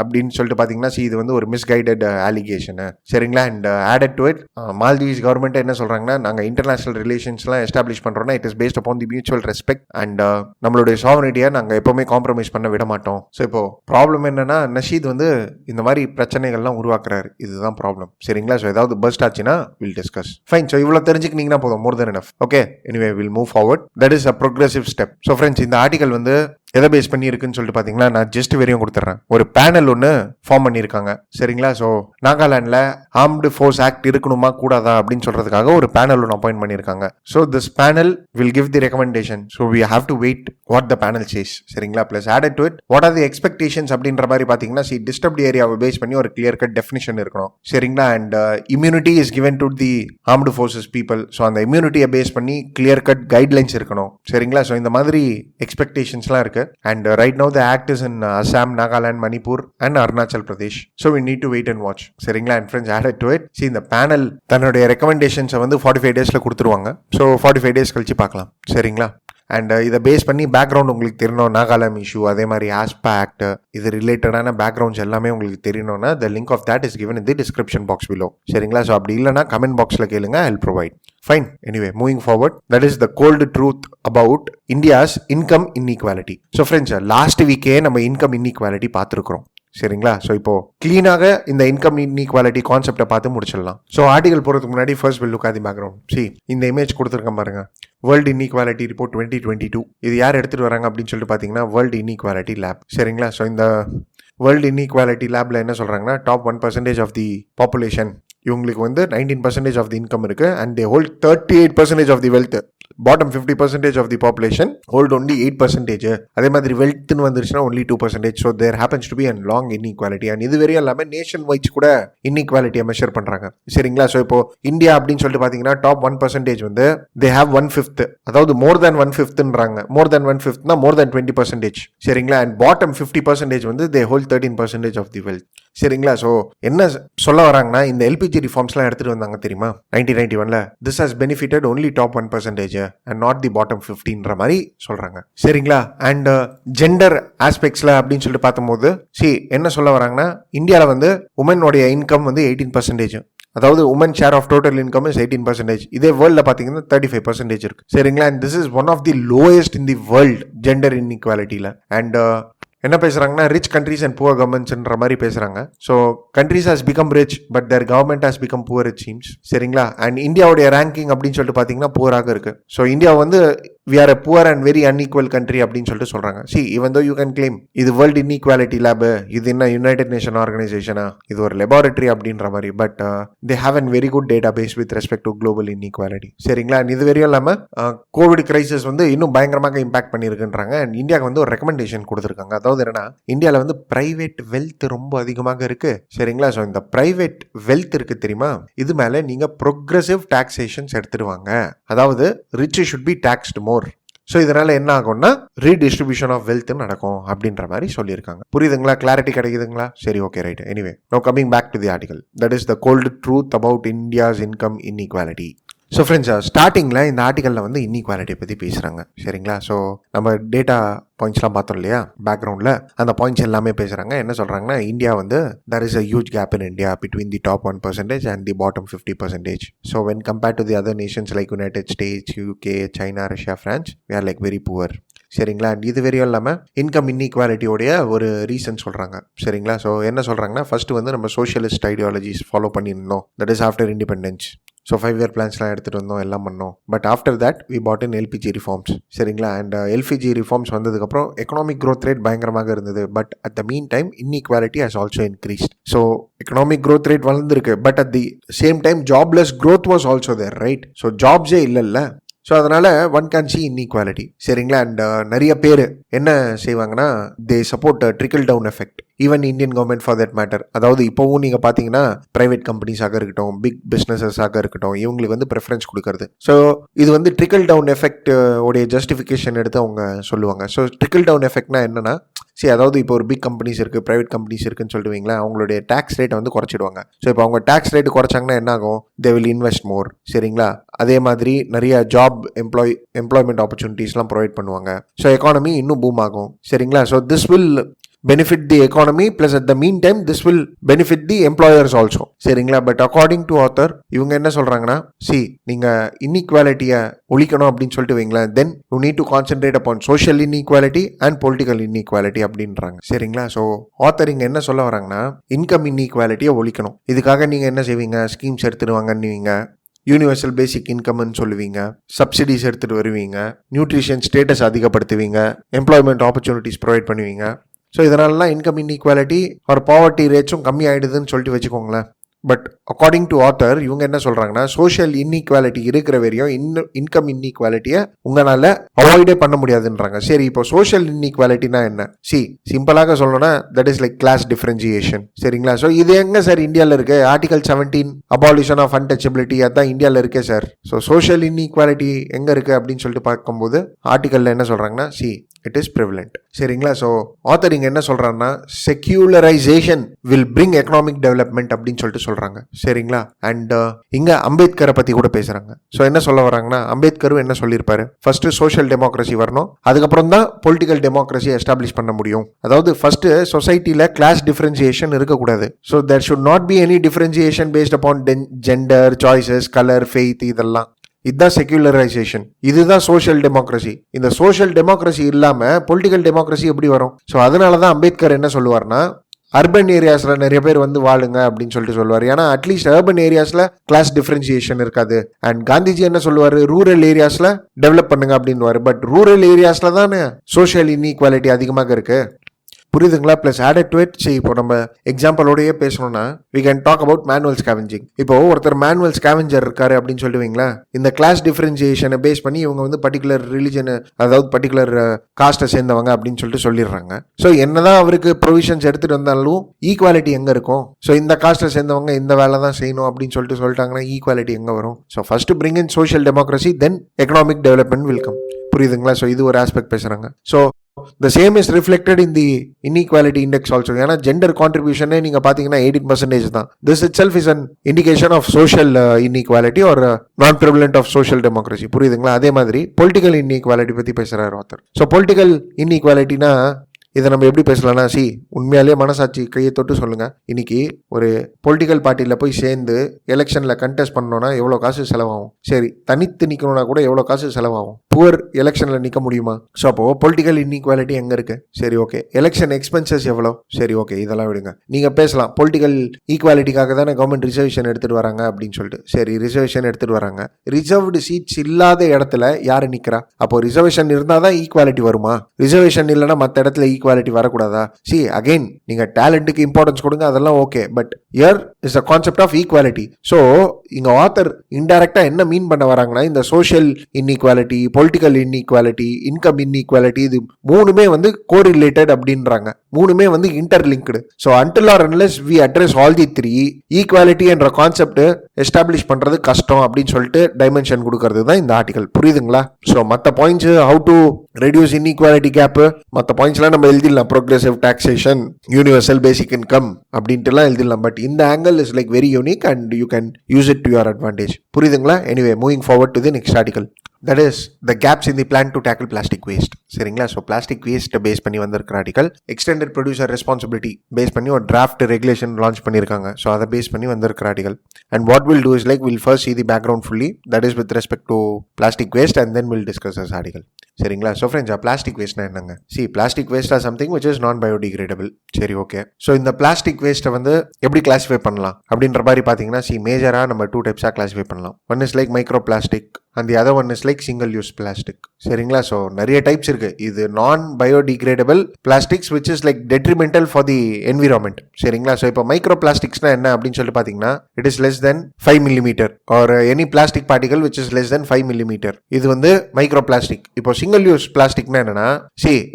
அப்படின்னு சொல்லிட்டு பார்த்தீங்கன்னா, இது வந்து ஒரு மிஸ்கைடட் அலிகேஷனு. சரிங்களா? And added to it, Maldives government என்ன சொல்றாங்கன்னா, நாங்கள் இன்டர்நேஷனல் ரிலேஷன்ஸ்லாம் எஸ்டாப்ளிஷ் பண்றோம்னா it is based upon the mutual respect and நம்மளுடைய சாவர்னிட்டியை நாங்கள் எப்பவுமே காம்ப்ரமைஸ் பண்ண விட மாட்டோம். ஸோ இப்போ ப்ராப்ளம் என்னன்னா, நஷீத் வந்து இந்த மாதிரி பிரச்சனைகள்லாம் உருவாக்குறாரு. இதுதான் ப்ராப்ளம். சரிங்களா? ஸோ ஏதாவது பர்ஸ்ட் ஆச்சுன்னா வில் டிஸ்கஸ். ஃபைன். ஸோ இவ்வளோ தெரிஞ்சுக்கினீங்கன்னா போதும், more than enough. Okay, anyway we'll move forward. That is a progressive step. So friends, இந்த ஆர்டிகல் வந்து எதை பேஸ் பண்ணி இருக்குன்னு சொல்லிட்டு பார்த்தீங்கன்னா நான் ஜஸ்ட் வெறியும் கொடுத்துட்றேன். ஒரு பேனல் ஒன்று ஃபார்ம் பண்ணியிருக்காங்க சரிங்களா. ஸோ நாகாலாண்டில் ஆர்ம்டு ஃபோர்ஸ் ஆக்ட் இருக்கணுமா கூடாதா அப்படின்னு சொல்றதுக்காக ஒரு பேனல் ஒன்று அப்பாயிண்ட் பண்ணியிருக்காங்க. So this panel will give the recommendation. So we have to wait what the panel says சரிங்களா. Plus added to it what are the expectations அப்படின்ற மாதிரி பார்த்தீங்கன்னா டிஸ்டர்ப்ட் ஏரியாவை பேஸ் பண்ணி ஒரு கிளியர் கட் டெஃபினிஷன் இருக்கணும் சரிங்களா. And immunity is given to the armed forces people. So அந்த இம்யூனிட்டியை பேஸ் பண்ணி கிளியர் கட் கைட்லைன்ஸ் இருக்கணும் சரிங்களா. ஸோ இந்த மாதிரி எக்ஸ்பெக்டேஷன்ஸ்லாம் இருக்கு. And right now the act is in Assam, Nagaland, Manipur and Arunachal Pradesh. So we need to wait and watch சரிங்களா. And friends added to it இந்த பேனல் தன்னுடைய ரெக்கமெண்டேஷன்ஸை வந்து 45 டேஸில் கொடுத்துருவாங்க. ஸோ 45 டேஸ் கழிச்சு பார்க்கலாம் சரிங்களா. அண்ட் இதை பேஸ் பண்ணி பேக்ரவுண்ட் உங்களுக்கு தெரியணும், நாகாலாந்து இஷ்யூ அதே மாதிரி ஆஸ்பா ஆக்ட் இது ரிலேட்டடான பேக்ரவுண்ட்ஸ் எல்லாமே உங்களுக்கு தெரியணும்னா the link of that is given in the description box below சரிங்களா. ஸோ அப்படி இல்லைனா கமெண்ட் பாக்ஸில் கேளுங்க, I will provide. Fine. Anyway, moving forward, that is the cold truth about India's income inequality. So friends, last week நம்ம income inequality பார்த்துருக்குறோம் சரிங்களா. So இப்போ கிளீனாக இந்த இன்கம் இன்இக்வாலிட்டி கான்செப்டை பார்த்து முடிச்சிடலாம். ஸோ ஆர்டிகல் போகிறதுக்கு முன்னாடி first will look at the background. இந்த இமேஜ் கொடுத்துருக்கேன் பாருங்க, வேர்ல்டு இன்இக்வாலிட்டி ரிப்போர்ட் 2022. இது யார் எடுத்துகிட்டு வராங்க அப்படின்னு சொல்லிட்டு பார்த்தீங்கன்னா வேர்ல்டு இன்இக்வாலிட்டி லேப் சரிங்களா. ஸோ இந்த வேர்ல்டு இன்இக்வாலிட்டி லேபில் என்ன சொல்கிறாங்கன்னா டாப் 1% ஆஃப் தி பாப்புலேஷன் இவங்களுக்கு வந்து 19% ஆஃப் தி இன்கம் இருக்கு and they hold 38% of the wealth. Bottom 50% of the population hold only 8%. அதே மாதிரி வெல்த்னு வந்துருச்சுன்னா only 2%. So there happens to be and long inequality. And இது வரையும் எல்லாமே நேஷன் வைஸ் கூட இன்இக்வாலிட்டியை மெஷர் பண்றாங்க சரிங்களா. ஸோ இப்போ இந்தியா அப்படின்னு சொல்லிட்டு பார்த்தீங்கன்னா டாப் 1% வந்து தே ஹேவ் 1/5, அதாவது மோர் தேன் 1/5ன்றாங்க. மோர் தேன் 1/5னா மோர் தேன் 20% சரிங்களா. அண்ட் பாட்டம் 50% வந்து they hold 13% of the wealth சரிங்களா. ஸோ என்ன சொல்ல வராங்கன்னா இந்த எல்பிஜி ரிஃபார்ம்ஸ்லாம் எடுத்துட்டு வந்தாங்க தெரியுமா 1991. This has benefited only top 1% and not the bottom 15ன்ற மாதிரி சொல்றாங்க சரிங்களா. அண்ட் ஜெண்டர் ஆஸ்பெக்ட்ஸ்ல அப்படின்னு சொல்லிட்டு பார்க்கும்போது என்ன சொல்ல வராங்கன்னா இந்தியாவில் வந்து உமனோடைய இன்கம் வந்து 18%. அதாவது woman share of total income is 18%. இதே வேர்ல்டில் பார்த்தீங்கன்னா 35% இருக்கு சரிங்களா. And this is one of the lowest in the world gender இன்இக்வாலிட்டியில். அண்ட் என்ன பேசுறாங்கன்னா ரிச் கண்ட்ரீஸ் அண்ட் புவர் கவர்மெண்ட்ஸ்ன்ற மாதிரி பேசுறாங்க. So countries has become rich but their government has become poor it seems சரிங்களா. அண்ட் இந்தியாவுடைய ரேங்கிங் அப்படின்னு சொல்லிட்டு பார்த்தீங்கன்னா புவராக இருக்கு. ஸோ இந்தியா வந்து we are a poor and very unequal country அப்படின்னு சொல்லிட்டு சொல்றாங்க. even though you can claim இது வேர்ல்டு இன்இக்வாலிட்டி லேப், இது என்ன யுனைடெட் நேஷன் ஆர்கனைசேஷனா, இது ஒரு லெபார்டரி அப்படின்ற மாதிரி. But they have an very good database with respect to global inequality சரிங்களா. இது வரையும் இல்லாமல் கோவிட் கிரைசிஸ் வந்து இன்னும் பயங்கரமாக இம்பாக்ட் பண்ணியிருக்குன்றாங்க. அண்ட் இந்தியாவுக்கு வந்து ஒரு ரெக்கமெண்டேஷன் கொடுத்துருக்காங்க. அதாவது என்னன்னா இந்தியாவில் வந்து பிரைவேட் வெல்த் ரொம்ப அதிகமாக இருக்கு சரிங்களா. ஸோ இந்த பிரைவேட் வெல்த் இருக்கு தெரியுமா, இது மேலே நீங்க ப்ரோக்ரெசிவ் டாக்ஸேஷன்ஸ் எடுத்துடுவாங்க. அதாவது rich should be taxed more. So இதனால என்ன ஆகும்னா ரீடிஸ்ட்ரிபியூஷன் ஆஃப் வெல்த் நடக்கும் அப்படின்ற மாதிரி சொல்லியிருக்காங்க. புரியுதுங்களா, கிளாரிட்டி கிடைக்குதுங்களா? சரி, okay, right. Anyway no coming back to the article, that is the cold truth about India's income inequality. So friends, ஸ்டார்டிங்கில் இந்த ஆர்டிக்கலில் வந்து இன்இக்வாலிட்டியை பற்றி பேசுகிறாங்க சரிங்களா. ஸோ நம்ம டேட்டா பாயிண்ட்ஸ்லாம் பார்த்தோம் இல்லையா பேக்ரவுண்டில், அந்த பாயிண்ட்ஸ் எல்லாமே பேசுகிறாங்க. என்ன சொல்கிறாங்கன்னா இந்தியா வந்து there is a huge gap in India between the top 1% and the bottom 50%. So when compared to the other nations like United States, UK, China, Russia, France, we are like very poor சரிங்களா. And இது வரையும் இல்லாமல் income இன்இக்வாலிட்டியோடைய ஒரு reason சொல்கிறாங்க சரிங்களா. So என்ன சொல்கிறாங்கன்னா first வந்து நம்ம சோஷியலிஸ்ட் ஐடியாலஜிஸ் ஃபாலோ பண்ணியிருந்தோம், that is after independence. So 5-year பிளான்ஸ்லாம் எடுத்துகிட்டு வந்தோம், எல்லாம் பண்ணோம். But after that we put in LPG reforms சரிங்களா. அண்ட் எல்பிஜி ரிஃபார்ம்ஸ் வந்ததுக்கப்புறம் எக்கனாமிக் க்ரோத் ரேட் பயங்கரமாக இருந்தது. But at the mean time inequality has also increased. So economic growth rate வளர்ந்துருக்கு, but at the same time jobless growth was also there, right. So ஜாப்ஸே இல்லைல்ல. So அதனால் one can C inequality சரிங்களா. And நிறைய பேர் என்ன செய்வாங்கன்னா they support trickle down effect, even Indian government for that matter. அதாவது இப்போவும் நீங்கள் பார்த்தீங்கன்னா ப்ரைவேட் கம்பெனிஸாக இருக்கட்டும், பிக் பிஸ்னஸஸாக இருக்கட்டும், இவங்களுக்கு வந்து ப்ரிஃபரன்ஸ் கொடுக்கறது. ஸோ இது வந்து ட்ரிக்கிள் டவுன் எஃபெக்ட் உடைய ஜஸ்டிஃபிகேஷன் எடுத்து அவங்க சொல்லுவாங்க. ஸோ ட்ரிக்கிள் டவுன் எஃபெக்ட்னா என்னன்னா, அதாவது இப்போ ஒரு பிக் கம்பெனிஸ் இருக்குது, ப்ரைவேட் கம்பெனிஸ் இருக்குன்னு சொல்லிட்டு வைங்களேன், அவங்களுடைய டேக்ஸ் ரேட்டை வந்து குறைச்சிடுவாங்க. ஸோ இப்போ அவங்க டேக்ஸ் ரேட்டு குறைச்சாங்கன்னா என்ன ஆகும், தே வில் இன்வெஸ்ட் மோர் சரிங்களா. அதே மாதிரி நிறைய ஜாப் எம்ப்ளாய்மெண்ட் ஆப்பர்ச்சுனிட்டிஸ்லாம் ப்ரொவைட் பண்ணுவாங்க. ஸோ எக்கானமி இன்னும் பூம் ஆகும் சரிங்களா. So this will benefit the economy plus at the meantime this will benefit the employers also சரிங்களா. பட் அக்கார்டிங் டு ஆத்தர் இவங்க என்ன சொல்றாங்கன்னா, நீங்கள் இன்இக்வாலிட்டியை ஒழிக்கணும் அப்படின்னு சொல்லிட்டு வைங்களேன், then you need to concentrate upon social inequality and political inequality அப்படின்றாங்க சரிங்களா. ஸோ ஆத்தர் இங்கே என்ன சொல்ல வராங்கன்னா இன்கம் இன்இக்வாலிட்டியை ஒழிக்கணும். இதுக்காக நீங்கள் என்ன செய்வீங்க, ஸ்கீம்ஸ் எடுத்துடுவாங்கன்னுவீங்க யூனிவர்சல் பேசிக் இன்கம்னு சொல்லுவீங்க, சப்சிடிஸ் எடுத்துகிட்டு வருவீங்க, நியூட்ரிஷன் ஸ்டேட்டஸ் அதிகப்படுத்துவீங்க, எம்ப்ளாய்மெண்ட் ஆப்பர்ச்சுனிட்டிஸ் ப்ரொவைட் பண்ணுவீங்க. ஸோ இதனாலலாம் இன்கம் இன்இக்வாலிட்டி ஒரு பாவர்ட்டி ரேட்ஸும் கம்மி ஆகிடுதுன்னு சொல்லிட்டு வச்சுக்கோங்களேன். பட் அக்கார்டிங் டு ஆத்தர் இவங்க என்ன சொல்கிறாங்கன்னா, சோஷியல் இன்இக்வாலிட்டி இருக்கிற வரையும் இன்கம் இன்இக்வாலிட்டியை உங்களால் அவாய்டே பண்ண முடியாதுன்றாங்க. சரி, இப்போ சோஷியல் இன்இக்வாலிட்டினா என்ன? சிம்பிளாக சொல்லணும்னா that is like class differentiation. சரிங்களா? ஸோ இது எங்கே சார் இந்தியாவில் இருக்குது? ஆர்டிகல் 17 அபாலிஷன் ஆஃப் அன்டச்சபிலிட்டி அதுதான் இந்தியாவில் இருக்கே சார். ஸோ சோஷியல் இன்இக்வாலிட்டி எங்கே இருக்குது அப்படின்னு சொல்லிட்டு பார்க்கும்போது ஆர்டிக்கலில் என்ன சொல்கிறாங்கன்னா, இட் இஸ் ப்ரிவலண்ட். சரிங்களா? ஸோ ஆத்தர் இங்கே என்ன சொல்கிறாங்கன்னா, செக்யூலரைசேஷன் வில் பிரிங் எக்கனாமிக் டெவலப்மெண்ட் அப்படின்னு சொல்லிட்டு சொல்கிறாங்க. சரிங்களா? அண்ட் இங்கே அம்பேத்கரை பற்றி கூட பேசுகிறாங்க. ஸோ என்ன சொல்ல வராங்கன்னா, அம்பேத்கரும் என்ன சொல்லியிருப்பாரு, ஃபர்ஸ்ட் சோஷியல் டெமோக்ரஸி வரணும், அதுக்கப்புறம் தான் பொலிட்டிக்கல் டெமோக்ரஸி எஸ்டாப்ளிஷ் பண்ண முடியும். அதாவது ஃபர்ஸ்ட் சொசைட்டியில் கிளாஸ் டிஃபரன்சியேஷன் இருக்கக்கூடாது. So there should not be any differentiation based upon gender, choices, colour, faith, இதெல்லாம். இதுதான் செக்யூலரைசேஷன், இதுதான் சோஷியல் டெமோக்ரஸி. இந்த சோஷியல் டெமோக்ரஸி இல்லாமல் பொலிட்டிக்கல் டெமோக்ரஸி எப்படி வரும்? ஸோ அதனால தான் அம்பேத்கர் என்ன சொல்லுவார்னா, அர்பன் ஏரியாஸில் நிறைய பேர் வந்து வாழுங்க அப்படின்னு சொல்லிட்டு சொல்லுவார். ஏன்னா அட்லீஸ்ட் அர்பன் ஏரியாஸில் கிளாஸ் டிஃபரன்சியேஷன் இருக்காது. அண்ட் காந்திஜி என்ன சொல்லுவார், ரூரல் ஏரியாஸில் டெவலப் பண்ணுங்க அப்படின்வார். பட் ரூரல் ஏரியாஸில் தானே சோஷியல் இன்இக்வாலிட்டி அதிகமாக இருக்கு. புரியுதுங்களா? ப்ளஸ் ஆடட் டு இட், இப்போ நம்ம எக்ஸாம்பிளோடய பேசணும்னா we can talk about manual scavenging. இப்போ ஒருத்தர் மேனுவல் ஸ்கேவெஞ்சர் இருக்காரு அப்படின்னு சொல்லுவீங்களா, இந்த கிளாஸ் டிஃபரன்சியேஷனை பேஸ் பண்ணி இவங்க வந்து பர்டிகுலர் ரிலிஜன், அதாவது பர்டிகுலர் காஸ்ட்டை சேர்ந்தவங்க அப்படின்னு சொல்லிட்டு சொல்லிடுறாங்க. ஸோ என்னதான் அவருக்கு ப்ரொவிஷன்ஸ் எடுத்துட்டு வந்தாலும் ஈக்குவாலிட்டி எங்கே இருக்கும்? ஸோ இந்த காஸ்ட்டை சேர்ந்தவங்க இந்த வேலை தான் செய்யணும் அப்படின்னு சொல்லிட்டாங்கன்னா ஈக்குவாலிட்டி எங்கே வரும்? So first bring in social democracy, then economic development will come. புரியுதுங்களா? ஸோ இது ஒரு ஆஸ்பெக்ட் பேசுகிறாங்க. So the same is reflected in the inequality index also. ஏன்னா ஜெண்டர் கான்ட்ரிபியூஷனே நீங்கள் பார்த்தீங்கன்னா 18% தான். This itself is an indication of social inequality or non-prevalent of social democracy. புரியுதுங்களா? அதே மாதிரி பொலிட்டிக்கல் இன்இக்வாலிட்டி பற்றி பேசுகிறார் ஆத்தர். ஸோ பொலிட்டிக்கல் இன்இக்வாலிட்டினா இதை நம்ம எப்படி பேசலாம்னா, உண்மையாலே மனசாட்சி கையை தொட்டு சொல்லுங்க, இன்னைக்கு ஒரு பொலிட்டிக்கல் பார்ட்டியில் போய் சேர்ந்து எலெக்ஷனில் கண்டெஸ்ட் பண்ணோன்னா எவ்வளோ காசு செலவாகும்? சரி, தனித்து நிற்கணும்னா கூட எவ்வளோ காசு செலவாகும்? புவர் எலெக்ஷனில் நிற்க முடியுமா? ஸோ அப்போ பொலிட்டிக்கல் இன்இக்வாலிட்டி எங்கே இருக்கு? சரி, ஓகே. எலெக்ஷன் எக்ஸ்பென்சஸ் எவ்வளோ? சரி, ஓகே, இதெல்லாம் விடுங்க. நீங்கள் பேசலாம் பொலிட்டிக்கல் ஈக்குவாலிட்டிக்காக தானே கவர்மெண்ட் ரிசர்வேஷன் எடுத்துகிட்டு வராங்க அப்படின்னு சொல்லிட்டு. சரி, ரிசர்வேஷன் எடுத்துகிட்டு வராங்க, ரிசர்வ்டு சீட்ஸ் இல்லாத இடத்துல யார் நிற்கிறா? அப்போ ரிசர்வேஷன் இருந்தால் தான் ஈக்குவாலிட்டி வருமா? ரிசர்வேஷன் இல்லைன்னா மற்ற இடத்துல ஈக்குவாலிட்டி வரக்கூடாதா? அகைன் நீங்க டேலண்ட்டுக்கு இம்பார்ட்டன்ஸ் கொடுங்க, அதெல்லாம் okay. But here is a concept of equality. So இங்க ஆத்தர் இன்டைரக்டா என்ன மீன் பண்ண வராங்கன்னா, இந்த social inequality, political inequality, income inequality, இது மூணுமே வந்து கோரிலேட்டட் அப்படின்றாங்க. மூணுமே வந்து interlinked. So until or unless we address all the three, equality என்ற கான்செப்ட் எஸ்டாப்ளிஷ் பண்றது கஷ்டம் அப்படின்னு சொல்லிட்டு டைமென்ஷன் கொடுக்கறது தான் இந்த ஆர்டிகல். புரியுதுங்களா? ஸோ மற்ற points, how to reduce inequality gap, மற்ற பாயிண்ட்ஸ்லாம் நம்ம எழுதிடலாம். Progressive taxation, universal basic income அப்படின்ட்டுலாம் எழுதிடலாம். பட் இந்த angle is like very unique and you can use it to your advantage. புரியுதுங்களா? Anyway, moving forward to the next article. That is the gaps in the plan to tackle plastic waste. சரிங்களா? So plastic வேஸ்ட்டை base பண்ணி வந்திருக்கிற article. Extended producer responsibility base பண்ணி ஒரு draft regulation launch பண்ணியிருக்காங்க. So அதை base பண்ணி வந்திருக்கிற article. And what will do is like will first see the background fully, that is with respect to plastic waste, and then we'll discuss this article. சரிங்களா? So friends, plastic வேஸ்ட்னா என்னங்க? Plastic waste or something which is non biodegradable. சரி, okay. So இந்த plastic வேஸ்ட்டை வந்து எப்படி classify பண்ணலாம் அப்படின்ற மாதிரி பார்த்தீங்கன்னா, மேஜராக நம்ம 2 டைப்ஸாக கிளாஸிஃபை பண்ணலாம். One is like micro plastic and the other one is like single use plastic. சரிங்களா? ஸோ நிறைய டைப்ஸ் இருக்கு. இது நான் biodegradable plastics which is like detrimental for the environment. சரிங்களா? ஸோ இப்போ மைக்ரோ பிளாஸ்டிக்ஸ்னா என்ன அப்படின்னு சொல்லிட்டு பார்த்தீங்கன்னா, it is less than 5 millimeter or any plastic particle which is less than 5 millimeter. இது வந்து மைக்ரோ பிளாஸ்டிக். இப்போ சிங்கிள் யூஸ் பிளாஸ்டிக்னா என்னன்னா,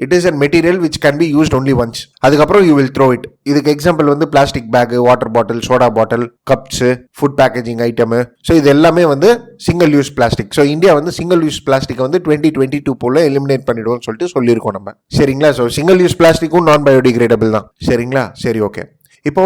it is a material which can be used only once. அதுக்கப்புறம் you will throw it. இதுக்கு example வந்து plastic bag, water bottle, soda bottle, cups, food packaging item. So இது எல்லாமே வந்து single use plastic. So India வந்து single use plastic வந்து 2022 போல eliminate பண்ணிடுவோம்னு சொல்லிட்டு சொல்லியிருக்கோம் நம்ம. சரிங்களா? ஸோ சிங்கிள் யூஸ் பிளாஸ்டிக்கும் நான் பயோடிகிரேடபிள் தான். சரிங்களா? சரி, ஓகே. இப்போ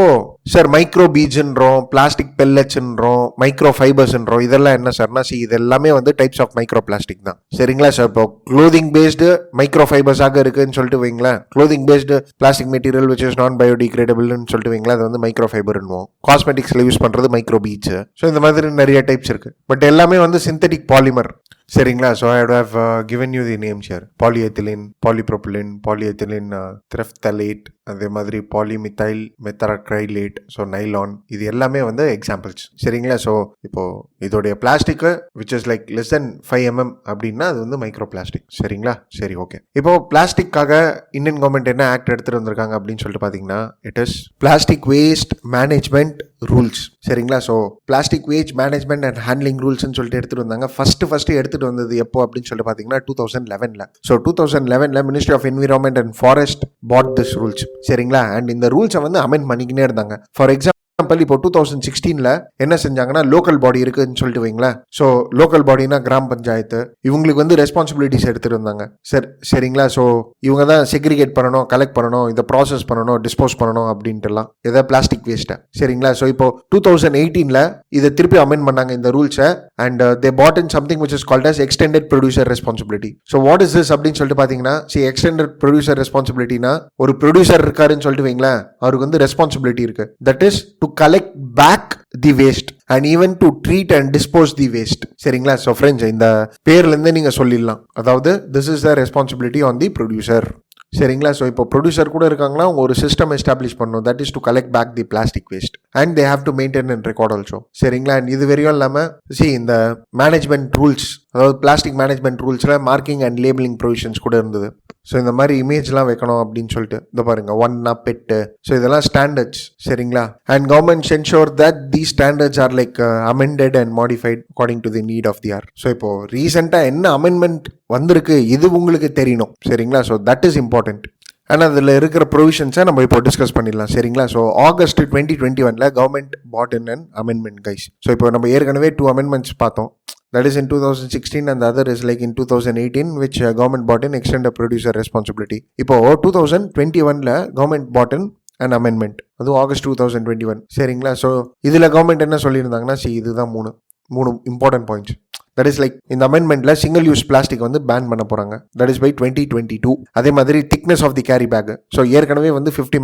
சார் மைக்ரோ பீட்ஸ்ன்றோம், பிளாஸ்டிக் பெல்லட்ஸ்ன்றோம், மைக்ரோ ஃபைபர்ஸ்ன்றோம், இதெல்லாம் என்ன சார்னா, இது எல்லாமே வந்து டைப்ஸ் ஆஃப் மைக்ரோ பிளாஸ்டிக் தான். சரிங்களா? சார் இப்போ க்ளோதிங் பேஸ்டு மைக்ரோ ஃபைபர்ஸாக இருக்குன்னு சொல்லிட்டு வைங்களேன், clothing based plastic material which is நான் பயோடிகிரேடபிள்னு சொல்லிட்டு வைங்களேன், அது வந்து மைக்ரோ ஃபைபர்னுவோம். காஸ்மெட்டிக்ஸில் யூஸ் பண்ணுறது மைக்ரோ பீட்ஸ். ஸோ இந்த மாதிரி நிறைய டைப்ஸ் இருக்கு. பட் எல்லாமே வந்து சிந்தட்டிக் பாலிமர். சரிங்களா? So I would have given you the names here: polyethylene, polypropylene, polyethylene terephthalate, அதே மாதிரி பாலிமித்தைல் மெத்தரக்ரைலேட், ஸோ நைலான், இது எல்லாமே வந்து எக்ஸாம்பிள்ஸ். சரிங்களா? ஸோ இப்போ இதோடைய plastic which is like less than 5 mm அப்படின்னா அது வந்து மைக்ரோ பிளாஸ்டிக். சரிங்களா? சரி, ஓகே. இப்போ பிளாஸ்டிக்காக இந்தியன் கவர்மெண்ட் என்ன ஆக்ட் எடுத்துட்டு வந்திருக்காங்க அப்படின்னு சொல்லிட்டு பார்த்தீங்கன்னா, it is plastic waste management rules. சரிங்களா? So plastic waste management and handling ரூல்ஸ்ன்னு சொல்லிட்டு எடுத்துட்டு வந்தாங்க. ஃபர்ஸ்ட் எடுத்துட்டு வந்தது எப்போ அப்படின்னு சொல்லிட்டு பார்த்தீங்கன்னா 2011. So 2011 ministry of environment and forest put this rules. சரிங்களா? அண்ட் இந்த ரூல்ஸை வந்து அமெண்ட் பண்ணிக்கினே இருந்தாங்க. ஃபார் எக்ஸாம்பிள் இப்போ 2016 என்ன செஞ்சாங்கன்னா, லோக்கல் பாடி இருக்குன்னு சொல்லிட்டு வைங்களேன். ஸோ லோக்கல் பாடினா கிராம பஞ்சாயத்து, இவங்களுக்கு வந்து ரெஸ்பான்சிபிலிட்டிஸ் எடுத்துட்டு இருந்தாங்க. சரிங்களா? ஸோ இவங்க தான் செக்ரிகேட் பண்ணணும், கலெக்ட் பண்ணணும், இதை ப்ராசஸ் பண்ணணும், டிஸ்போஸ் பண்ணணும் அப்படின்ட்டுலாம் எதாவது பிளாஸ்டிக் வேஸ்ட்டை. சரிங்களா? ஸோ இப்போ 2018 இதை திருப்பி அமெண்ட் பண்ணாங்க இந்த ரூல்ஸை. And they put in something which is called as extended producer responsibility. So what is this அப்படின்னு சொல்லிட்டு பார்த்தீங்கன்னா, எக்ஸ்டெண்டட் ப்ரொடியூசர் ரெஸ்பான்சிபிலிட்டினா ஒரு ப்ரொடியூசர் இருக்காருன்னு சொல்லிட்டு வைங்களேன், அவருக்கு வந்து ரெஸ்பான்சிபிலிட்டி இருக்கு. That is to collect back the waste and even to treat and dispose the waste. சரிங்களா? ஸோ ஃப்ரெண்ட்ஸ், இந்த பேர்ல இருந்து நீங்க சொல்லிடலாம், அதாவது this is the responsibility on the producer. சரிங்களா? ஸோ இப்போ ப்ரொடியூசர் கூட இருக்காங்களா, அவங்க ஒரு சிஸ்டம் எஸ்டாப்ளிஷ் பண்ணணும். That is to collect back the plastic waste and they have to maintain and record also. சரிங்களா? அண்ட் இது வரையும் இல்லாமல் இந்த மேனேஜ்மெண்ட் ரூல்ஸ், அதாவது பிளாஸ்டிக் மேனேஜ்மெண்ட் ரூல்ஸில் மார்க்கிங் அண்ட் லேபிளிங் ப்ரொவிஷன்ஸ் கூட இருந்தது. ஸோ இந்த மாதிரி இமேஜ்லாம் வைக்கணும் அப்படின்னு சொல்லிட்டு இந்த பாருங்க, ஒன்னா பெட்டு. ஸோ இதெல்லாம் ஸ்டாண்டர்ட்ஸ். சரிங்களா? And government ensure that the standards are like amended and modified according to the need of the hour. So இப்போ ரீசெண்டாக என்ன அமெண்ட்மெண்ட் வந்திருக்கு இது உங்களுக்கு தெரியணும். சரிங்களா? So that is important. And அதில் இருக்கிற ப்ரொவிஷன்ஸை நம்ம இப்போ டிஸ்கஸ் பண்ணிடலாம். சரிங்களா? So August 2021 government put in and amendment guys. So இப்போ நம்ம ஏற்கனவே 2 amendments பார்த்தோம். That is in 2016 and the other is like in 2018 which government bought in extended producer responsibility. இப்போ 2021 government bought in an amendment. அது August 2021. சரிங்களா? So இதில் government என்ன சொல்லியிருந்தாங்கன்னா, இதுதான் மூணு important points. That is like இந்த அமெண்ட்மெண்ட்ல சிங்கிள் யூஸ் பிளாஸ்டிக் வந்து பேன் பண்ண போறாங்க. That is by 2022. அதே மாதிரி thickness of the carry bag. So ஏற்கனவே வந்து 50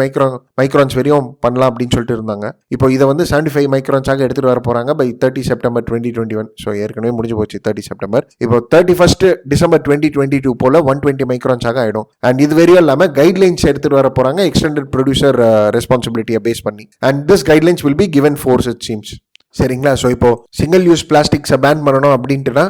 மைக்ரான்ஸ் வரையும் பண்ணலாம் அப்படின்னு சொல்லிட்டு இருந்தாங்க. இப்போ இதை வந்து 75 மைக்ரான்ஸாக எடுத்துட்டு வர போறாங்க பை 30 செப்டம்பர் 2021. ஸோ ஏற்கனவே முடிஞ்சு போச்சு 30 செப்டம்பர். இப்போ 31 டிசம்பர் 2022 போல 120 மைக்ரான்ஸாக ஆயிடும். அண்ட் இது வரையும் இல்லாமல் கைட்லைன்ஸ் எடுத்துட்டு வர போறாங்க எக்ஸ்டெண்டட் ப்ரொடியூசர் ரெஸ்பான்சிபிலிட்டியை பேஸ் பண்ணி. And this guidelines will be given force it seems. சரிங்களா? ஸோ இப்போ சிங்கிள் யூஸ் பிளாஸ்டிக்ஸை பேன் பண்ணணும் அப்படின்ட்டுனா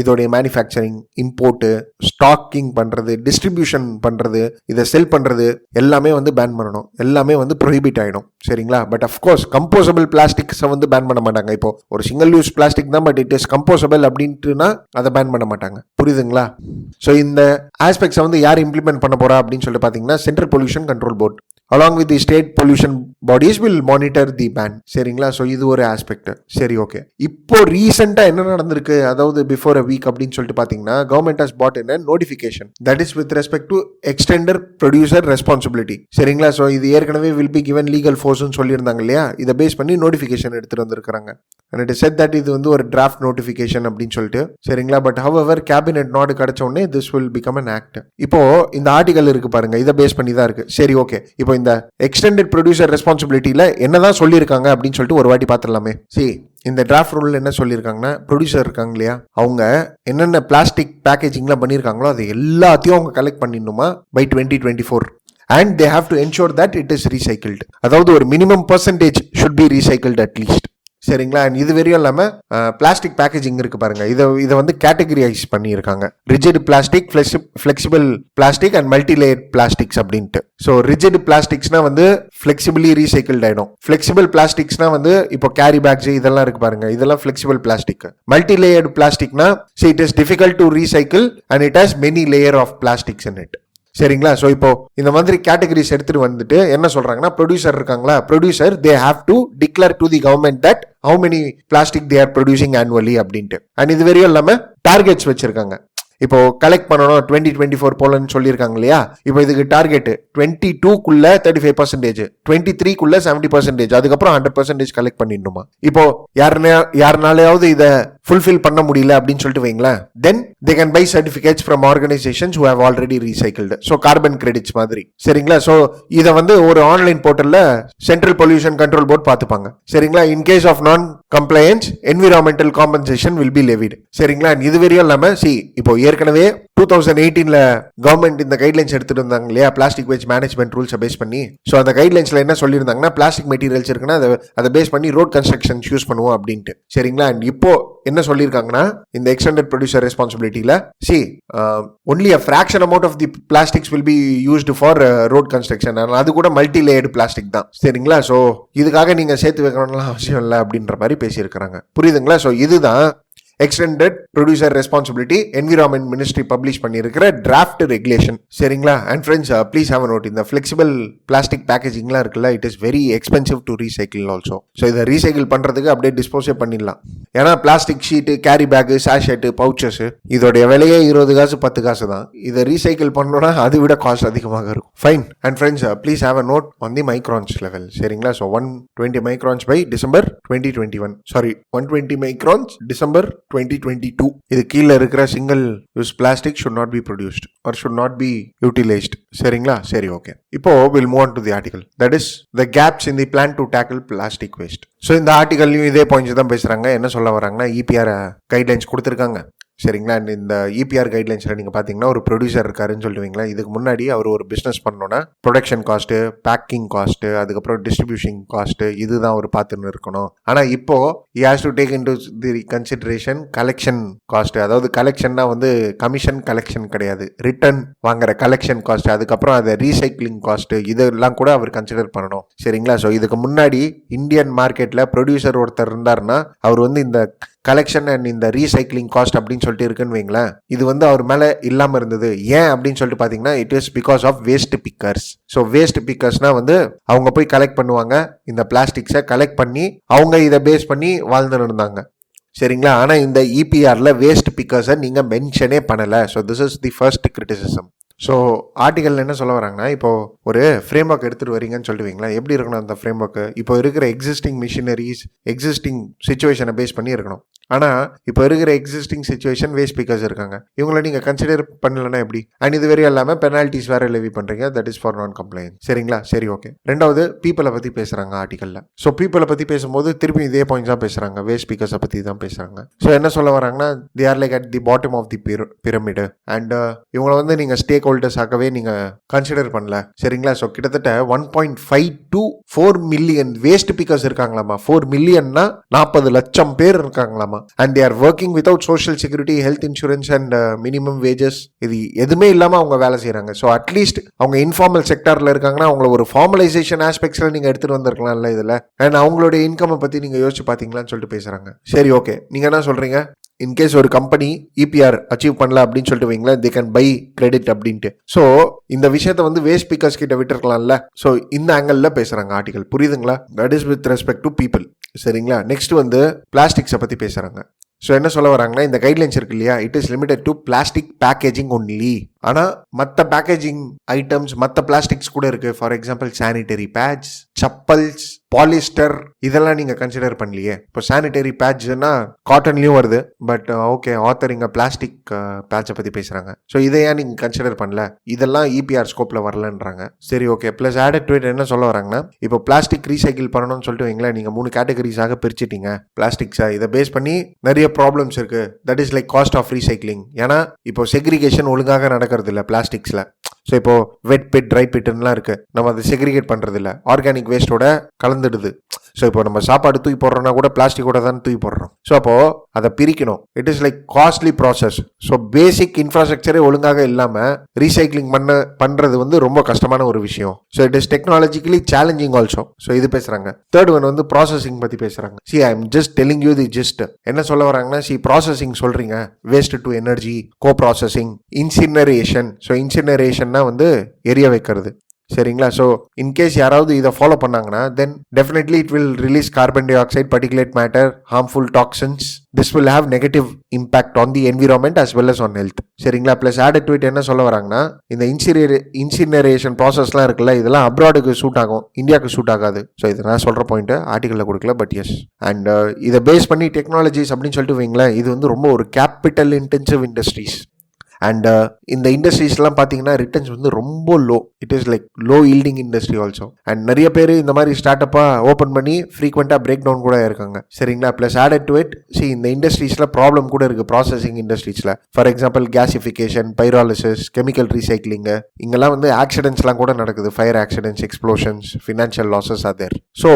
இதோடைய மேனுஃபேக்சரிங், இம்போர்ட்டு, ஸ்டாக்கிங் பண்ணுறது, டிஸ்ட்ரிபியூஷன் பண்ணுறது, இதை செல் பண்ணுறது எல்லாமே வந்து பேன் பண்ணணும். எல்லாமே வந்து ப்ரொஹிபிட் ஆகிடும். சரிங்களா? பட் அஃப்கோர்ஸ் கம்போசபிள் பிளாஸ்டிக்ஸை வந்து பேன் பண்ண மாட்டாங்க. இப்போ ஒரு சிங்கிள் யூஸ் பிளாஸ்டிக் தான், பட் இட் இஸ் கம்போசபிள் அப்படின்ட்டுனா அதை பேன் பண்ண மாட்டாங்க. புரியுதுங்களா? ஸோ இந்த ஆஸ்பெக்ட்ஸை வந்து யார் இம்ப்ளிமெண்ட் பண்ண போறா அப்படின்னு சொல்லிட்டு பார்த்தீங்கன்னா, central pollution control board along with the state pollution bodies will monitor the ban. சரிங்களா? ஸோ இது ஒரு ஆஸ்பெக்ட். சரி, ஓகே. இப்போ ரீசெண்டாக என்ன நடந்திருக்கு, அதாவது பிஃபோர் அ வீக் அப்படின்னு சொல்லிட்டு பார்த்தீங்கன்னா, government has bought in notification that is with respect to extender producer responsibility. சரிங்களா? ஸோ இது ஏற்கனவே வில் பி கிவன் லீகல் ஃபோர்ஸ்னு சொல்லியிருந்தாங்க இல்லையா, இதை பேஸ் பண்ணி நோட்டிஃபிகேஷன் எடுத்துட்டு வந்திருக்காங்க. And it is said that இது வந்து ஒரு டிராஃப்ட் நோட்டிஃபிகேஷன் அப்படின்னு சொல்லிட்டு. சரிங்களா? பட் ஹவெவர் கேபினெட் நாடு கிடைச்ச உடனே this will become an act. இப்போ இந்த ஆர்டிகல் இருக்கு பாருங்க, இதை பேஸ் பண்ணி தான் இருக்கு. சரி, ஓகே. இப்போ இந்த எக்ஸ்டெண்டட் ப்ரொடியூசர் ரெஸ்பான்சிபிலிட்டியில என்னதான் சொல்லியிருக்காங்க அப்படின்னு சொல்லிட்டு ஒரு வாட்டி பார்த்துடலாமே. இந்த டிராஃப்ட் ரூல் என்ன சொல்லியிருக்காங்கன்னா, ப்ரொடியூசர் இருக்காங்க இல்லையா, அவங்க என்னென்ன பிளாஸ்டிக் பேக்கேஜிங்லாம் பண்ணியிருக்காங்களோ அது எல்லாத்தையும் அவங்க collect பண்ணிடணுமா by 2024. And they have to ensure that it is recycled. அதாவது ஒரு minimum percentage should be recycled at least. சரிங்களா? இது வரையும் இல்லாமல் பிளாஸ்டிக் பேக்கேஜிங் இருக்கு பாருங்க, இதை வந்து கேட்டகரைஸ் பண்ணியிருக்காங்க. Rigid plastic, flexible plastic and multilayer plastics அப்படின்ட்டு. ஸோ ரிஜிட் பிளாஸ்டிக்ஸ்னா வந்து ஃபிளெக்சிபிளி ரீசைக்கிள்ட் ஆயிடும். ஃபிளெக்சிபிள் பிளாஸ்டிக்ஸ்னா வந்து இப்போ கேரி பேக்ஸ் இதெல்லாம் இருக்கு பாருங்க, இதெல்லாம் ஃபிளெக்சிபிள் பிளாஸ்டிக். மல்டிலேயர்டு பிளாஸ்டிக்னா it is difficult to recycle and it has many layer of plastics in it. சரிங்களா? ஸோ இப்போ இந்த மாதிரி கேட்டகரிஸ் எடுத்துட்டு வந்துட்டு என்ன சொல்றாங்கன்னா, ப்ரொடியூசர் இருக்காங்களா, producer they have to declare to the government that how many plastic they are producing annually அப்படின்ட்டு. அண்ட் இது வரையும் இல்லாமல் டார்கெட்ஸ் வச்சிருக்காங்க. இப்போ கலெக்ட் பண்ணணும் 2024 போலன்னு சொல்லியிருக்காங்க இல்லையா, இப்போ இதுக்கு டார்கெட் 22க்குள்ள 35%, 23க்குள்ள 70%, அதுக்கப்புறம் 100% கலெக்ட் பண்ணிடணுமா. இப்போ யாருனாலையாவது இதை ஃபுல்ஃபில் பண்ண முடியல அப்படின்னு சொல்லிட்டு வைங்களேன், then they can buy certificates from organisations who have already recycled. So carbon credits மாதிரி. சரிங்களா? ஸோ இதை வந்து ஒரு ஆன்லைன் போர்ட்டல்ல சென்ட்ரல் பொல்யூஷன் கண்ட்ரோல் போர்ட் பார்த்துப்பாங்க. சரிங்களா? In case of non compliance environmental compensation will be levied. சரிங்களா? இது வரையும் இல்லாம இப்போ ஏற்கனவே 2018ல கவர்மெண்ட் இந்த கைட்லைன்ஸ் எடுத்துட்டு வந்தாங்க இல்லையா, பிளாஸ்டிக் வேஸ்ட் மேனேஜ்மெண்ட் ரூல்ஸை பேஸ் பண்ணி. ஸோ அந்த கைட்லைன்ஸ்ல என்ன சொல்லியிருந்தாங்கன்னா, பிளாஸ்டிக் மெட்டீரியல்ஸ் இருக்குன்னா அதை பேஸ் பண்ணி ரோட் கன்ஸ்ட்ரக்ஷன் யூஸ் பண்ணுவோம் அப்படின்ட்டு. சரிங்களா. அண்ட் இப்போ என்ன சொல்லியிருக்காங்கன்னா, இந்த எக்ஸ்டெண்டட் ப்ரொடியூசர் ரெஸ்பான்சிபிலிட்டியில only a fraction amount of the plastics will be used for road construction. அது கூட மல்டி லேயர்டு பிளாஸ்டிக் தான். சரிங்களா. ஸோ இதுக்காக நீங்க சேர்த்து வைக்கணும்லாம் அவசியம் இல்லை அப்படின்ற மாதிரி பேசியிருக்கிறாங்க. புரியுதுங்களா. ஸோ இதுதான் extended producer responsibility environment ministry publish பண்ணியிருக்கிற டிராஃப்ட் ரெகுலேஷன். சரிங்களா. And friends, please have a note, இந்த ஃபிளெக்சிபிள் பிளாஸ்டிக் பேக்கேஜிங்லாம் இருக்குல்ல, it is very expensive to recycle also. So இதை ரீசைக்கிள் பண்ணுறதுக்கு அப்படியே டிஸ்போஸே பண்ணிடலாம். ஏன்னா plastic sheet, carry bag, sachet, pouches இதோடைய விலையே 20 காசு 10 காசு தான். இதை ரீசைக்கிள் பண்ணோன்னா அதை விட காஸ்ட் அதிகமாக இருக்கும். Fine. And friends, please have a note on the microns level. சரிங்களா. So 120 microns by December 2021. Sorry, 120 microns December 2022. இது கீழே இருக்கிற single use plastic should not be produced or should not be utilized. சரிங்களா. சரி, okay. இப்போ we'll move on to the article, that is the gaps in the plan to tackle plastic waste. So இந்த ஆர்டிகல்லையும் இதே points தான் பேசுறாங்க. என்ன சொல்ல வராங்கன்னா, EPR கைட்லைன்ஸ் கொடுத்துருக்காங்க. சரிங்களா. அண்ட் இந்த EPR கைட்லைன்ஸில் நீங்கள் பார்த்தீங்கன்னா, ஒரு ப்ரொடியூசர் இருக்காருன்னு சொல்லுவீங்களா, இதுக்கு முன்னாடி அவர் ஒரு பிஸ்னஸ் பண்ணோன்னா ப்ரொடக்ஷன் காஸ்ட்டு, பேக்கிங் காஸ்ட்டு, அதுக்கப்புறம் டிஸ்ட்ரிபியூஷன் காஸ்ட்டு, இதுதான் அவர் பார்த்துன்னு இருக்கணும். ஆனால் இப்போ he has to take into the consideration collection cost. அதாவது கலெக்ஷன்னா வந்து கமிஷன் கலெக்ஷன் கிடையாது, ரிட்டர்ன் வாங்குற கலெக்ஷன் காஸ்ட்டு, அதுக்கப்புறம் அதை ரீசைக்ளிங் காஸ்ட்டு, இதெல்லாம் கூட அவர் கன்சிடர் பண்ணணும். சரிங்களா. ஸோ இதுக்கு முன்னாடி இந்தியன் மார்க்கெட்டில் ப்ரொடியூசர் ஒருத்தர் இருந்தாருன்னா, அவர் வந்து இந்த கலெக்ஷன் அண்ட் இந்த ரீசைக்ளிங் காஸ்ட் அப்படின்னு சொல்லிட்டு இருக்குன்னு வைங்களேன், இது வந்து அவர் மேலே இல்லாமல் இருந்தது. ஏன் அப்படின்னு சொல்லிட்டு பார்த்தீங்கன்னா, it is because of waste pickers. So waste பிக்கர்ஸ்னா வந்து அவங்க போய் கலெக்ட் பண்ணுவாங்க, இந்த பிளாஸ்டிக்ஸை கலெக்ட் பண்ணி அவங்க இதை பேஸ் பண்ணி வாழ்ந்துன்னு இருந்தாங்க. சரிங்களா. ஆனால் இந்த EPRல வேஸ்ட் பிக்கர்ஸை நீங்கள் மென்ஷனே பண்ணலை. So this is the first criticism. So article என்ன சொல்ல வராங்கன்னா, இப்போ ஒரு ஃப்ரேம் ஒர்க் எடுத்துகிட்டு வரீங்கன்னு சொல்லுவீங்களா, எப்படி இருக்கணும் அந்த ஃப்ரேம் ஒர்க்கு? இப்போ இருக்கிற எக்ஸிஸ்டிங் மிஷினரிஸ், எக்ஸிஸ்டிங் சுச்சுவேஷனை பேஸ் பண்ணி இருக்கணும். ஆனால் இப்போ இருக்கிற எக்ஸிஸ்டிங் சுச்சுவேஷன் வேஸ்ட் பிக்கர்ஸ் இருக்காங்க, இவங்களை நீங்கள் கன்சிடர் பண்ணலன்னா எப்படி? அண்ட் இது வெறும் இல்லாமல் பெனால்ட்டிஸ் வேறு லெவி பண்ணுறீங்க, தட் இஸ் ஃபார் நான் கம்ப்ளைண்ட். சரிங்களா. சரி, ஓகே. ரெண்டாவது, பீப்புளை பற்றி பேசுகிறாங்க ஆர்டிக்கலில். ஸோ பீப்புளை பற்றி பேசும்போது திருப்பி இதே பாயிண்ட்ஸ் தான் பேசுகிறாங்க, வேஸ்ட் பிக்கர்ஸை பற்றி தான் பேசுகிறாங்க. ஸோ என்ன சொல்ல வராங்கன்னா, they are like at the bottom of the pyramid and இவங்களை வந்து நீங்கள் ஸ்டேக் ஹோல்டர்ஸாகவே நீங்கள் கன்சிடர் பண்ணல. சரிங்களா. ஸோ கிட்டத்தட்ட 1.5 to 4 மில்லியன் வேஸ்ட் பிக்கர்ஸ் இருக்காங்களாமா. 4 மில்லியன்னா 40 லட்சம் பேர் இருக்காங்களாமா. And they are working without social security, health insurance and minimum wages. இது எதுவுமே இல்லாமல் அவங்க வேலை செய்கிறாங்க. ஸோ அட்லீஸ்ட் அவங்க இன்ஃபார்மல் செக்டரில் இருக்காங்கன்னா அவங்கள ஒரு ஃபார்மலைசேஷன் ஆஸ்பெக்ட்ஸில் நீங்கள் எடுத்துகிட்டு வந்திருக்கலாம்ல இதில். அண்ட் அவங்களுடைய இன்கம்மை பற்றி நீங்கள் யோசிச்சு பார்த்தீங்களான்னு சொல்லிட்டு பேசுகிறாங்க. சரி, ஓகே. நீங்கள் என்ன சொல்கிறீங்க? இன்கேஸ் ஒரு கம்பெனி EPR அச்சீவ் பண்ணல அப்படின்னு சொல்லிட்டு வைங்களா, தே கேன் பை கிரெடிட் அப்படின்ட்டு. ஸோ இந்த விஷயத்தை வந்து வேஸ்ட் பிக்கர்ஸ் கிட்ட விட்டுருக்கலாம்ல. ஸோ இந்த ஆங்கிளில் பேசுகிறாங்க ஆர்டிகல். புரியுதுங்களா. That is with respect to people. சரிங்களா. நெக்ஸ்ட் வந்து பிளாஸ்டிக்ஸை பற்றி பேசுகிறாங்க. ஸோ என்ன சொல்ல வராங்கன்னா, இந்த கைட்லைன்ஸ் இருக்கு இல்லையா, it is limited to plastic packaging only. ஆனால் மற்ற பேக்கேஜிங் ஐட்டம்ஸ், மற்ற பிளாஸ்டிக்ஸ் கூட இருக்கு. For example sanitary bats, chappals, polyester, இதெல்லாம் நீங்கள் கன்சிடர் பண்ணலையே. இப்போ சானிட்டரி பேட்ச்னா காட்டன்லையும் வருது, பட் ஓகே, ஆத்தர் இங்கே பிளாஸ்டிக் பேட்சை பற்றி பேசுகிறாங்க. ஸோ இதை ஏன் நீங்கள் கன்சிடர் பண்ணல? இதெல்லாம் EPR ஸ்கோப்பில் வரலன்றாங்க. சரி, okay. Plus added to it என்ன சொல்ல வராங்கன்னா, இப்போ பிளாஸ்டிக் ரீசைக்கிள் பண்ணணும்னு சொல்லிட்டு வைங்களேன், நீங்கள் 3 கேட்டகரிஸாக பிரிச்சிட்டீங்க பிளாஸ்டிக்ஸை. இதை பேஸ் பண்ணி நிறைய ப்ராப்ளம்ஸ் இருக்கு. That is like cost of recycling. ஏன்னா இப்போ செக்ரிகேஷன் ஒழுங்காக நடக்கிறது இல்லை பிளாஸ்டிக்ஸில். ஸோ இப்போ வெட் பிட், ட்ரை பிட்லாம் இருக்கு, நம்ம அதை செக்ரிகேட் பண்ணுறது இல்லை, ஆர்கானிக் வேஸ்ட்டோட கலந்துடுது. ஸோ இப்போ நம்ம சாப்பாடு தூக்கி போடுறோம்னா கூட பிளாஸ்டிக்கோட தான் தூக்கி போடுறோம். ஸோ அப்போது அதை பிரிக்கணும். It is like costly process. So basic இன்ஃப்ராஸ்ட்ரக்சரே ஒழுங்காக இல்லாமல் ரீசைக்ளிங் பண்ணுறது வந்து ரொம்ப கஷ்டமான ஒரு விஷயம். So it is technologically challenging also. So இது பேசுகிறாங்க. தேர்ட் ஒன் வந்து ப்ராசஸிங் பற்றி பேசுகிறாங்க. See I am just telling you the gist. என்ன சொல்ல வராங்கன்னா, சி ப்ராசஸிங் சொல்கிறீங்க, waste to energy, co processing, incineration. So இன்சினரேஷன்னா வந்து எரிய வைக்கிறது. சரிங்களா. ஸோ இன்கேஸ் யாராவது இதை ஃபாலோ பண்ணாங்கன்னா, then definitely it will release carbon di oxide, particulate matter, harmful toxins. This will have negative impact on the environment as well as on health. சரிங்களா. Plus added to it என்ன சொல்ல வராங்கன்னா, இந்த incineration ப்ராசஸ்லாம் இருக்குல்ல, இதெல்லாம் அப்ராடுக்கு suit ஆகும், இந்தியாவுக்கு suit ஆகாது. ஸோ இது நான் சொல்கிற பாயிண்ட்டு ஆர்டிக்கலில் கொடுக்கல, பட் எஸ். அண்ட் இதை பேஸ் பண்ணி டெக்னாலஜிஸ் அப்படின்னு சொல்லிட்டு வைங்களேன், இது வந்து ரொம்ப ஒரு கேபிட்டல் இன்டென்சிவ் இண்டஸ்ட்ரீஸ். அண்ட் இந்த இண்டஸ்ட்ரீஸ்லாம் பார்த்தீங்கன்னா ரிட்டர்ன்ஸ் வந்து ரொம்ப low. It is like low yielding industry also. And நிறைய பேர் இந்த மாதிரி ஸ்டார்ட் அப்பாக ஓப்பன் பண்ணி ஃப்ரீக்வெண்ட்டாக பிரேக் டவுன் கூட இருக்காங்க. சரிங்களா? ப்ளஸ் ஆடட் டு இட் இந்த இண்டஸ்ட்ரீஸில் ப்ராப்ளம் கூட இருக்குது. ப்ராசஸிங் இண்டஸ்ட்ரீஸில் for example gasification, pyrolysis, chemical recycling, இங்கெல்லாம் வந்து ஆக்சிடென்ட்ஸ்லாம் கூட நடக்குது. Fire accidents, explosions, financial losses are there. So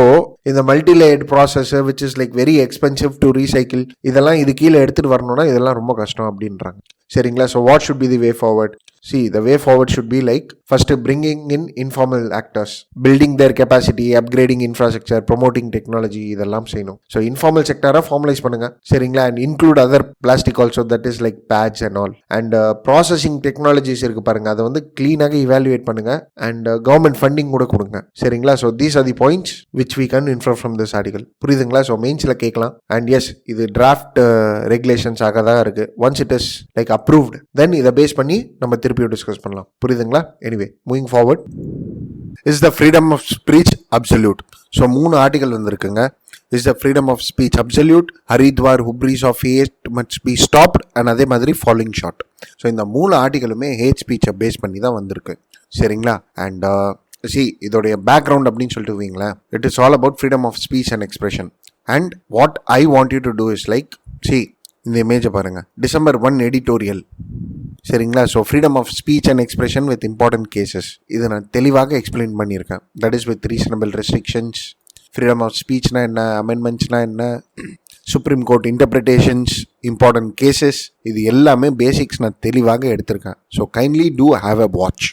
இந்த multi layered process which is like very expensive to recycle, இதெல்லாம் இது கீழே எடுத்துகிட்டு வரணும்னா இதெல்லாம் ரொம்ப கஷ்டம் அப்படின்றாங்க. சரிங்களா? So what should be the way forward? See, the way forward should be like first bringing in informal actors, building their capacity, upgrading infrastructure, promoting technology, இதெல்லாம் செய்யணும். ஸோ இன்ஃபார்மல் செக்டரை ஃபார்மலைஸ் பண்ணுங்க. சரிங்களா? And include other plastic also, that is like batch and all. And processing technologies இருக்கு பாருங்க, அதை வந்து கிளீனாக evaluate பண்ணுங்க. அண்ட் கவர்மெண்ட் ஃபண்டிங் கூட கொடுங்க. சரிங்களா? So these are the points which we can infer from this article. புரியுதுங்களா? ஸோ மெயின்ஸில் கேட்கலாம். அண்ட் எஸ், இது டிராஃப்ட் ரெகுலேஷன்ஸாக தான் இருக்கு. Once it is like approved, then இதை பேஸ் பண்ணி நம்ம திருப்பியும் டிஸ்கஸ் பண்ணலாம். புரியுதுங்களா? Anyway, moving forward. Is the freedom of speech absolute? So 3 article வந்திருக்குங்க. Is the freedom of speech absolute, Haridwar hubris of hate must be stopped, and அதே மாதிரி following short. So இந்த 3 ஆர்டிகலுமே ஹேட் ஸ்பீச்சை பேஸ் பண்ணி தான் வந்திருக்கு. சரிங்களா? அண்ட் இதோடைய பேக்ரவுண்ட் அப்படின்னு சொல்லிட்டு வைங்களேன், it is all about freedom of speech and expression. And what I want you to do is like, இந்த இமேஜை பாருங்க, December 1 எடிட்டோரியல். சரிங்களா? So freedom of speech and expression with important cases, இதை நான் தெளிவாக எக்ஸ்பிளைன் பண்ணியிருக்கேன். That is with reasonable restrictions. Freedom of ஸ்பீச்னா என்ன, அமெண்ட்மெண்ட்ஸ்னா என்ன, supreme court interpretations, important cases, இது எல்லாமே பேசிக்ஸ் நான் தெளிவாக எடுத்திருக்கேன். So kindly do have a watch.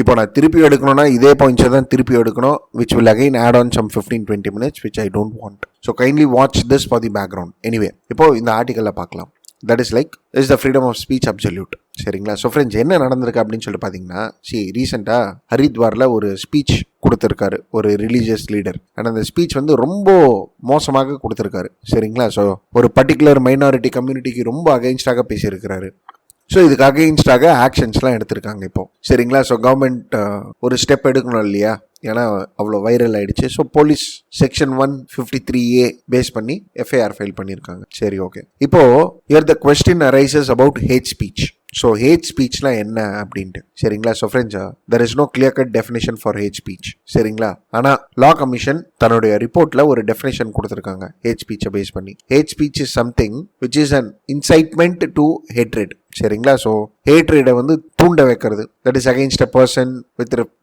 இப்போ நான் திருப்பி எடுக்கணும்னா இதே பாயிண்ட்ஸை தான் திருப்பி எடுக்கணும், which will again add on some 15-20 minutes which I don't want. So kindly watch this for the background. Anyway, இப்போ இந்த ஆர்டிக்கலில் பார்க்கலாம். That is like, is the freedom of speech absolute. சரிங்களா? ஸோ ஃப்ரெண்ட்ஸ், என்ன நடந்திருக்கு அப்படின்னு சொல்லி பார்த்தீங்கன்னா, ரீசெண்டாக ஹரித்வாரில் ஒரு ஸ்பீச் கொடுத்துருக்காரு ஒரு ரிலீஜியஸ் லீடர். அண்ட் அந்த ஸ்பீச் வந்து ரொம்ப மோசமாக கொடுத்துருக்காரு. சரிங்களா? ஸோ ஒரு பர்டிகுலர் மைனாரிட்டி கம்யூனிட்டிக்கு ரொம்ப அகைன்ஸ்டாக பேசியிருக்கிறாரு. ஸோ இதுக்கு அகெயின்ஸ்டாக ஆக்ஷன்ஸ்லாம் எடுத்திருக்காங்க இப்போ. சரிங்களா? ஸோ கவர்மெண்ட் ஒரு ஸ்டெப் எடுக்கணும் இல்லையா, ஏன்னா அவ்வளோ வைரல் ஆயிடுச்சு. So police section 153A base பண்ணி எஃப்ஐஆர் ஃபைல் பண்ணியிருக்காங்க. சரி, ஓகே. இப்போ here the question arises about hate speech. So hate ஸ்பீச்னா என்ன அப்படின்ட்டு. சரிங்களா? So friends, there is no clear cut definition for hate speech. சரிங்களா? ஆனால் லா கமிஷன் தன்னுடைய ரிப்போர்ட்ல ஒரு டெஃபினேஷன் கொடுத்துருக்காங்க ஹேட் ஸ்பீச்சை பேஸ் பண்ணி. Hate speech is something which is an incitement to hatred. சரிங்களா? ஸோ ஹேட்ரேடை வந்து தூண்ட வைக்கிறது, that is against a person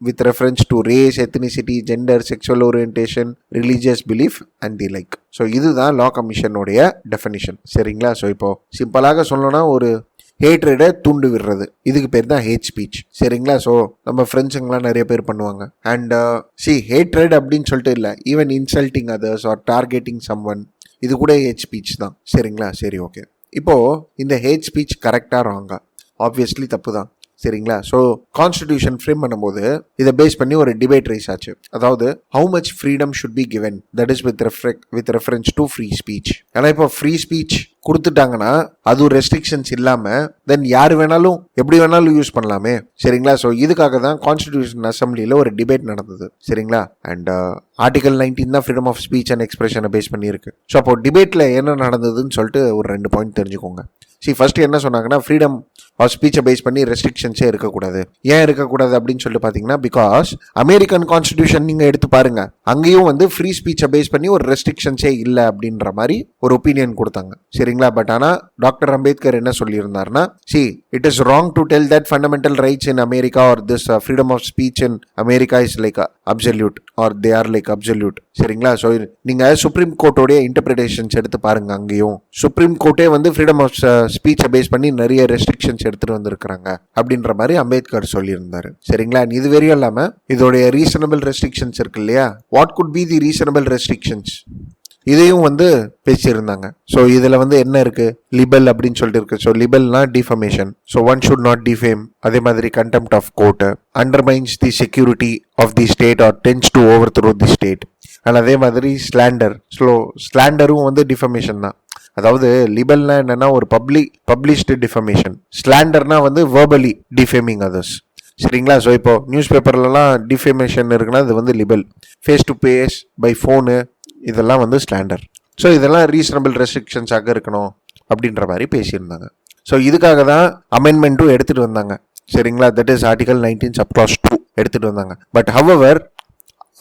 with reference to race, ethnicity, gender, sexual orientation, religious belief and the like. So இதுதான் லா கமிஷனுடைய definition. சரிங்களா? So இப்போ சிம்பிளாக சொல்லணும்னா ஒரு ஹேட்ரேடை தூண்டு விடுறது, இதுக்கு பேர் தான் ஹேட் ஸ்பீச். சரிங்களா? ஸோ நம்ம ஃப்ரெண்ட்ஸுங்களாம் நிறைய பேர் பண்ணுவாங்க. அண்ட் ஹேட்ரேட் அப்படின்னு சொல்லிட்டு இல்லை, even insulting others are targeting someone, இது கூட ஹேட் ஸ்பீச் தான். சரிங்களா? சரி, ஓகே. இப்போ இந்த ஹேட் ஸ்பீச் கரெக்டாக ராங்கா? ஆப்வியஸ்லி தப்பு தான். சரிங்களா? ஸோ கான்ஸ்டிடியூஷன் ஃப்ரேம் பண்ணும்போது இதை பேஸ் பண்ணி ஒரு டிபேட் ரைஸ் ஆச்சு. அதாவது how much freedom should be given, that is with reference to free speech. ஏன்னா இப்போ ஃப்ரீ ஸ்பீச் கொடுத்துட்டாங்கன்னா அது ஒரு ரெஸ்ட்ரிக்ஷன்ஸ் இல்லாமல் தென் யார் வேணாலும் எப்படி வேணாலும் யூஸ் பண்ணலாமே. சரிங்களா? ஸோ இதுக்காக தான் கான்ஸ்டிடியூஷன் அசம்பிளியில் ஒரு டிபேட் நடந்தது. சரிங்களா? அண்ட் ஆர்டிகல் 19 தான் ஃப்ரீடம் ஆஃப் ஸ்பீச் அண்ட் எக்ஸ்பிரஷனை பேஸ் பண்ணியிருக்கு. ஸோ அப்போ டிபேட்டில் என்ன நடந்ததுன்னு சொல்லிட்டு ஒரு 2 பாயிண்ட் தெரிஞ்சுக்கோங்க. ஃபர்ஸ்ட் என்ன சொன்னாங்கன்னா, ஃப்ரீடம் ஆஃப் ஸ்பீச்சை பேஸ் பண்ணி ரெஸ்ட்ரிக்ஷன்ஸே இருக்கக்கூடாது. ஏன் இருக்கக்கூடாது அப்படின்னு சொல்லிட்டு பார்த்தீங்கன்னா, பிகாஸ் அமெரிக்கன் கான்ஸ்டிடியூஷன் நீங்கள் எடுத்து பாருங்க, அங்கேயும் வந்து ஃப்ரீ ஸ்பீச்சை பேஸ் பண்ணி ஒரு ரெஸ்ட்ரிக்ஷன்ஸே இல்லை அப்படின்ற மாதிரி ஒரு ஒப்பீனியன் கொடுத்தாங்க. சரிங்களா? பட் ஆனால் டாக்டர் அம்பேத்கர் என்ன சொல்லியிருந்தாருன்னா, it is wrong to tell that fundamental rights in America are this freedom of speech in America is like absolute or they are like absolute. சரிங்களா? ஸோ நீங்கள் சுப்ரீம் கோர்ட்டோடைய இன்டர்பிரிட்டேஷன்ஸ் எடுத்து பாருங்க, அங்கேயும் சுப்ரீம் கோர்ட்டே வந்து ஃப்ரீடம் ஆஃப் ஸ்பீச்சை பேஸ் பண்ணி நிறைய restrictions எடுத்துட்டு வந்திருக்கிறாங்க அப்படின்ற மாதிரி அம்பேத்கர் சொல்லியிருந்தாரு. சரிங்களா? இது வரையும் இல்லாம இதோடைய ரீசனபிள் ரெஸ்ட்ரிக்ஷன்ஸ் இருக்கு இல்லையா, what could be the reasonable restrictions, இதையும் வந்து பேசியிருந்தாங்க. ஸோ இதில் வந்து என்ன இருக்கு, லிபல் அப்படின்னு சொல்லிட்டு இருக்கு. ஸோ லிபல்னா defamation, so one should not defame. அதே மாதிரி contempt of court, undermines the security of the state or tends to overthrow the state. And அதே மாதிரி ஸ்லாண்டர், ஸோ ஸ்லாண்டரும் வந்து டிஃபமேஷன் தான். அதாவது லிபல்னா என்னன்னா ஒரு பப்ளிஷ்டு டிஃபமேஷன், ஸ்லாண்டர்னா வந்து வேர்பலி டிஃபேமிங் அதர்ஸ். சரிங்களா? ஸோ இப்போ நியூஸ் பேப்பர்லலாம் டிஃபேமேஷன் இருக்குன்னா அது வந்து libel. Face to face, by phone, இதெல்லாம் வந்து ஸ்லாண்டர். ஸோ இதெல்லாம் ரீசனபிள் ரெஸ்ட்ரிக்ஷன்ஸாக இருக்கணும் அப்படின்ற மாதிரி பேசியிருந்தாங்க. ஸோ இதுக்காக தான் அமெண்ட்மெண்ட்டும் எடுத்துகிட்டு வந்தாங்க. சரிங்களா, தட் இஸ் ஆர்டிகல் 19 சப்க்ளாஸ் 2 எடுத்துகிட்டு வந்தாங்க. But however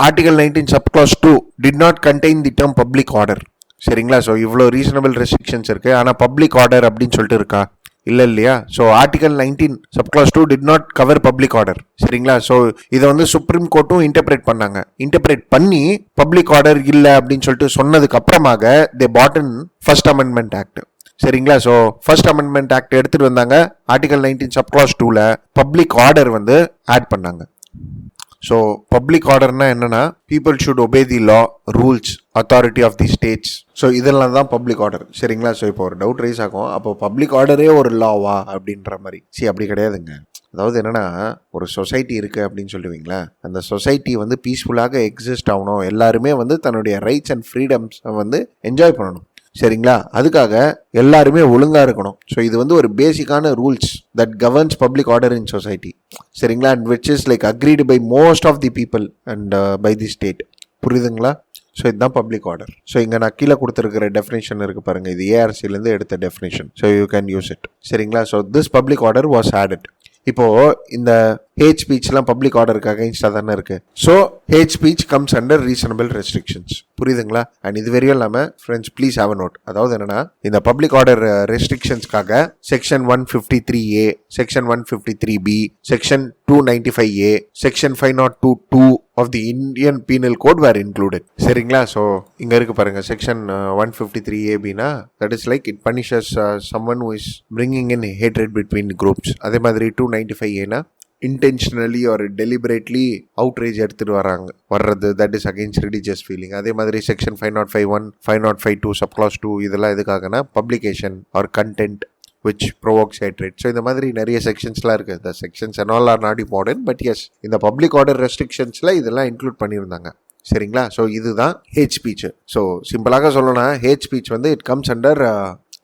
article 19 subclass 2 did not contain the term public order. சரிங்களா, ஸோ இவ்வளோ ரீசனபிள் ரெஸ்ட்ரிக்ஷன்ஸ் இருக்குது. ஆனால் பப்ளிக் ஆர்டர் அப்படின்னு சொல்லிட்டு இருக்கா? இல்லை இல்லையா. So article 19 subclass 2 did not cover public order. சரிங்களா, ஸோ இதை வந்து சுப்ரீம் கோர்ட்டும் இன்டர்பிரேட் பண்ணாங்க. இன்டர்பிரேட் பண்ணி பப்ளிக் ஆர்டர் இல்லை அப்படின்னு சொல்லிட்டு சொன்னதுக்கு அப்புறமாக தே put in first amendment act. சரிங்களா, ஸோ ஃபர்ஸ்ட் அமெண்ட்மெண்ட் ஆக்ட் எடுத்துட்டு வந்தாங்க. ஆர்டிகல் 19 சப்க்ளாஸ் 2ல பப்ளிக் ஆர்டர் வந்து ஆட் பண்ணாங்க. ஸோ பப்ளிக் ஆர்டர்னா என்னன்னா, people should obey the law, rules, authority of the states. So இதெல்லாம் தான் பப்ளிக் ஆர்டர். சரிங்களா, ஸோ இப்போ ஒரு டவுட் ரைஸ் ஆகும், அப்போ பப்ளிக் ஆர்டரே ஒரு லாவா அப்படின்ற மாதிரி. அப்படி கிடையாதுங்க. அதாவது என்னன்னா, ஒரு சொசைட்டி இருக்குது அப்படின்னு சொல்லுவீங்களா, அந்த சொசைட்டி வந்து பீஸ்ஃபுல்லாக எக்ஸிஸ்ட் ஆகணும், எல்லாருமே வந்து தன்னுடைய ரைட்ஸ் அண்ட் ஃப்ரீடம்ஸை வந்து என்ஜாய் பண்ணணும். சரிங்களா, அதுக்காக எல்லாருமே ஒழுங்காக இருக்கணும். ஸோ இது வந்து ஒரு பேசிக்கான rules that governs public order in society. சரிங்களா, and which is like agreed by most of the people and by the state. புரியுதுங்களா? ஸோ இதுதான் பப்ளிக் ஆர்டர். ஸோ இங்கே நான் கீழே கொடுத்துருக்கிற டெஃபினேஷன் இருக்குது பாருங்கள், இது ஏஆர்சிலேருந்து எடுத்த definition. So you can use it. சரிங்களா, so this public order was added. இப்போது இந்த ஹேட் ஸ்பீச்லாம் பப்ளிக் ஆர்டருக்கு அகைன்ஸ்டாக தானே இருக்குது. So hate speech comes under reasonable restrictions. புரியுதுங்களா? அண்ட் இது வரையும் இல்லாமல் friends please have a note. அதாவது என்னன்னா, இந்த பப்ளிக் ஆர்டர் ரெஸ்ட்ரிக்ஷன்ஸ்க்காக section 153A, section 153B, section 295A, section 502(2) of the Indian Penal Code were included. சரிங்களா, ஸோ இங்கே இருக்கு பாருங்க, section 153AB-னா that is like it punishes someone who is bringing in hatred between groups. அதே மாதிரி 295A-னா intentionally ஒரு deliberately outrage எடுத்துட்டு வர்றது, that is against religious feeling. அதே மாதிரி செக்ஷன் 505(1), 505(2), சப்க்ளாஸ் 2 இதெல்லாம் எதுக்காகனா publication or content which provokes hatred. So இந்த மாதிரி நிறைய செக்ஷன்ஸ்லாம் இருக்குது. The sections and all are not important, but yes இந்த பப்ளிக் ஆர்டர் ரெஸ்ட்ரிக்ஷன்ஸில் இதெல்லாம் இன்க்ளூட் பண்ணியிருந்தாங்க. சரிங்களா, ஸோ இதுதான் ஹேட் ஸ்பீச். ஸோ சிம்பிளாக சொல்லணும்னா ஹேட் ஸ்பீச் வந்து it comes under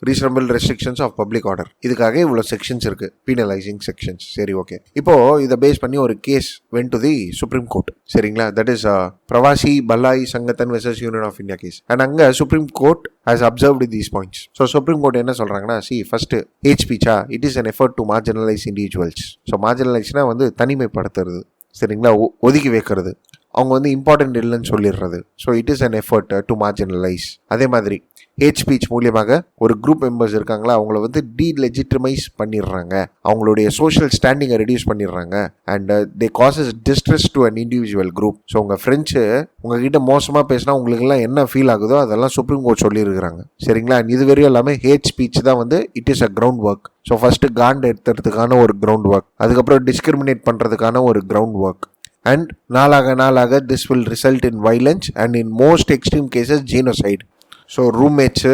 reasonable restrictions of public order. இதுக்காக இவ்வளோ செக்ஷன்ஸ் இருக்குது, பீனலைசிங் செக்ஷன்ஸ். சரி, ஓகே. இப்போது இதை பேஸ் பண்ணி ஒரு case went to the supreme court. சரிங்களா, that is Pravasi Bhalai Sangathan versus union of India case. And அங்கே supreme court has observed these points. So supreme court என்ன சொல்கிறாங்கன்னா, ஃபர்ஸ்ட் ஹேட் ஸ்பீச்சா it is an effort to marginalize individuals. So மார்ஜினலைஸ்னா வந்து தனிமைப்படுத்துறது. சரிங்களா, ஒதுக்கி வைக்கிறது, அவங்க வந்து இம்பார்ட்டன்ட் இல்லைன்னு சொல்லிடுறது. So it is an effort to marginalize. அதே மாதிரி ஹேட் ஸ்பீச் மூலியமாக ஒரு குரூப் மெம்பர்ஸ் இருக்காங்களா, அவங்கள வந்து டீலெஜிட்டிமைஸ் பண்ணிடுறாங்க, அவங்களுடைய சோஷியல் ஸ்டாண்டிங்கை ரெடியூஸ் பண்ணிடுறாங்க. And they causes distress to an individual group. So உங்கள் ஃப்ரெண்ட்ஸு உங்ககிட்ட மோசமாக பேசினா உங்களுக்குலாம் என்ன ஃபீல் ஆகுதோ அதெல்லாம் சுப்ரீம் கோர்ட் சொல்லியிருக்கிறாங்க. சரிங்களா, இது வரையும் எல்லாமே ஹேட் ஸ்பீச் தான் வந்து it is a ground work. So first காண்ட் எடுத்துறதுக்கான ஒரு கிரவுண்ட் ஒர்க், அதுக்கப்புறம் டிஸ்கிரிமினேட் பண்ணுறதுக்கான ஒரு கிரவுண்ட் ஒர்க். அண்ட் நாளாக this will result in violence and in most extreme cases genocide. So roommates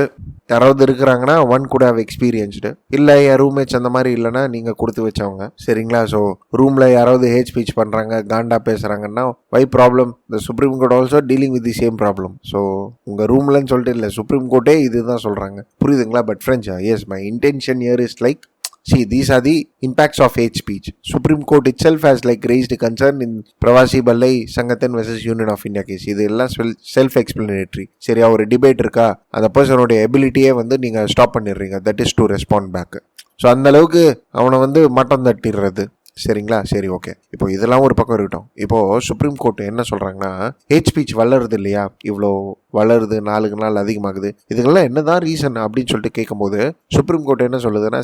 யாராவது இருக்கிறாங்கன்னா ஒன் கூட ஹவ் எக்ஸ்பீரியன்ஸ்டு, இல்லை என் ரூம்மேட்ஸ் அந்த மாதிரி இல்லைனா நீங்கள் கொடுத்து வச்சவங்க. சரிங்களா, ஸோ ரூமில் யாராவது ஹேட் ஸ்பீச் பண்ணுறாங்க, காண்டா பேசுகிறாங்கன்னா why problem, the supreme court also dealing with the same problem. So உங்கள் ரூம்லன்னு சொல்லிட்டு இல்லை, சுப்ரீம் கோர்ட்டே இதுதான் சொல்கிறாங்க. புரியுதுங்களா? But friends, yes my intention here is like, these are the impacts of hate speech. Supreme Court itself has like raised concern in Pravasi Ballai Sangathan versus Union of India case. இது எல்லாம் self explanatory. சரியா, ஒரு debate இருக்கா, அந்த பர்சனோட எபிலிட்டியே வந்து நீங்கள் stop பண்ணிடுறீங்க, that is to respond back. So அந்த அளவுக்கு அவனை வந்து மட்டம் தட்டிடுறது. சரிங்களா, சரி, ஓகே. இப்போ இதெல்லாம் ஒரு பக்கம் இருக்கட்டும். இப்போது சுப்ரீம் கோர்ட் என்ன சொல்கிறாங்கன்னா, ஹேட் ஸ்பீச் வளருது இல்லையா, இவ்வளோ வளருது, நாளுக்கு நாள் அதிகமாகுது, இதுக்கெல்லாம் என்னதான் ரீசன் அப்படின்னு சொல்லிட்டு கேட்கும்போது சுப்ரீம் கோர்ட் என்ன சொல்லுதுன்னா,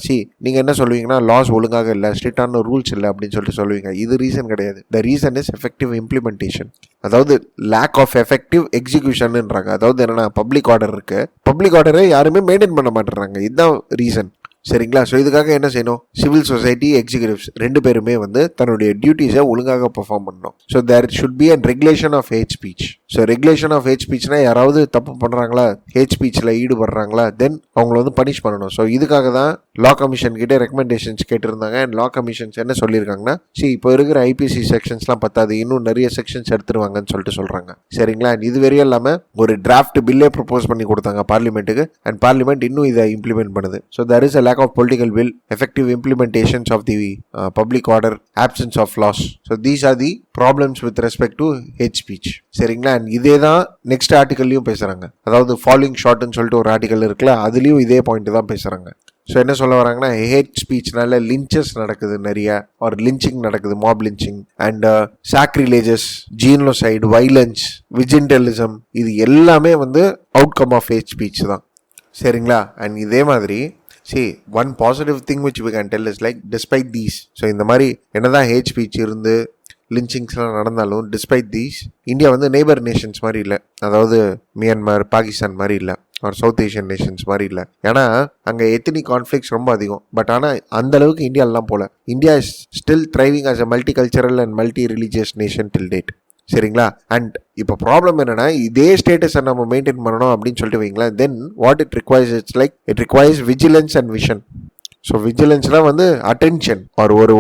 நீங்கள் என்ன சொல்லுவீங்கன்னா, லாஸ் ஒழுங்காக இல்லை, ஸ்ட்ரிக்டான ரூல்ஸ் இல்லை அப்படின்னு சொல்லிட்டு சொல்லுவீங்க. இது ரீசன் கிடையாது. The reason is effective implementation. அதாவது லேக் ஆஃப் எஃபெக்டிவ் எக்ஸிக்யூஷன்ன்றாங்க. அதாவது என்னன்னா, பப்ளிக் ஆர்டர் இருக்குது, பப்ளிக் ஆர்டரை யாருமே மெயின்டைன் பண்ண மாட்டேறாங்க, இதுதான் ரீசன். சரிங்களா, ஸோ இதுக்காக என்ன செய்யணும், சிவில் சொசைட்டி எக்ஸிக்யூட்டிவ்ஸ் ரெண்டு பேருமே வந்து தன்னுடைய டியூட்டிஸை ஒழுங்காக பெர்ஃபார்ம் பண்ணணும். So there should be and regulation of hate speech. So regulation of hate ஸ்பீச்னா யாராவது தப்பு பண்ணுறாங்களா, ஹேட் ஸ்பீச்சில் ஈடுபடுறாங்களா, தென் அவங்கள வந்து பனிஷ் பண்ணணும். ஸோ இதுக்காக தான் லா கமிஷன் கிட்டே ரெக்கமெண்டேஷன்ஸ் கேட்டிருந்தாங்க. அண்ட் லா கமிஷன்ஸ் என்ன சொல்லியிருக்காங்கன்னா, இப்போ இருக்கிற ஐபிசி செக்ஷன்ஸ்லாம் பத்தாது, இன்னும் நிறைய செக்ஷன்ஸ் எடுத்துருவாங்கன்னு சொல்லிட்டு சொல்கிறாங்க. சரிங்களா, அண்ட் இது வரையும் இல்லாமல் ஒரு டிராஃப்ட் பில்லே ப்ரப்போஸ் பண்ணி கொடுத்தாங்க பார்லிமெண்ட்டுக்கு, அண்ட் பார்லிமெண்ட் இன்னும் இதை இம்ப்ளிமெண்ட் பண்ணுது. So there is a lack of political will, effective implementations of the public order, absence of laws. So these are the problems with respect to hate speech. சரிங்களா, இதே தான் next ஆர்டிகல்லையும் பேசுகிறாங்க. அதாவது following ஷார்ட்னு சொல்லிட்டு ஒரு ஆர்டிகல் இருக்குல்ல, அதுலேயும் இதே பாயிண்ட் தான் பேசுகிறாங்க. ஸோ என்ன சொல்ல வராங்கன்னா ஹேட் ஸ்பீச்னால லின்ச்சஸ் நடக்குது நிறைய, ஒரு லின்ச்சிங் நடக்குது, மாப் லின்ச்சிங் அண்ட் சாக்ரிலேஜஸ், ஜீனோசைடு, வைலன்ஸ், விஜிண்டலிசம், இது எல்லாமே வந்து அவுட்கம் ஆஃப் ஹேட் ஸ்பீச் தான். சரிங்களா? அண்ட் இதே மாதிரி one positive thing which we can tell is like despite these. So இந்த மாதிரி என்னதான் ஹேட் ஸ்பீச் இருந்து லின்ச்சிங்ஸ்லாம் நடந்தாலும் டிஸ்பைட் தீஸ், இந்தியா வந்து நெய்பர் நேஷன்ஸ் மாதிரி இல்லை. அதாவது மியான்மர், பாகிஸ்தான் மாதிரி இல்லை, ஒரு சவுத் ஏஷியன் நேஷன்ஸ் மாதிரி இல்லை. ஏன்னா அங்கே எத்தனிக் கான்ஃப்ளிக்ஸ் ரொம்ப அதிகம். பட் ஆனால் அந்த அளவுக்கு இந்தியாலாம் போல. India is still thriving as a multi cultural and multi religious nation till date. சரிங்களா? அண்ட் இப்போ ப்ராப்ளம் என்னன்னா, இதே ஸ்டேட்டஸை நம்ம மெயின்டைன் பண்ணணும் அப்படின்னு சொல்லிட்டு வைங்களேன். Then what it requires, it's like it requires vigilance and vision. So விஜிலன்ஸ்லாம் வந்து அட்டென்ஷன்,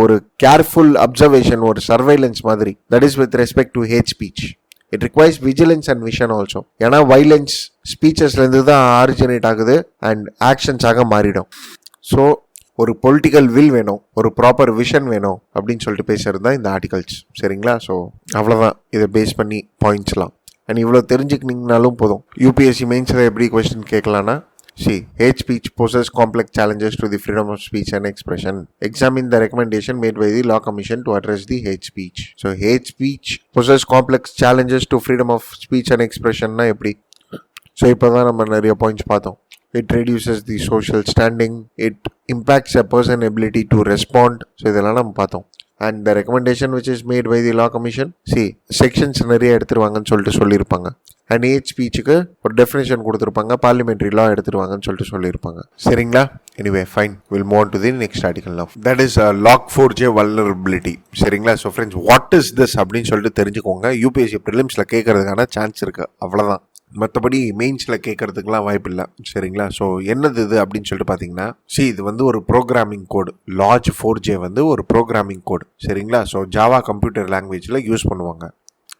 ஒரு கேர்ஃபுல் அப்சர்வேஷன், ஒரு சர்வைலன்ஸ் மாதிரி. That is with respect to hate speech. It requires vigilance and vision also. ஏன்னா வைலன்ஸ் ஸ்பீச்சஸ்லேருந்து தான் ஆரிஜினேட் ஆகுது and ஆக்ஷன்ஸாக மாறிடும். ஸோ ஒரு பொலிட்டிக்கல் வில் வேணும், ஒரு ப்ராப்பர் விஷன் வேணும் அப்படின்னு சொல்லிட்டு பேசுறது தான் இந்த ஆர்டிகல்ஸ். சரிங்களா? ஸோ அவ்வளோதான், இதை பேஸ் பண்ணி பாயிண்ட்ஸ்லாம். அண்ட் இவ்வளோ தெரிஞ்சுக்கினீங்கனாலும் போதும். யூபிஎஸ்சி மெயின்ஸில் எப்படி question கேட்கலான்னா, hate speech poses complex challenges to the freedom of speech and expression. Examine the recommendation made by the Law Commission to address the hate speech. So, hate speech poses complex challenges to freedom of speech and expression. Na eppadi? So, இப்போதான் நம்ம நிறைய points பார்த்தோம். It reduces the social standing. It impacts a person's ability to respond. So, இதெல்லாம் நம்ம பார்த்தோம். And the recommendation which is made by the Law Commission, sections நிறைய எடுத்துருவாங்கன்னு சொல்லிட்டு சொல்லியிருப்பாங்க. அண்ட் ஹேட் ஸ்பீச்சுக்கு ஒரு டெஃபினேஷன் கொடுத்துருப்பாங்க, பார்லிமெண்ட்ரி லா எடுத்துருவாங்கன்னு சொல்லிட்டு சொல்லியிருப்பாங்க. சரிங்களா? Anyway fine, will move on to the next article now. That is Log4j vulnerability. சரிங்களா? So friends, what is this அப்படின்னு சொல்லிட்டு தெரிஞ்சுக்கோங்க. யூபிஎஸ்சி ப்ரிலிம்ஸில் கேட்கறதுக்கான சான்ஸ் இருக்குது, அவ்வளோதான். மற்றபடி மெயின்ஸில் கேட்கறதுக்குலாம் வாய்ப்பு இல்லை. சரிங்களா? ஸோ என்னது இது அப்படின்னு சொல்லிட்டு பார்த்தீங்கன்னா, இது வந்து ஒரு ப்ரோக்ராமிங் கோடு. Log4j வந்து ஒரு ப்ரோக்ராமிங் கோடு. சரிங்களா? ஸோ ஜாவா கம்ப்யூட்டர் லாங்குவேஜில் யூஸ் பண்ணுவாங்க.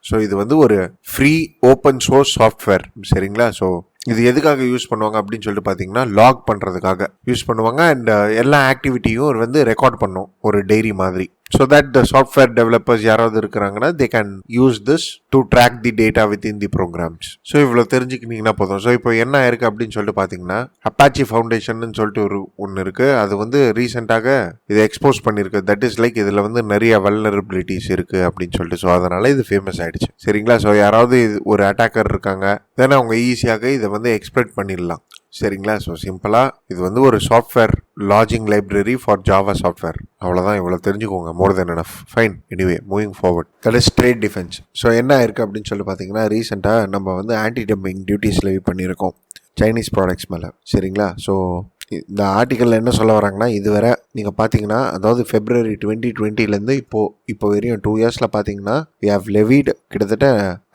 ஸோ இது வந்து ஒரு ஃப்ரீ ஓப்பன் சோர்ஸ் சாஃப்ட்வேர். சரிங்களா? ஸோ இது எதுக்காக யூஸ் பண்ணுவாங்க அப்படின்னு சொல்லிட்டு பார்த்தீங்கன்னா, லாக் பண்ணுறதுக்காக யூஸ் பண்ணுவாங்க. அண்ட் எல்லா ஆக்டிவிட்டியும் வந்து ரெக்கார்ட் பண்ணும், ஒரு டைரி மாதிரி. So that the software developers யாராவது இருக்கிறாங்கன்னா, they can use this to track the data within the programs. So இவ்வளோ தெரிஞ்சுக்கினீங்கன்னா போதும். ஸோ இப்போ என்ன ஆயிருக்கு அப்படின்னு சொல்லிட்டு பார்த்தீங்கன்னா, அப்பாச்சி ஃபவுண்டேஷன் சொல்லிட்டு ஒன்று இருக்குது. அது வந்து ரீசெண்டாக இதை எக்ஸ்போஸ் பண்ணியிருக்கு. தட் இஸ் லைக் இதில் வந்து நிறைய வல்னரபிலிட்டிஸ் இருக்குது அப்படின்னு சொல்லிட்டு. ஸோ அதனால் இது ஃபேமஸ் ஆகிடுச்சு. சரிங்களா? ஸோ யாராவது ஒரு அட்டாக்கர் இருக்காங்க, தென் அவங்க ஈஸியாக இதை வந்து எக்ஸ்ப்ளோய்ட் பண்ணிடலாம். சரிங்களா? ஸோ சிம்பிளாக இது வந்து ஒரு software logging library for Java software. அவ்வளோதான், இவ்வளோ தெரிஞ்சுக்கோங்க. More then enough. Fine. Anyway moving forward. That is trade defence. So என்ன இருக்குது அப்படின்னு சொல்லி பார்த்தீங்கன்னா, ரீசெண்டாக நம்ம வந்து ஆன்டி டம்பிங் டியூட்டிஸ் லெவி பண்ணியிருக்கோம் சைனீஸ் ப்ராடக்ட்ஸ் மேலே. சரிங்களா? ஸோ இந்த ஆர்டிக்கலில் என்ன சொல்ல வராங்கன்னா, இதுவரை நீங்கள் பார்த்தீங்கன்னா, அதாவது February 2020 இப்போ வரையும் 2 years பார்த்தீங்கன்னா, we have levied கிட்டத்தட்ட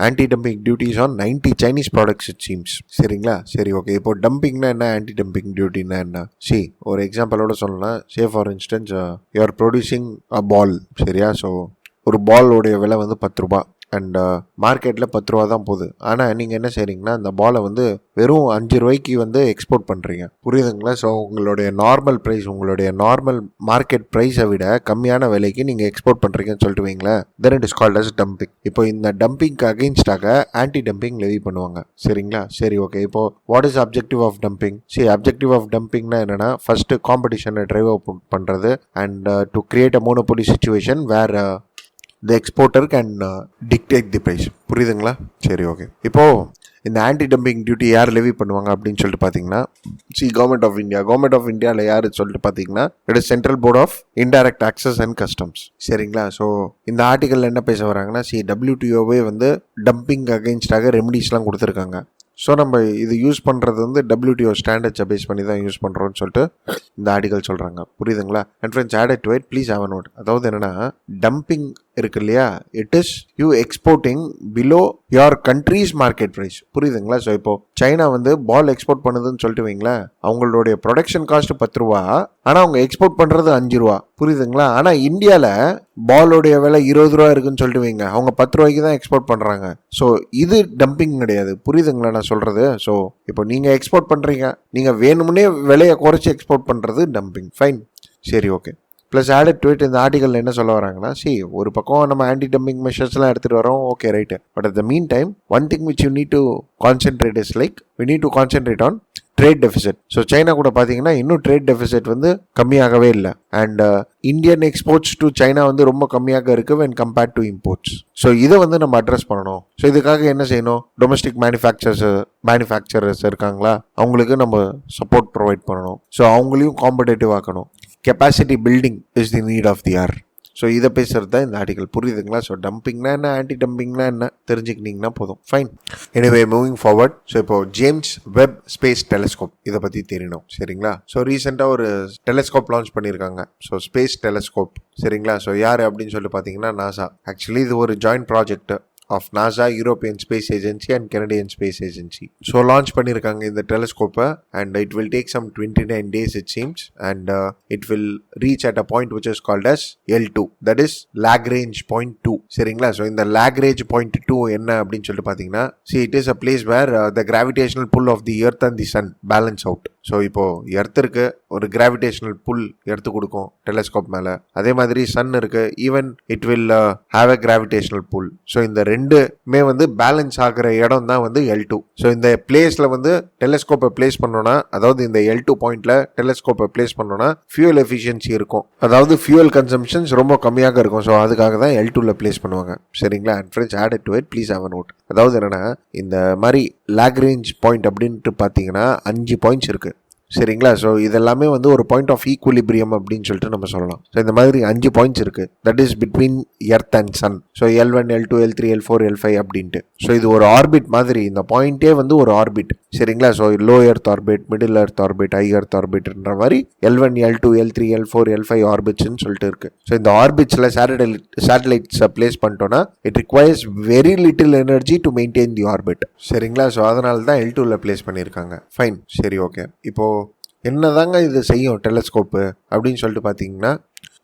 anti dumping duties on 90 Chinese products it seems. சரிங்களா? சரி, ஓகே. இப்போ டம்பிங்னா என்ன, ஆன்டி டம்பிங் டியூட்டினா என்ன? ஒரு எக்ஸாம்பிளோட சொல்லலாம். For instance, you are producing a ball. சரியா? ஸோ ஒரு பாலோடைய விலை வந்து 10 ரூபா அண்ட் மார்க்கெட்டில் 10 ரூபா தான் போகுது. ஆனால் நீங்கள் என்ன செய்கிறீங்கன்னா, அந்த பாலை வந்து வெறும் 5 ரூபாய்க்கு வந்து எக்ஸ்போர்ட் பண்ணுறீங்க. புரியுதுங்களா? ஸோ உங்களுடைய நார்மல் ப்ரைஸ், உங்களுடைய நார்மல் மார்க்கெட் ப்ரைஸை விட கம்மியான விலைக்கு நீங்கள் எக்ஸ்போர்ட் பண்ணுறீங்கன்னு சொல்லிட்டு வைங்களேன். Then it is called as dumping. இப்போ இந்த டம்பிங்க்கு அகெயின்ஸ்டாக ஆன்டி டம்பிங் லெவி பண்ணுவாங்க. சரிங்களா? சரி, ஓகே. இப்போ what is objective of dumping? Objective of டம்பிங்னா என்னன்னா, ஃபர்ஸ்ட் காம்படிஷனை ட்ரைவ் அவுட் பண்ணுறது and to create a monopoly situation where the exporter can dictate the price. புரியுதுங்களா? சரி, ஓகே. இப்போது இந்த ஆன்டி டம்பிங் டியூட்டி யார் லெவி பண்ணுவாங்க அப்படின்னு சொல்லிட்டு பார்த்தீங்கன்னா, government of India. Government of இந்தியாவில் யார் சொல்லிட்டு பார்த்தீங்கன்னா, it is central board of indirect taxes and customs. சரிங்களா? ஸோ இந்த ஆர்டிக்கல் என்ன பேச வராங்கன்னா, WTOவே வந்து டம்பிங் அகெயின்ஸ்டாக ரெமிடிஸ்லாம் கொடுத்துருக்காங்க. ஸோ நம்ம இது யூஸ் பண்ணுறது வந்து WTO ஸ்டாண்டர்ட்ஸை பேஸ் பண்ணி தான் யூஸ் பண்ணுறோன்னு சொல்லிட்டு இந்த ஆர்டிகல் சொல்கிறாங்க. புரியுதுங்களா? And friends, add to it please have a note. அதாவது என்னென்னா, டம்பிங் இருக்கு இல்லையா, it is you exporting below your country's market price. புரியுதுங்களா? ஸோ இப்போ சைனா வந்து பால் எக்ஸ்போர்ட் பண்ணுதுன்னு சொல்லிட்டு வைங்களேன், அவங்களுடைய ப்ரொடக்ஷன் காஸ்ட் 10 ரூபா, ஆனால் அவங்க எக்ஸ்போர்ட் பண்ணுறது 5 ரூபா. புரியுதுங்களா? ஆனால் இந்தியாவில் பாலோடைய விலை 20 ரூபா இருக்குன்னு சொல்லிட்டு வைங்க, அவங்க 10 ரூபாய்க்கு தான் எக்ஸ்போர்ட் பண்ணுறாங்க. ஸோ இது டம்பிங் கிடையாது. புரியுதுங்களா நான் சொல்கிறது? ஸோ இப்போ நீங்கள் எக்ஸ்போர்ட் பண்ணுறீங்க, நீங்கள் வேணும்னே விலையை குறைச்சி எக்ஸ்போர்ட் பண்ணுறது டம்பிங். ஃபைன். சரி, okay. Plus added to it இந்த ஆர்டிகல் என்ன சொல்ல வராங்கன்னா, ஒரு பக்கம் நம்ம ஆன்டி டம்பிங் மெஷர்ஸ்லாம் எடுத்துகிட்டு வரோம், okay, right. But at the mean time, one thing which you need to concentrate is like, we need to concentrate on trade deficit. So China கூட பார்த்தீங்கன்னா இன்னும் ட்ரேட் டெபிசிட் வந்து கம்மியாகவே இல்லை. And Indian exports to China வந்து ரொம்ப கம்மியாக இருக்கு when compared to imports. So இதை வந்து நம்ம அட்ரஸ் பண்ணணும். ஸோ இதுக்காக என்ன செய்யணும்? டொமஸ்டிக் மேனுஃபேக்சரர்ஸ் இருக்காங்களா, அவங்களுக்கு நம்ம சப்போர்ட் ப்ரொவைட் பண்ணணும். ஸோ அவங்களையும் காம்படேட்டிவ் ஆக்கணும். Capacity building is the need of the hour. So இதை பேசுறது தான் இந்த ஆர்டிகல். புரியுதுங்களா? ஸோ டம்பிங்னா என்ன, ஆன்டி டம்பிங்னா என்ன தெரிஞ்சுக்கினீங்கன்னா போதும். Fine. Anyway moving forward. So இப்போ ஜேம்ஸ் வெப் ஸ்பேஸ் டெலஸ்கோப் இதை பற்றி தெரியணும். சரிங்களா? ஸோ ரீசெண்டாக ஒரு டெலஸ்கோப் லான்ச் பண்ணியிருக்காங்க. So space telescope. சரிங்களா? ஸோ யார் அப்படின்னு சொல்லி பார்த்தீங்கன்னா நாசா. ஆக்சுவலி இது ஒரு joint project of NASA, European space agency and Canadian space agency. So launch பண்ணியிருக்காங்க இந்த டெலஸ்கோப்பை. And it will take some 29 days it seems. And it will reach at a point which is called as L2, that is Lagrange point 2. சரிங்களா? So இந்த Lagrange point 2 என்ன அப்படின்னு சொல்லிட்டு பார்த்தீங்கன்னா, see it is a place where the gravitational pull of the earth and the sun balance out. So இப்போ earth இருக்கு, ஒரு gravitational pull எடுத்து கொடுக்கும் டெலஸ்கோப் மேலே. அதே மாதிரி சன் இருக்கு, even it will have a gravitational pull. So இந்த ரெண்டுமே வந்து பேலன்ஸ் ஆகிற இடம் தான் வந்து L2. ஸோ இந்த பிளேஸ்ல வந்து டெலஸ்கோப்பை பிளேஸ் பண்ணோம்னா, அதாவது இந்த L2 பாயிண்ட்ல டெலஸ்கோப்பை பிளேஸ் பண்ணோம்னா ஃபியூல் எஃபிஷியன்சி இருக்கும், அதாவது ஃபியூல் கன்சம்ஷன்ஸ் ரொம்ப கம்மியாக இருக்கும். ஸோ அதுக்காக தான் L2ல பிளேஸ் பண்ணுவாங்க. சரிங்களா? And friends, add it to it, please have a note. அதாவது என்னன்னா, இந்த மாதிரி லாக்ரேஞ்ச் பாயிண்ட் அப்படின்ட்டு பார்த்தீங்கன்னா 5 பாயிண்ட்ஸ் இருக்கு. சரிங்களா? ஸோ இதெல்லாமே வந்து ஒரு பாயிண்ட் ஆஃப் ஈக்குலிபிரியம் அப்படின்னு சொல்லிட்டு நம்ம சொல்லலாம். ஸோ இந்த மாதிரி 5 பாயிண்ட்ஸ் இருக்கு. That is between earth and sun. So L1, L2, L3, L4, L5 அப்படின்ட்டு. ஸோ இது ஒரு ஆர்பிட் மாதிரி. இந்த பாயிண்டே வந்து ஒரு ஆர்பிட். சரிங்களா? So low earth orbit, middle earth orbit, high earth ஆர்பிட்ன்ற மாதிரி L1, L2, L3, L4, L5 ஆர்பிட்ஸ்ன்னு சொல்லிட்டு இருக்கு. ஸோ இந்த ஆர்பிட்ஸில் சேட்டலைட்ஸை பிளேஸ் பண்ணிட்டோம்னா it requires very little energy to maintain the orbit. சரிங்களா? ஸோ அதனால தான் L2ல பிளேஸ் பண்ணியிருக்காங்க. ஃபைன். சரி, ஓகே. இப்போ என்னதாங்க இது செய்யும் டெலஸ்கோப்பு அப்படின்னு சொல்லிட்டு பார்த்தீங்கன்னா,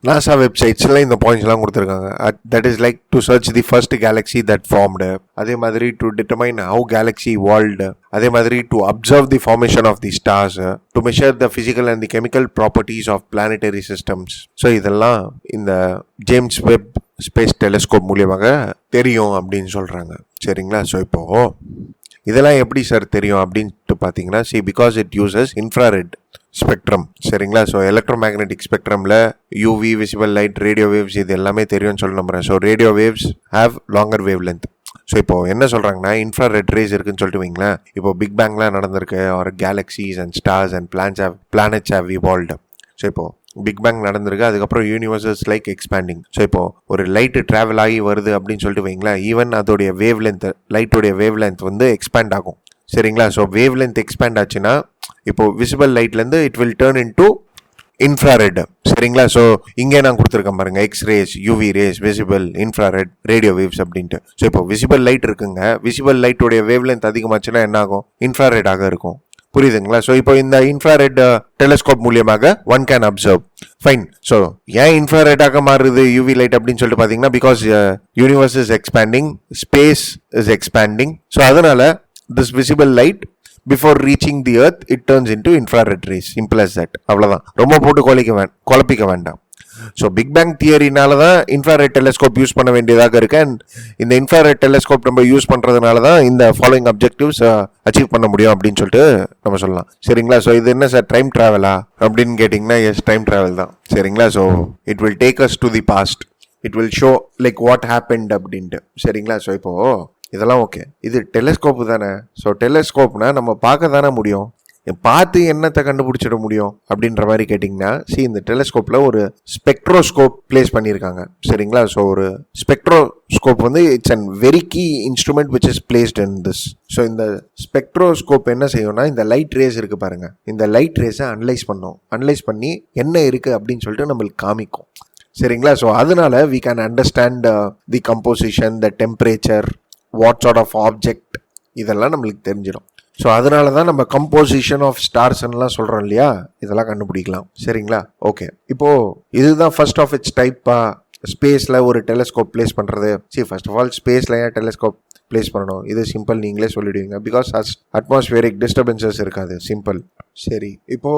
நாசா வெப்சைட்ஸில் இந்த பாயிண்ட்ஸ்லாம் கொடுத்துருக்காங்க. That is like to search the first galaxy that formed, அதே மாதிரி to determine how galaxy evolved, அதே மாதிரி to observe the formation of the stars, to measure the physical and the chemical properties of planetary systems. So இதெல்லாம் இந்த James Webb space telescope மூலியமாக தெரியும் அப்படின்னு சொல்கிறாங்க. சரிங்களா? ஸோ இப்போது இதெல்லாம் எப்படி சார் தெரியும் அப்படின்ட்டு பார்த்தீங்கன்னா, because it uses infrared spectrum. சரிங்களா? ஸோ எலக்ட்ரோ மேக்னெட்டிக் ஸ்பெக்ட்ரமில் UV, visible light, radio waves இது எல்லாமே தெரியும்னு சொல்ல நம்புறேன். So radio waves have longer wavelength. So இப்போ என்ன சொல்கிறாங்கன்னா, இன்ஃப்ராரெட் ரேஸ் இருக்குன்னு சொல்லிட்டு வைங்களேன். இப்போ பிக் பேங்லாம் நடந்திருக்கு, ஒரு galaxies and stars and planets have evolved. So இப்போ பிக் பேங் நடந்திருக்கு, அதுக்கப்புறம் யூனிவர்சஸ் லைக் எக்ஸ்பேண்டிங். ஸோ இப்போ ஒரு லைட்டு ட்ராவல் ஆகி வருது அப்படின்னு சொல்லிட்டு வைங்களேன், ஈவன் அதோடைய வேவ் லென்த், லைட்டோடைய வேவ் லென்த் வந்து எக்ஸ்பேண்ட் ஆகும். சரிங்களா? ஸோ வேவ் லென்த் எக்ஸ்பேண்ட் ஆச்சுன்னா இப்போ விசிபிள் லைட்லேருந்து it will turn into infrared. சரிங்களா? ஸோ இங்கே நான் கொடுத்துருக்கேன் பாருங்க, X rays, UV rays, visible, infrared, radio waves அப்படின்ட்டு. ஸோ இப்போ விசிபிள் லைட் இருக்குங்க, விசிபிள் லைட்டோடைய வேவ் லென்த் அதிகமாச்சுன்னா என்ன ஆகும்? இன்ஃப்ராரெட்டாக இருக்கும். புரியுதுங்களா? ஸோ இப்போ இந்த இன்ஃப்ராரெட் டெலஸ்கோப் மூலியமாக one can observe. Fine. So ஏன் இன்ஃப்ராரெட்டாக மாறுது யூவி லைட் அப்படின்னு சொல்லிட்டு பார்த்தீங்கன்னா, because universe is expanding, space is expanding. So அதனால this visible light before reaching the earth it turns into infrared rays. Simple as that. அவ்வளோதான். ரொம்ப போட்டு குழப்பிக்க வேண்டாம். ஸோ பிக் பேங் தியரினால தான் இன்ஃப்ராரெட் டெலஸ்கோப் யூஸ் பண்ண வேண்டியதாக இருக்கு. அண்ட் இந்த இன்ஃப்ராரெட் டெலஸ்கோப் நம்ம யூஸ் பண்ணுறதுனால தான் இந்த ஃபாலோயிங் அப்ஜெக்டிவ்ஸ் அச்சீவ் பண்ண முடியும் அப்படின்னு சொல்லிட்டு நம்ம சொல்லலாம். சரிங்களா? ஸோ இது என்ன சார், டைம் ட்ராவலா அப்படின்னு கேட்டிங்கன்னா, எஸ், டைம் ட்ராவல் தான். சரிங்களா? So it will take us to the past. It will show like what happened அப்படின்ட்டு. சரிங்களா? ஸோ இப்போது இதெல்லாம் ஓகே. இது டெலஸ்கோப்பு தானே. ஸோ டெலஸ்கோப்னா நம்ம பார்க்க தானே முடியும், பார்த்து என்னத்தை கண்டுபிடிச்சிட முடியும் அப்படின்ற மாதிரி கேட்டிங்கன்னா, இந்த டெலஸ்கோப்பில் ஒரு ஸ்பெக்ட்ரோஸ்கோப் பிளேஸ் பண்ணியிருக்காங்க. சரிங்களா? ஸோ ஒரு ஸ்பெக்ட்ரோஸ்கோப் வந்து it's and very key instrument which is placed in this. So இந்த ஸ்பெக்ட்ரோஸ்கோப் என்ன செய்யும்னா, இந்த லைட் ரேஸ் இருக்குது பாருங்க, இந்த லைட் ரேஸை அனலைஸ் பண்ணி என்ன இருக்குது அப்படின்னு சொல்லிட்டு நம்மளுக்கு காமிக்கும். சரிங்களா? ஸோ அதனால we can understand the composition, the temperature, what sort of object, இதெல்லாம் நம்மளுக்கு தெரிஞ்சிடும். ஸோ அதனால தான் நம்ம கம்போசிஷன் ஆஃப் ஸ்டார்ஸ்லாம் சொல்கிறோம் இல்லையா, இதெல்லாம் கண்டுபிடிக்கலாம். சரிங்களா? ஓகே. இப்போது இதுதான் ஃபர்ஸ்ட் ஆஃப் இட்ஸ் டைப்பா ஸ்பேஸில் ஒரு டெலஸ்கோப் பிளேஸ் பண்ணுறது. ஃபர்ஸ்ட் ஆஃப் ஆல் ஸ்பேஸில் ஏன் டெலஸ்கோப் பிளேஸ் பண்ணணும், இது சிம்பிள், நீங்களே சொல்லிடுவீங்க. பிகாஸ் அட்மாஸ்பியரிக் டிஸ்டர்பன்சஸ் இருக்காது. சிம்பிள். சரி, இப்போ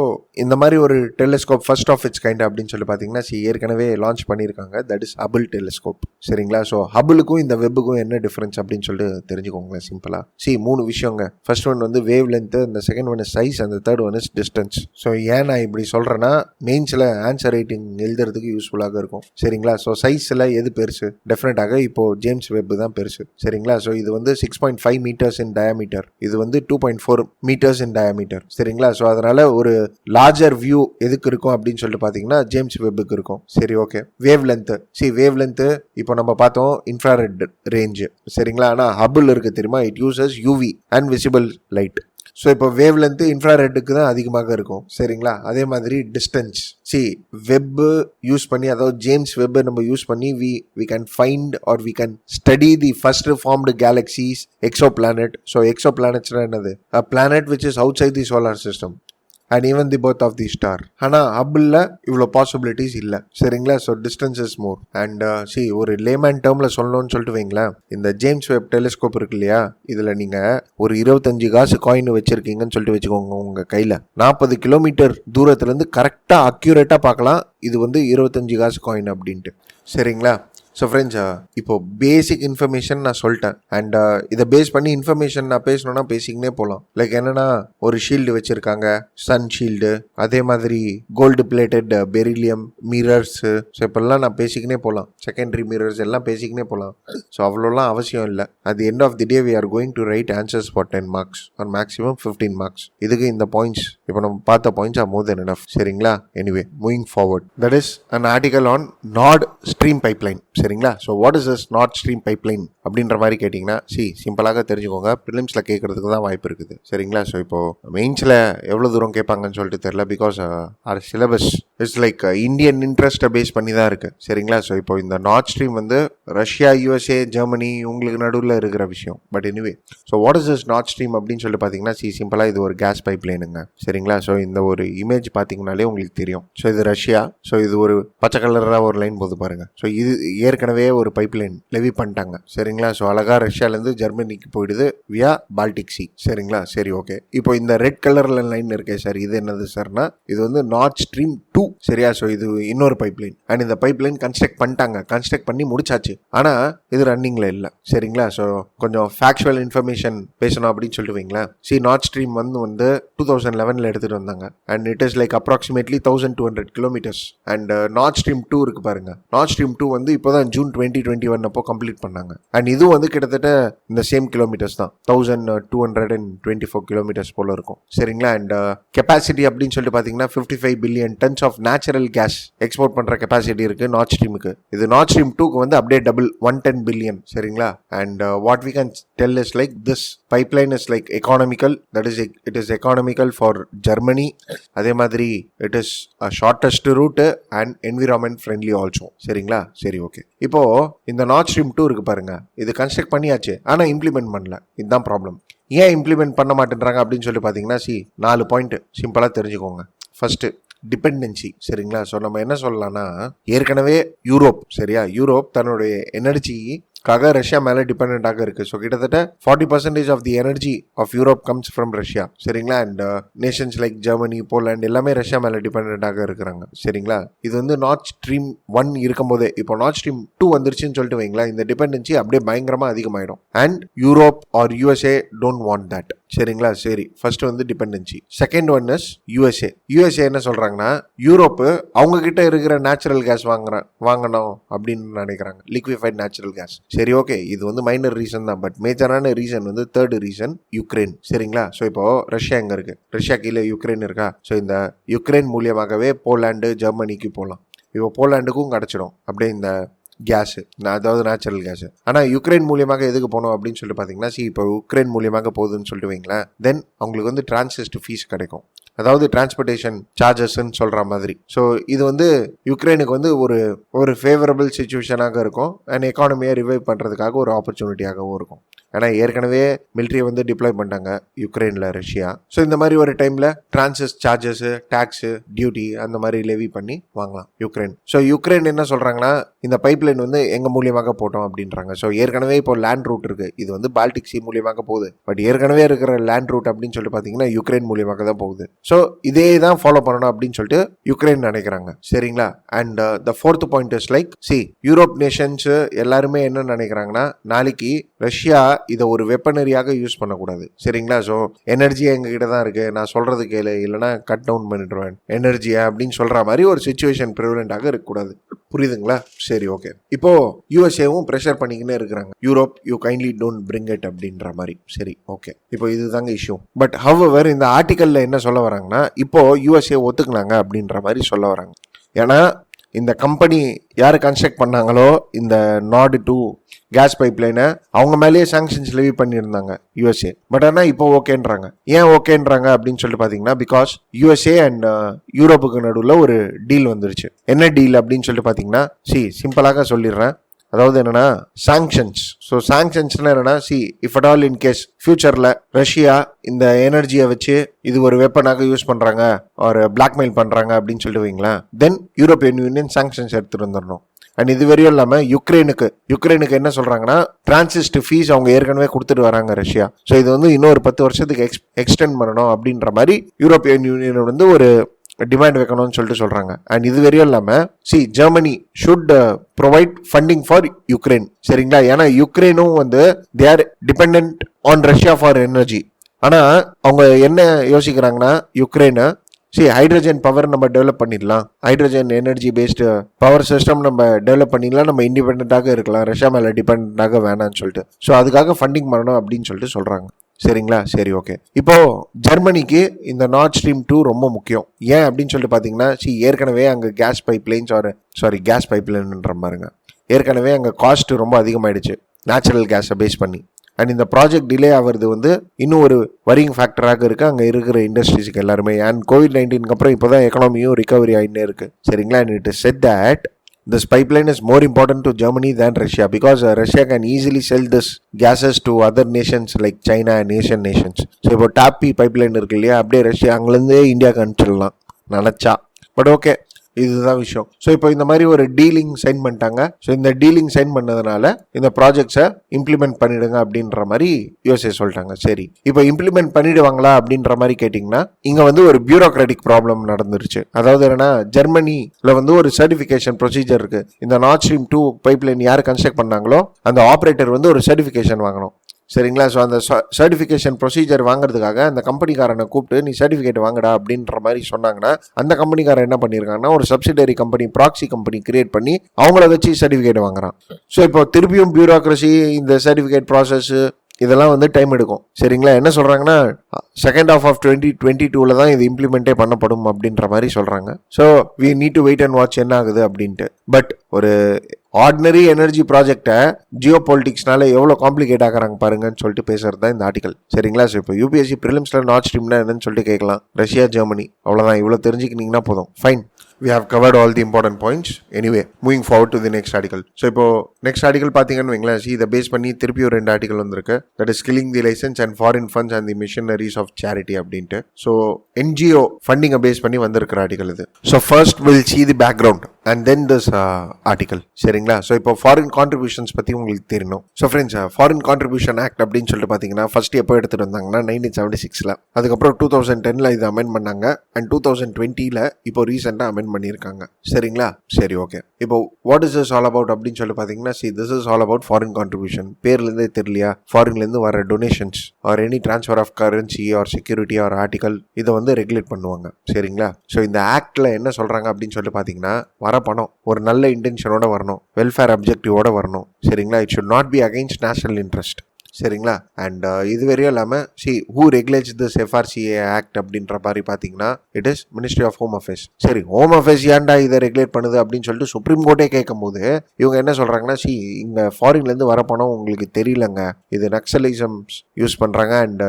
இந்த மாதிரி ஒரு telescope first of its kind அப்படின்னு சொல்லி பார்த்தீங்கன்னா ஏற்கனவே லான்ச் பண்ணியிருக்காங்க. That is Hubble telescope. சரிங்களா? ஸோ ஹபிளுக்கும் இந்த வெப்புக்கும் என்ன டிஃபரன்ஸ் அப்படின்னு சொல்லிட்டு தெரிஞ்சுக்கோங்களேன் சிம்பிளாக. 3 விஷயங்க. ஃபர்ஸ்ட் ஒன் வந்து வேவ் லென்த்து, இந்த செகண்ட் ஒன் இஸ் சைஸ், அந்த third one is distance. So ஏன் நான் இப்படி சொல்கிறேன்னா மெயின்ஸில் ஆன்சர் ரைட்டிங் எழுதுறதுக்கு யூஸ்ஃபுல்லாக இருக்கும். சரிங்களா? ஸோ சைஸில் எது பெருசு? டெஃபினட்டாக இப்போ ஜேம்ஸ் வெப் தான் பெருசு. சரிங்களா? ஸோ இது வந்து 6.5 மீட்டர்ஸ் இன் டயாமீட்டர், இது வந்து 2.4 மீட்டர்ஸ் இன் டயாமீட்டர். சரிங்களா? ஸோ அதனால ஒரு லார்ஜர் வியூ எதுக்கு இருக்கும் அப்படின்னு சொல்லிட்டு பார்த்தீங்கன்னா ஜேம்ஸ் வெப்புக்கு இருக்கும். சரி, okay. Wave length, wave length இப்போ நம்ம பார்த்தோம் இன்ஃப்ராரெட் ரேஞ்சு. சரிங்களா? ஆனால் ஹபிள் இருக்கு தெரியுமா, it uses UV and visible light. So இப்போ வேவ் லென்த்து இன்ஃப்ராரெட்டுக்கு தான் அதிகமாக இருக்கும். சரிங்களா? அதே மாதிரி டிஸ்டன்ஸ், வெப்பு யூஸ் பண்ணி, அதாவது ஜேம்ஸ் வெப்பை நம்ம யூஸ் பண்ணி we can find or we can study the first formed galaxies, exoplanet. So எக்ஸோ பிளானட்ஸ்னா என்னது? A planet which is outside the solar system and even the birth of the star. ஆனால் ஹபிளில் இவ்வளோ possibilities இல்லை. சரிங்களா? So distance is more. And ஒரு layman டேர்மில் சொல்லணும்னு சொல்லிட்டு வைங்களேன், இந்த ஜேம்ஸ் வெப் டெலிஸ்கோப் இருக்கு இல்லையா, இதில் நீங்கள் ஒரு 25 காசு காயின் வச்சுருக்கீங்கன்னு சொல்லிட்டு வச்சுக்கோங்க உங்கள் கையில். 40 கிலோமீட்டர் தூரத்துலேருந்து கரெக்டாக அக்யூரேட்டாக பார்க்கலாம் இது வந்து 25 காசு காயின் அப்படின்ட்டு. சரிங்களா? ஸோ ஃப்ரெண்ட்ஸ், இப்போ பேசிக் இன்ஃபர்மேஷன் நான் சொல்லிட்டேன். அண்ட் இதை பேஸ் பண்ணி இன்ஃபர்மேஷன் நான் பேசணும்னா பேசிக்கினே போகலாம். லைக் என்னன்னா, ஒரு ஷீல்டு வச்சுருக்காங்க, சன் ஷீல்டு, அதே மாதிரி gold plated beryllium mirrors. So இப்போல்லாம் நான் பேசிக்கினே போகலாம். செகண்டரி மிரர்ஸ் எல்லாம் பேசிக்கினே போகலாம். ஸோ அவ்வளோலாம் அவசியம் இல்லை. At the end of the day we are going to write answers for 10 marks or maximum 15 marks. இதுக்கு இந்த பாயிண்ட்ஸ், இப்போ நம்ம பார்த்த points or more then enough. சரிங்களா? Anyway, moving forward, that is an article on Nord Stream pipeline. சரிங்களா? So what is this North Stream pipeline அப்படின்ற மாதிரி கேட்டிங்கன்னா, சிம்பிளாக தெரிஞ்சுக்கோங்க, ப்ரிலிம்ஸில் கேட்கறதுக்கு தான் வாய்ப்பு இருக்குது. சரிங்களா? ஸோ இப்போ மெயின்ஸில் எவ்வளோ தூரம் கேட்பாங்கன்னு சொல்லிட்டு தெரியல. Because our syllabus it's like Indian இன்ட்ரெஸ்ட்டை பேஸ் பண்ணி தான் இருக்குது. சரிங்களா? ஸோ இப்போ இந்த நார்த் ஸ்ட்ரீம் வந்து ரஷ்யா, யூஎஸ்ஏ, ஜெர்மனி உங்களுக்கு நடுவில் இருக்கிற விஷயம். But anyway, so what is this North Stream அப்படின்னு சொல்லிட்டு பார்த்தீங்கன்னா, சிம்பிளாக இது ஒரு கேஸ் பைப்லைனுங்க. சரிங்களா? ஸோ இந்த ஒரு இமேஜ் பார்த்தீங்கன்னாலே உங்களுக்கு தெரியும். ஸோ இது ரஷ்யா. ஸோ இது ஒரு பச்சை கலராக ஒரு லைன் போது பாருங்க. ஸோ இது ஏற்கனவே ஒரு பைப்லைன் லெவி பண்ணிட்டாங்க. சரிங்களா? ஸோ அழகா ரஷ்யாலேருந்து ஜெர்மனிக்கு போயிடுது வியா பால்டிக் சி. சரிங்களா? சரி, ஓகே. இப்போ இந்த ரெட் கலர்ல லைன் இருக்கே சார், இது என்னது சார்னா, இது வந்து நார்த் ஸ்ட்ரீம் 2. சரியா? ஸோ இது இன்னொரு பைப்லைன். அண்ட் இந்த பைப்லைன் கன்ஸ்ட்ரக்ட் பண்ணிட்டாங்க, கன்ஸ்ட்ரக்ட் பண்ணி முடிச்சாச்சு. ஆனால் இது ரன்னிங்ல இல்லை. சரிங்களா? ஸோ கொஞ்சம் ஃபேக்சுவல் இன்ஃபர்மேஷன் பேசணும் அப்படின்னு சொல்லிட்டு வைங்களேன். நார்த் ஸ்ட்ரீம் வந்து 2011 எடுத்துட்டு வந்தாங்க. And it is like approximately 1200 kilometres. And north stream 2 இருக்கு பாருங்க. நார்த் ஸ்ட்ரீம் 2 வந்து இப்போதான் ஜூன் 2021 அப்போ கம்ப்ளீட் பண்ணாங்க. அண்ட் இது வந்து கிட்டத்தட்ட இந்த சேம் கிலோமீட்டர்ஸ் தான், 1224 கிலோமீட்டர்ஸ் போல இருக்கும். சரிங்களா? அண்ட் கெப்பாசிட்டி அப்படின்னு சொல்லிட்டு பார்த்தீங்கன்னா 55 billion tons of natural gas export பண்ற கெப்பாசிட்டி இருக்கு நார்த் ஸ்ட்ரீமுக்கு. இது நார்த் ஸ்ட்ரீம் 2க்கு வந்து அப்படியே டபுள், 110 பில்லியன். சரிங்களா? And what we can tell is like this pipeline is like economical. That is it is economical for Germany. அதே மாதிரி it is shortest route and environment friendly also. சரிங்களா? சரி, okay. இப்போ இந்த நார்த் ஸ்ட்ரீம் 2 இருக்கு பாருங்க, இது கன்ஸ்ட்ரக்ட் பண்ணியாச்சு, ஆனால் இம்ப்ளிமெண்ட் பண்ணல. இதுதான் ப்ராப்ளம். ஏன் இம்ப்ளிமெண்ட் பண்ண மாட்டேன்றாங்க அப்படின்னு சொல்லி பார்த்தீங்கன்னா, 4 பாயிண்ட் சிம்பிளாக தெரிஞ்சுக்கோங்க. First, dependency. சரிங்களா? ஸோ நம்ம என்ன சொல்லலாம்னா, ஏற்கனவே யூரோப், சரியா, யூரோப் தன்னுடைய எனர்ஜிக்காக ரஷ்யா மேலே டிபெண்டாக இருக்கு. ஸோ கிட்டத்தட்ட 40% of the energy of Europe comes from Russia. சரிங்களா? And nations like Germany, Poland எல்லாமே ரஷ்யா மேலே டிபெண்டாக இருக்கிறாங்க. சரிங்களா? இது வந்து நார்த் ஸ்ட்ரீம் 1 இருக்கும் போதே, இப்போ நார்த் ஸ்ட்ரீம் 2 வந்துருச்சுன்னு சொல்லிட்டு வைங்களா, இந்த டிபெண்டன்சி அப்படியே பயங்கரமா அதிகமாயிடும். And Europe or USA don't want that. சரிங்களா? சரி, ஃபர்ஸ்ட் வந்து dependency. Second one is USA. USA என்ன சொல்றாங்கன்னா, யூரோப்பு அவங்க கிட்ட இருக்கிற நேச்சுரல் கேஸ் வாங்கணும் அப்படின்னு நினைக்கிறாங்க, லிக்விஃபைட் நேச்சுரல் கேஸ். சரி, ஓகே. இது வந்து மைனர் ரீசன் தான். பட் மேஜரான ரீசன் வந்து தேர்ட் ரீசன், யுக்ரைன். சரிங்களா? ஸோ இப்போ ரஷ்யா எங்க இருக்கு? ரஷ்யா கீழே யுக்ரைன் இருக்கா? ஸோ இந்த யுக்ரைன் மூலியமாகவே போலாண்டு, ஜெர்மனிக்கு போகலாம். இப்போ போலாண்டுக்கும் கிடைச்சிடும் அப்படியே இந்த கேஸு, அதாவது நேச்சுரல் கேஸு. ஆனால் யுக்ரைன் மூலியமாக எதுக்கு போகணும் அப்படின்னு சொல்லிட்டு பார்த்தீங்கன்னா, இப்போ யுக்ரைன் மூலியமாக போகுதுன்னு சொல்லிட்டு வைங்களேன், தென் அவங்களுக்கு வந்து டிரான்சிஸ்ட் ஃபீஸ் கிடைக்கும், அதாவது டிரான்ஸ்போர்ட்டேஷன் சார்ஜஸ்ன்னு சொல்கிற மாதிரி. ஸோ இது வந்து யுக்ரைனுக்கு வந்து ஒரு ஃபேவரபிள் சுச்சுவேஷனாக இருக்கும். அண்ட் எக்கானமியை ரிவைவ் பண்ணுறதுக்காக ஒரு ஆப்பர்ச்சுனிட்டியாகவும் இருக்கும். ஏன்னா ஏற்கனவே மிலிட்ரியை வந்து டிப்ளாய் பண்ணிட்டாங்க யுக்ரைனில் ரஷ்யா. ஸோ இந்த மாதிரி ஒரு டைமில் டிரான்சிட் சார்ஜஸ், டேக்ஸு, டியூட்டி அந்த மாதிரி லெவி பண்ணி வாங்கலாம் யுக்ரைன். ஸோ யுக்ரைன் என்ன சொல்கிறாங்கன்னா இந்த பைப்லைன் வந்து எங்கள் மூலியமாக போட்டோம் அப்படின்றாங்க. ஸோ ஏற்கனவே இப்போ லேண்ட் ரூட் இருக்குது, இது வந்து பால்டிக் சி மூலியமாக போகுது. பட் ஏற்கனவே இருக்கிற லேண்ட் ரூட் அப்படின்னு சொல்லிட்டு பார்த்தீங்கன்னா யுக்ரைன் மூலியமாக தான் போகுது. ஸோ இதே தான் ஃபாலோ பண்ணணும் அப்படின்னு சொல்லிட்டு யுக்ரைன் நினைக்கிறாங்க. சரிங்களா? And the fourth point is like Europe Nations எல்லாருமே என்ன நினைக்கிறாங்கன்னா நாளைக்கு ரஷ்யா இதை ஒரு வெப்பனரியாக யூஸ் பண்ணக்கூடாது. சரிங்களா? ஸோ எனர்ஜி எங்ககிட்ட தான் இருக்கு, நான் சொல்றது கேளு, இல்லைன்னா கட் டவுன் பண்ணிடுவேன் எனர்ஜியை அப்படின்னு சொல்ற மாதிரி ஒரு சுச்சுவேஷன் ப்ரிவலண்டாக இருக்கக்கூடாது. புரியுதுங்களா? சரி, ஓகே. இப்போ யூஎஸ்ஏவும் ப்ரெஷர் பண்ணிக்கினே இருக்கிறாங்க, Europe you kindly don't bring it அப்படின்ற மாதிரி. சரி, ஓகே. இப்போ இதுதாங்க இஷ்யூ. பட் ஹவெவர் இந்த ஆர்டிக்கல்ல என்ன சொல்ல வராங்கன்னா இப்போ யூஎஸ்ஏ ஒத்துக்குனாங்க அப்படின்ற மாதிரி சொல்ல வராங்க. ஏன்னா இந்த கம்பெனி யார் கன்ஸ்ட்ரக்ட் பண்ணாங்களோ இந்த நார்டு 2 கேஸ் பைப்லைனை அவங்க மேலேயே சாங்ஷன்ஸ் லெவி பண்ணியிருந்தாங்க யூஎஸ்ஏ. பட் ஆனால் இப்போ ஓகேன்றாங்க. ஏன் ஓகேன்றாங்க அப்படின்னு சொல்லிட்டு பார்த்தீங்கன்னா பிகாஸ் யூஎஸ்ஏ அண்ட் யூரோப்புக்கு நடுவில் ஒரு டீல் வந்துருச்சு. என்ன டீல் அப்படின்னு சொல்லிட்டு பார்த்தீங்கன்னா சிம்பிளாக சொல்லிடுறேன். அதாவது என்னன்னா சாங்ஷன்ஸ். ஸோ சாங்ஷன்ஸ்ல என்னன்னா if at all in case ஃபியூச்சர்ல ரஷ்யா இந்த எனர்ஜியை வச்சு இது ஒரு வெப்பனாக யூஸ் பண்றாங்க ஒரு பிளாக்மெயில் பண்றாங்க அப்படின்னு சொல்லிட்டு வைங்களேன், தென் யூரோப்பியன் யூனியன் சாங்ஷன்ஸ் எடுத்துட்டு வந்துடணும். அண்ட் இது வரையும் இல்லாமல் யுக்ரைனுக்கு என்ன சொல்றாங்கன்னா டிரான்சிஸ்ட் ஃபீஸ் அவங்க ஏற்கனவே கொடுத்துட்டு வராங்க ரஷ்யா. ஸோ இது வந்து இன்னொரு 10 வருஷத்துக்கு எக்ஸ்டெண்ட் பண்ணணும் அப்படின்ற மாதிரி யூரோப்பியன் யூனியன் வந்து ஒரு டிமாண்ட் வைக்கணும்னு சொல்லிட்டு சொல்றாங்க. அண்ட் இது வரையும் இல்லாம Germany should provide funding for Ukraine. சரிங்களா? ஏன்னா யுக்ரைனும் வந்து they are depend on Russia for energy. ஆனா அவங்க என்ன யோசிக்கிறாங்கன்னா யுக்ரைனை ஹைட்ரஜன் பவர் நம்ம டெவலப் பண்ணிடலாம், hydrogen energy based power system நம்ம டெவலப் பண்ணிடலாம், நம்ம இண்டிபெண்டாக இருக்கலாம், ரஷ்யா மேலே டிபெண்டாக வேணான்னு சொல்லிட்டு. ஸோ அதுக்காக ஃபண்டிங் பண்ணணும் அப்படின்னு சொல்லிட்டு சொல்றாங்க. சரிங்களா? சரி, ஓகே. இப்போ ஜெர்மனிக்கு இந்த நார்ட் ஸ்ட்ரீம் 2 ரொம்ப முக்கியம். ஏன் அப்படின்னு சொல்லிட்டு பார்த்தீங்கன்னா ஏற்கனவே அங்கே கேஸ் பைப்லைன்ன்ற பாருங்க, ஏற்கனவே அங்கே காஸ்ட் ரொம்ப அதிகமாயிடுச்சு நேச்சுரல் கேஸை பேஸ் பண்ணி. அண்ட் இந்த ப்ராஜெக்ட் டிலே ஆகிறது வந்து இன்னும் ஒரு வரிங் ஃபேக்டராக இருக்குது அங்கே இருக்கிற இண்டஸ்ட்ரீஸுக்கு எல்லாருமே. அண்ட் COVID-19 அப்புறம் இப்போ தான் எக்கனாமியும் ரிகவரி ஆகிட்டே இருக்குது. சரிங்களா? And it is said that this pipeline is more important to Germany than Russia because Russia can easily sell this gases to other nations like China and Asian nations. So இப்போ டாப்பி pipeline இருக்கு இல்லையா, அப்படியே Russia அங்கேருந்தே இந்தியாவுக்கு அனுப்பிச்சிடலாம் நினச்சா. But okay, இதுதான் விஷயம். So இப்போ இந்த மாதிரி ஒரு டீலிங் சைன் பண்ணிட்டாங்க. ஸோ இந்த டீலிங் சைன் பண்ணதுனால இந்த ப்ராஜெக்ட்ஸை இம்ப்ளிமெண்ட் பண்ணிடுங்க அப்படின்ற மாதிரி யூஎஸ்ஏ சொல்லிட்டாங்க. சரி, இப்போ இம்ப்ளிமெண்ட் பண்ணிடுவாங்களா அப்படின்ற மாதிரி கேட்டிங்கன்னா இங்கே வந்து ஒரு பியூரோக்ராட்டிக் ப்ராப்ளம் நடந்துருச்சு. அதாவது என்னன்னா ஜெர்மனியில் வந்து ஒரு சர்டிஃபிகேஷன் ப்ரொசீஜர் இருக்கு. இந்த நார்ட் ஸ்ட்ரீம் 2 பைப்லைன் யார் கன்ஸ்ட்ரக்ட் பண்ணாங்களோ அந்த ஆப்ரேட்டர் வந்து ஒரு சர்டிஃபிகேஷன் வாங்கணும். சரிங்களா? ஸோ அந்த சர்டிஃபிகேஷன் ப்ரொசீஜர் வாங்குறதுக்காக அந்த கம்பெனிக்காரனை கூப்பிட்டு நீ சர்டிஃபிகேட் வாங்கடா அப்படின்ற மாதிரி சொன்னாங்கன்னா அந்த கம்பெனிக்காரன் என்ன பண்ணியிருக்காங்கன்னா ஒரு subsidiary company, proxy company create பண்ணி அவங்கள வச்சு சர்டிஃபிகேட் வாங்குறான். ஸோ இப்போ திருப்பியும் பியூரோக்ரஸி, இந்த சர்டிஃபிகேட் ப்ராசஸ் இதெல்லாம் வந்து டைம் எடுக்கும். சரிங்களா? என்ன சொல்றாங்கன்னா செகண்ட் ஹாஃப் ஆஃப் 2022 தான் இது இம்ப்ளிமெண்டே பண்ணப்படும் அப்படின்ற மாதிரி சொல்றாங்க. So we need to wait and watch என்ன ஆகுது அப்படின்ட்டு. பட் ஒரு ஆர்டினரி எனர்ஜி ப்ராஜெக்டை ஜியோ பொலிட்டிக்ஸ்னால எவ்வளோ காம்ப்ளிகேட் ஆகிறாங்க பாருங்கன்னு சொல்லிட்டு பேசுறது தான் இந்த ஆர்டிகல். சரிங்களா? ஸோ இப்போ யூபிஎஸ்சி ப்ரிலிம்ஸில் நார்ட் ஸ்ட்ரீம்னா என்னன்னு சொல்லிட்டு கேட்கலாம். ரஷ்யா, ஜெர்மனி, அவ்வளோதான். இவ்வளோ தெரிஞ்சுக்கினீங்கன்னா போதும். Fine, we have covered all the important points. Anyway, moving forward to the next article. So இப்போ next article பார்த்தீங்கன்னு வைங்களேன், இதை பேஸ் பண்ணி திருப்பி ஒரு 2 ஆர்டிகல் வந்திருக்கு. That is killing the license and foreign funds and the missionaries of charity அப்படின்ட்டு. So NGO ஃபண்டிங்கை base பண்ணி வந்திருக்கிற ஆர்டிகல் இது. So first will see the background and then this article. சரிங்களா? ஸோ இப்போ ஃபாரின் கான்ட்ரிபியூஷன்ஸ் பற்றி உங்களுக்கு தெரியணும். So friends, foreign contribution act அப்படின்னு சொல்லிட்டு பார்த்தீங்கன்னா ஃபர்ஸ்ட் எப்போ எடுத்துகிட்டு வந்தாங்கன்னா 1976. அதுக்கப்புறம் 2010 இது அமெண்ட் பண்ணாங்க. அண்ட் 2020 இப்போ ரீசெண்டாக அமெண்ட் பண்ணியிருக்காங்க. சரிங்களா? சரி, ஓகே. இப்போ what is this all about அப்படின்னு சொல்லி பார்த்தீங்கன்னா this is all about foreign contribution. பேர்லேருந்தே தெரியலையா, ஃபாரின்லேருந்து வர donations or any transfer of currency or security or article இதை வந்து ரெகுலேட் பண்ணுவாங்க. சரிங்களா? ஸோ இந்த ஆக்டில் என்ன சொல்கிறாங்க அப்படின்னு சொல்லி பார்த்தீங்கன்னா வர பணம் ஒரு நல்ல இன்டென்ஷனோட வரணும், வெல்ஃபேர் அப்ஜெக்டிவோட வரணும். சரிங்களா? It should not be against national interest. சரிங்களா? அண்ட் இது வரையும் இல்லாமல் who regulates this FRCA act அப்படின்ற மாதிரி பார்த்தீங்கன்னா it is ministry of home affairs. சரி, ஹோம் அஃபேர்ஸ் ஏன்டா இதை ரெகுலேட் பண்ணுது அப்படின்னு சொல்லிட்டு சுப்ரீம் கோர்ட்டே கேட்கும் போது இவங்க என்ன சொல்கிறாங்கன்னா இங்கே ஃபாரின்லேருந்து வர பணம் உங்களுக்கு தெரியலங்க, இது நக்சலிசம்ஸ் யூஸ் பண்ணுறாங்க அண்ட்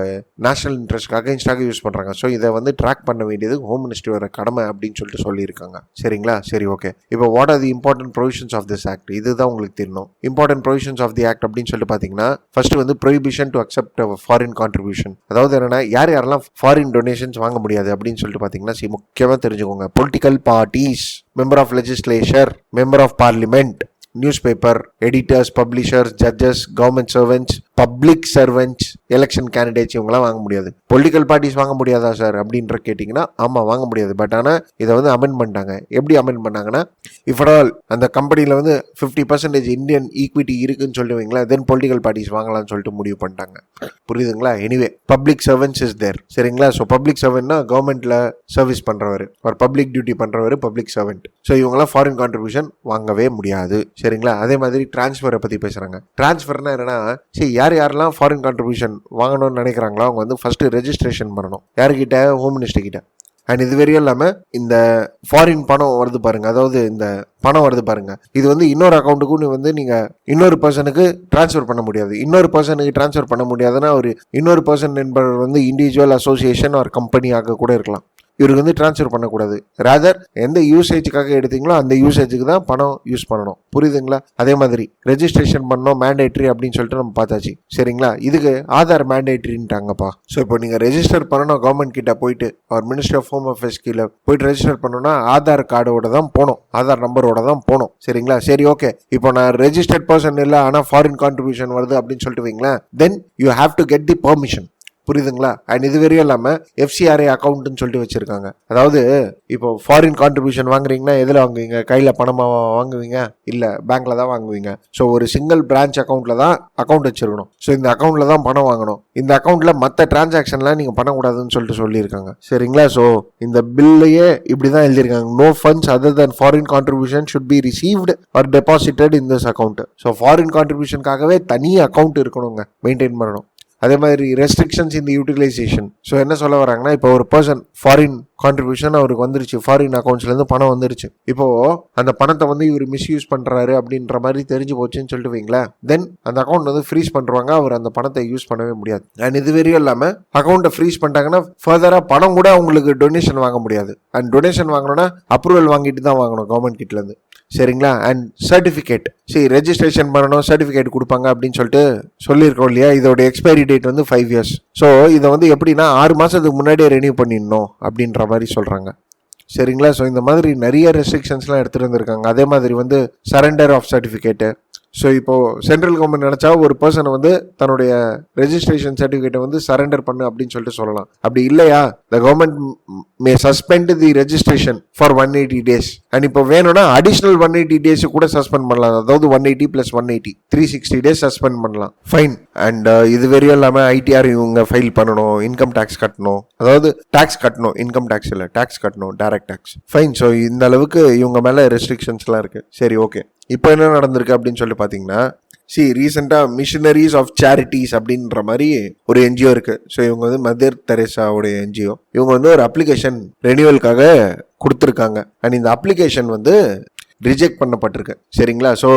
நேஷனல் இன்ட்ரெஸ்ட்க்கு அகைன்ஸ்டாக யூஸ் பண்ணுறாங்க. ஸோ இதை வந்து ட்ராக் பண்ண வேண்டியது ஹோம் மினிஸ்ட்ரியோட கடமை அப்படின்னு சொல்லிட்டு சொல்லியிருக்காங்க. சரிங்களா? சரி, ஓகே. இப்போ what are the important provisions of this act, இதுதான் உங்களுக்கு தெரியணும். Important provisions of the act அப்படின்னு சொல்லிட்டு பார்த்தீங்கன்னா ஃபர்ஸ்ட் வந்து வந்து prohibition to accept foreign contribution. அதாவது என்னன்னா யாரெல்லாம் ஃபாரின் டொனேஷன்ஸ் வாங்க முடியாது அப்படின்னு சொல்லிட்டு பார்த்தீங்கன்னா முக்கியமாக தெரிஞ்சுக்கோங்க. Political parties, member of legislature, member of parliament, newspaper editors, publishers, judges, government servants, public servants, election candidates இவங்களாம் வாங்க முடியாது. பொலிட்டிக்கல் பார்ட்டிஸ் வாங்க முடியாதா சார் அப்படின்ற கேட்டிங்கன்னா ஆமாம் வாங்க முடியாது. பட் ஆனால் இதை வந்து அமெண்ட் பண்ணிட்டாங்க. எப்படி அமெண்ட் பண்ணாங்கன்னா, இஃப் அட் ஆல் அந்த கம்பெனியில் வந்து 50% இந்தியன் ஈக்விட்டி இருக்குன்னு சொல்லிட்டு வைங்களா, தென் பொலிட்டிக்கல் பார்ட்டிஸ் வாங்கலாம்னு சொல்லிட்டு முடிவு பண்ணிட்டாங்க. புரியுதுங்களா? Anyway public servants is there. சரிங்களா? ஸோ பப்ளிக் சர்வெண்ட்னா கவர்மெண்ட்ல சர்வீஸ் பண்ணுறவர், ஒரு பப்ளிக் டியூட்டி பண்ணுறவர் பப்ளிக் சர்வெண்ட். ஸோ இவங்களாம் ஃபாரின் கான்ட்ரிபியூஷன் வாங்கவே முடியாது. சரிங்களா? அதே மாதிரி டிரான்ஸ்ஃபரை பற்றி பேசுகிறாங்க. டிரான்ஸ்ஃபர்னா என்னன்னா, சரி யாரெல்லாம் ஃபாரின் கான்ட்ரிபியூஷன் வாங்கணும்னு நினைக்கிறாங்களோ அவங்க வந்து ஃபர்ஸ்ட் ரெஜிஸ்ட்ரேஷன் பண்ணணும். யாருக்கிட்ட? ஹோம் மினிஸ்டர் கிட்ட. அண்ட் இது வரையும் இல்லாமல் இந்த ஃபாரின் பணம் வருது பாருங்க, அதாவது இந்த பணம் வருது பாருங்க, இது வந்து இன்னொரு அக்கௌண்ட்டுக்கும் வந்து நீங்கள் இன்னொரு பர்சனுக்கு டிரான்ஸ்ஃபர் பண்ண முடியாது. இன்னொரு பர்சனுக்கு டிரான்ஸ்ஃபர் பண்ண முடியாதுன்னா ஒரு இன்னொரு பர்சன் என்பவர் வந்து இண்டிவிஜுவல் அசோசியேஷன் ஒரு கம்பெனியாக கூட இருக்கலாம். இவருக்கு வந்து டிரான்ஸ்ஃபர் பண்ணக்கூடாது. ரேதர் எந்த யூசேஜுக்காக எடுத்தீங்களோ அந்த யூசேஜுக்கு தான் பணம் யூஸ் பண்ணணும். புரியுதுங்களா? அதே மாதிரி ரெஜிஸ்ட்ரேஷன் பண்ணணும் மேண்டேட்ரி அப்படின்னு சொல்லிட்டு நம்ம பார்த்தாச்சு. சரிங்களா? இதுக்கு ஆதார் மேண்டேட்ரின்ட்டாங்கப்பா. ஸோ இப்போ நீங்கள் ரெஜிஸ்டர் பண்ணணும் கவர்மெண்ட் கிட்ட போயிட்டு, அவர் மினிஸ்ட்ரி ஆஃப் ஹோம் அஃபேர்ஸ் கீழே போயிட்டு ரெஜிஸ்டர் பண்ணணும்னா ஆதார் கார்டோட தான் போகணும், ஆதார் நம்பரோட தான் போகணும். சரிங்களா? சரி ஓகே, இப்போ நான் ரெஜிஸ்டர்ட் பர்சன் இல்லை ஆனால் ஃபாரின் கான்ட்ரிபியூஷன் வருது அப்படின்னு சொல்லிட்டு வைங்களேன், then you have to get the permission. புரியுதுங்களா? அண்ட் இது வரையும் இல்லாமல் FCRA அக்கௌண்ட்னு சொல்லிட்டு வச்சிருக்காங்க. அதாவது இப்போ ஃபாரின் கான்ட்ரிபியூஷன் வாங்குறீங்கன்னா எதில் வாங்குவீங்க? கையில் பணமாக வாங்குவீங்க? இல்லை, பேங்க்ல தான் வாங்குவீங்க. ஸோ ஒரு சிங்கிள் பிரான்ச் அக்கௌண்ட்ல தான் அக்கௌண்ட் வச்சிருக்கணும். ஸோ இந்த அக்கௌண்ட்ல தான் பணம் வாங்கணும். இந்த அக்கௌண்ட்ல மற்ற டிரான்சாக்ஷன்லாம் நீங்கள் பண்ணக்கூடாதுன்னு சொல்லிட்டு சொல்லியிருக்காங்க. சரிங்களா? ஸோ இந்த பில்லையே இப்படி தான் எழுதியிருக்காங்க. No funds other than foreign contribution should be received or deposited in this account. So foreign கான்ட்ரிபியூஷனுக்காகவே தனி அக்கௌண்ட் இருக்கணுங்க, மெயின்டைன் பண்ணணும். அதே மாதிரி ரெஸ்ட்ரிக்ஷன்ஸ் இந்த யூட்டிலைசேஷன். ஸோ என்ன சொல்ல வராங்கன்னா, இப்போ ஒரு பர்சன் ஃபாரின் கான்ட்ரிபியூஷன் அவருக்கு வந்துருச்சு, ஃபாரின் அக்கௌண்ட்ஸ்லேருந்து பணம் வந்துருச்சு. இப்போ அந்த பணத்தை வந்து இவர் மிஸ்யூஸ் பண்ணுறாரு அப்படின்ற மாதிரி தெரிஞ்சு போச்சுன்னு சொல்லிட்டு வைங்களேன், தென் அந்த அக்கௌண்ட் வந்து ஃப்ரீஸ் பண்ணுறாங்க. அவர் அந்த பணத்தை யூஸ் பண்ணவே முடியாது. அண்ட் இது வரையும் இல்லாமல் அக்கௌண்ட்டை ஃப்ரீஸ் பண்ணிட்டாங்கன்னா ஃபர்தராக பணம் கூட அவங்களுக்கு டொனேஷன் வாங்க முடியாது. அண்ட் டொனேஷன் வாங்கணும்னா அப்ரூவல் வாங்கிட்டு தான் வாங்கணும் கவர்மெண்ட் கிட்டேருந்து. சரிங்களா? அண்ட் சர்டிஃபிகேட், சரி ரெஜிஸ்ட்ரேஷன் பண்ணணும், சர்டிஃபிகேட் கொடுப்பாங்க அப்படின்னு சொல்லிட்டு சொல்லியிருக்கோம் இல்லையா? இதோட எக்ஸ்பைரி டேட் வந்து 5 years. ஸோ இதை வந்து எப்படின்னா 6 மாதத்துக்கு முன்னாடியே ரெனியூ பண்ணிடணும் அப்படின்ற மாதிரி சொல்கிறாங்க. சரிங்களா? ஸோ இந்த மாதிரி நிறைய ரெஸ்ட்ரிக்ஷன்ஸ்லாம் எடுத்துகிட்டு வந்திருக்காங்க. அதே மாதிரி வந்து சரண்டர் ஆஃப் சர்டிஃபிகேட்டு. ஸோ இப்போது சென்ட்ரல் கவர்மெண்ட் நினச்சா ஒரு பர்சனை வந்து தன்னுடைய ரெஜிஸ்ட்ரேஷன் சர்டிஃபிகேட்டை வந்து சரண்டர் பண்ணு அப்படின்னு சொல்லிட்டு சொல்லலாம். அப்படி இல்லையா, the government may suspend the registration for 180 days. And இப்போ வேணும்னா அடிஷ்னல் 180 days கூட சஸ்பெண்ட் பண்ணலாம். அதாவது 180 + 180 360 days சஸ்பெண்ட் பண்ணலாம். ஃபைன். அண்ட் இது வரையும் இல்லாமல் ITR இவங்க ஃபைல் பண்ணணும், இன்கம் டேக்ஸ் கட்டணும், அதாவது டேக்ஸ் கட்டணும், இன்கம் டேக்ஸ் இல்லை டேக்ஸ் கட்டணும், டைரக்ட் டேக்ஸ். ஃபைன். ஸோ இந்த அளவுக்கு இவங்க மேலே ரெஸ்ட்ரிக்ஷன்ஸ்லாம் இருக்குது. சரி ஓகே, இப்போ என்ன நடந்திருக்கு அப்படின்னு சொல்லி பார்த்தீங்கன்னா, ரீசெண்டாக மிஷனரிஸ் ஆஃப் சேரிட்டிஸ் அப்படின்ற மாதிரி ஒரு NGO இருக்குது. ஸோ இவங்க வந்து மதர் தெரேசாவுடைய NGO. இவங்க வந்து ஒரு அப்ளிகேஷன் ரெனியூவலுக்காக கொடுத்துருக்காங்க. அண்ட் இந்த அப்ளிகேஷன் வந்து ரிஜெக்ட் பண்ணப்பட்டிருக்கு. சரிங்களா? ஸோ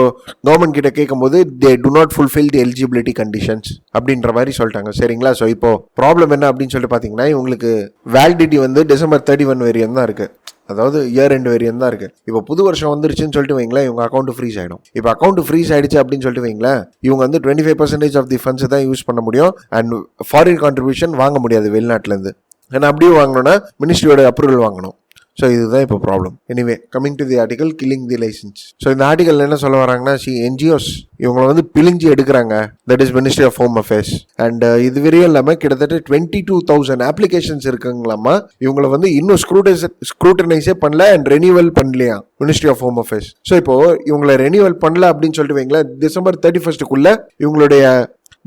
கவர்மெண்ட் கிட்ட கேட்கும்போது they do not fulfil the eligibility conditions அப்படின்ற மாதிரி சொல்லிட்டாங்க. சரிங்களா? ஸோ இப்போ ப்ராப்ளம் என்ன அப்படின்னு சொல்லிட்டு பார்த்தீங்கன்னா, இவங்களுக்கு வேலிடிட்டி வந்து December 31 வரையும் தான் இருக்குது. அதாவது இயர் எண்ட் வேரியன் தான் இருக்குது. இப்போ புது வருஷம் வந்துருச்சுன்னு சொல்லிட்டு வைங்களேன், இவங்க அக்கௌண்ட் ஃப்ரீஸ் ஆகிடும். இப்போ அக்கௌண்ட் ஃப்ரீஸ் ஆகிடுச்சு அப்படின்னு சொல்லிட்டு வைங்களேன், இவங்க வந்து 25% ஆஃப் தி ஃபண்ட்ஸ் தான் யூஸ் பண்ண முடியும். அண்ட் ஃபாரின் கான்ட்ரிபியூஷன் வாங்க முடியாது வெளிநாட்டிலேருந்து. ஏன்னா அப்படியே வாங்கணும்னா மினிஸ்ட்ரியோட அப்ரூவல் வாங்கணும். ஸோ இதுதான் இப்போ problem. Anyway coming to the article, killing the licence. So இந்த ஆர்டிகல் என்ன சொல்ல வராங்கன்னா, NGOs இவங்களை வந்து பிழிஞ்சு எடுக்கிறாங்க, that is ministry of home affairs. And இது வரையும் இல்லாமல் கிட்டத்தட்ட 22,000 அப்ளிகேஷன்ஸ் இருக்குங்களாமா. இவங்களை வந்து இன்னும் ஸ்க்ரூட்டனைஸே பண்ணல அண்ட் ரெனியூவல் பண்ணலையா ministry of home affairs. So இப்போ இவங்களை ரெனியூவல் பண்ணல அப்படின்னு சொல்லிட்டு வைங்களேன், December 31 இவங்களுடைய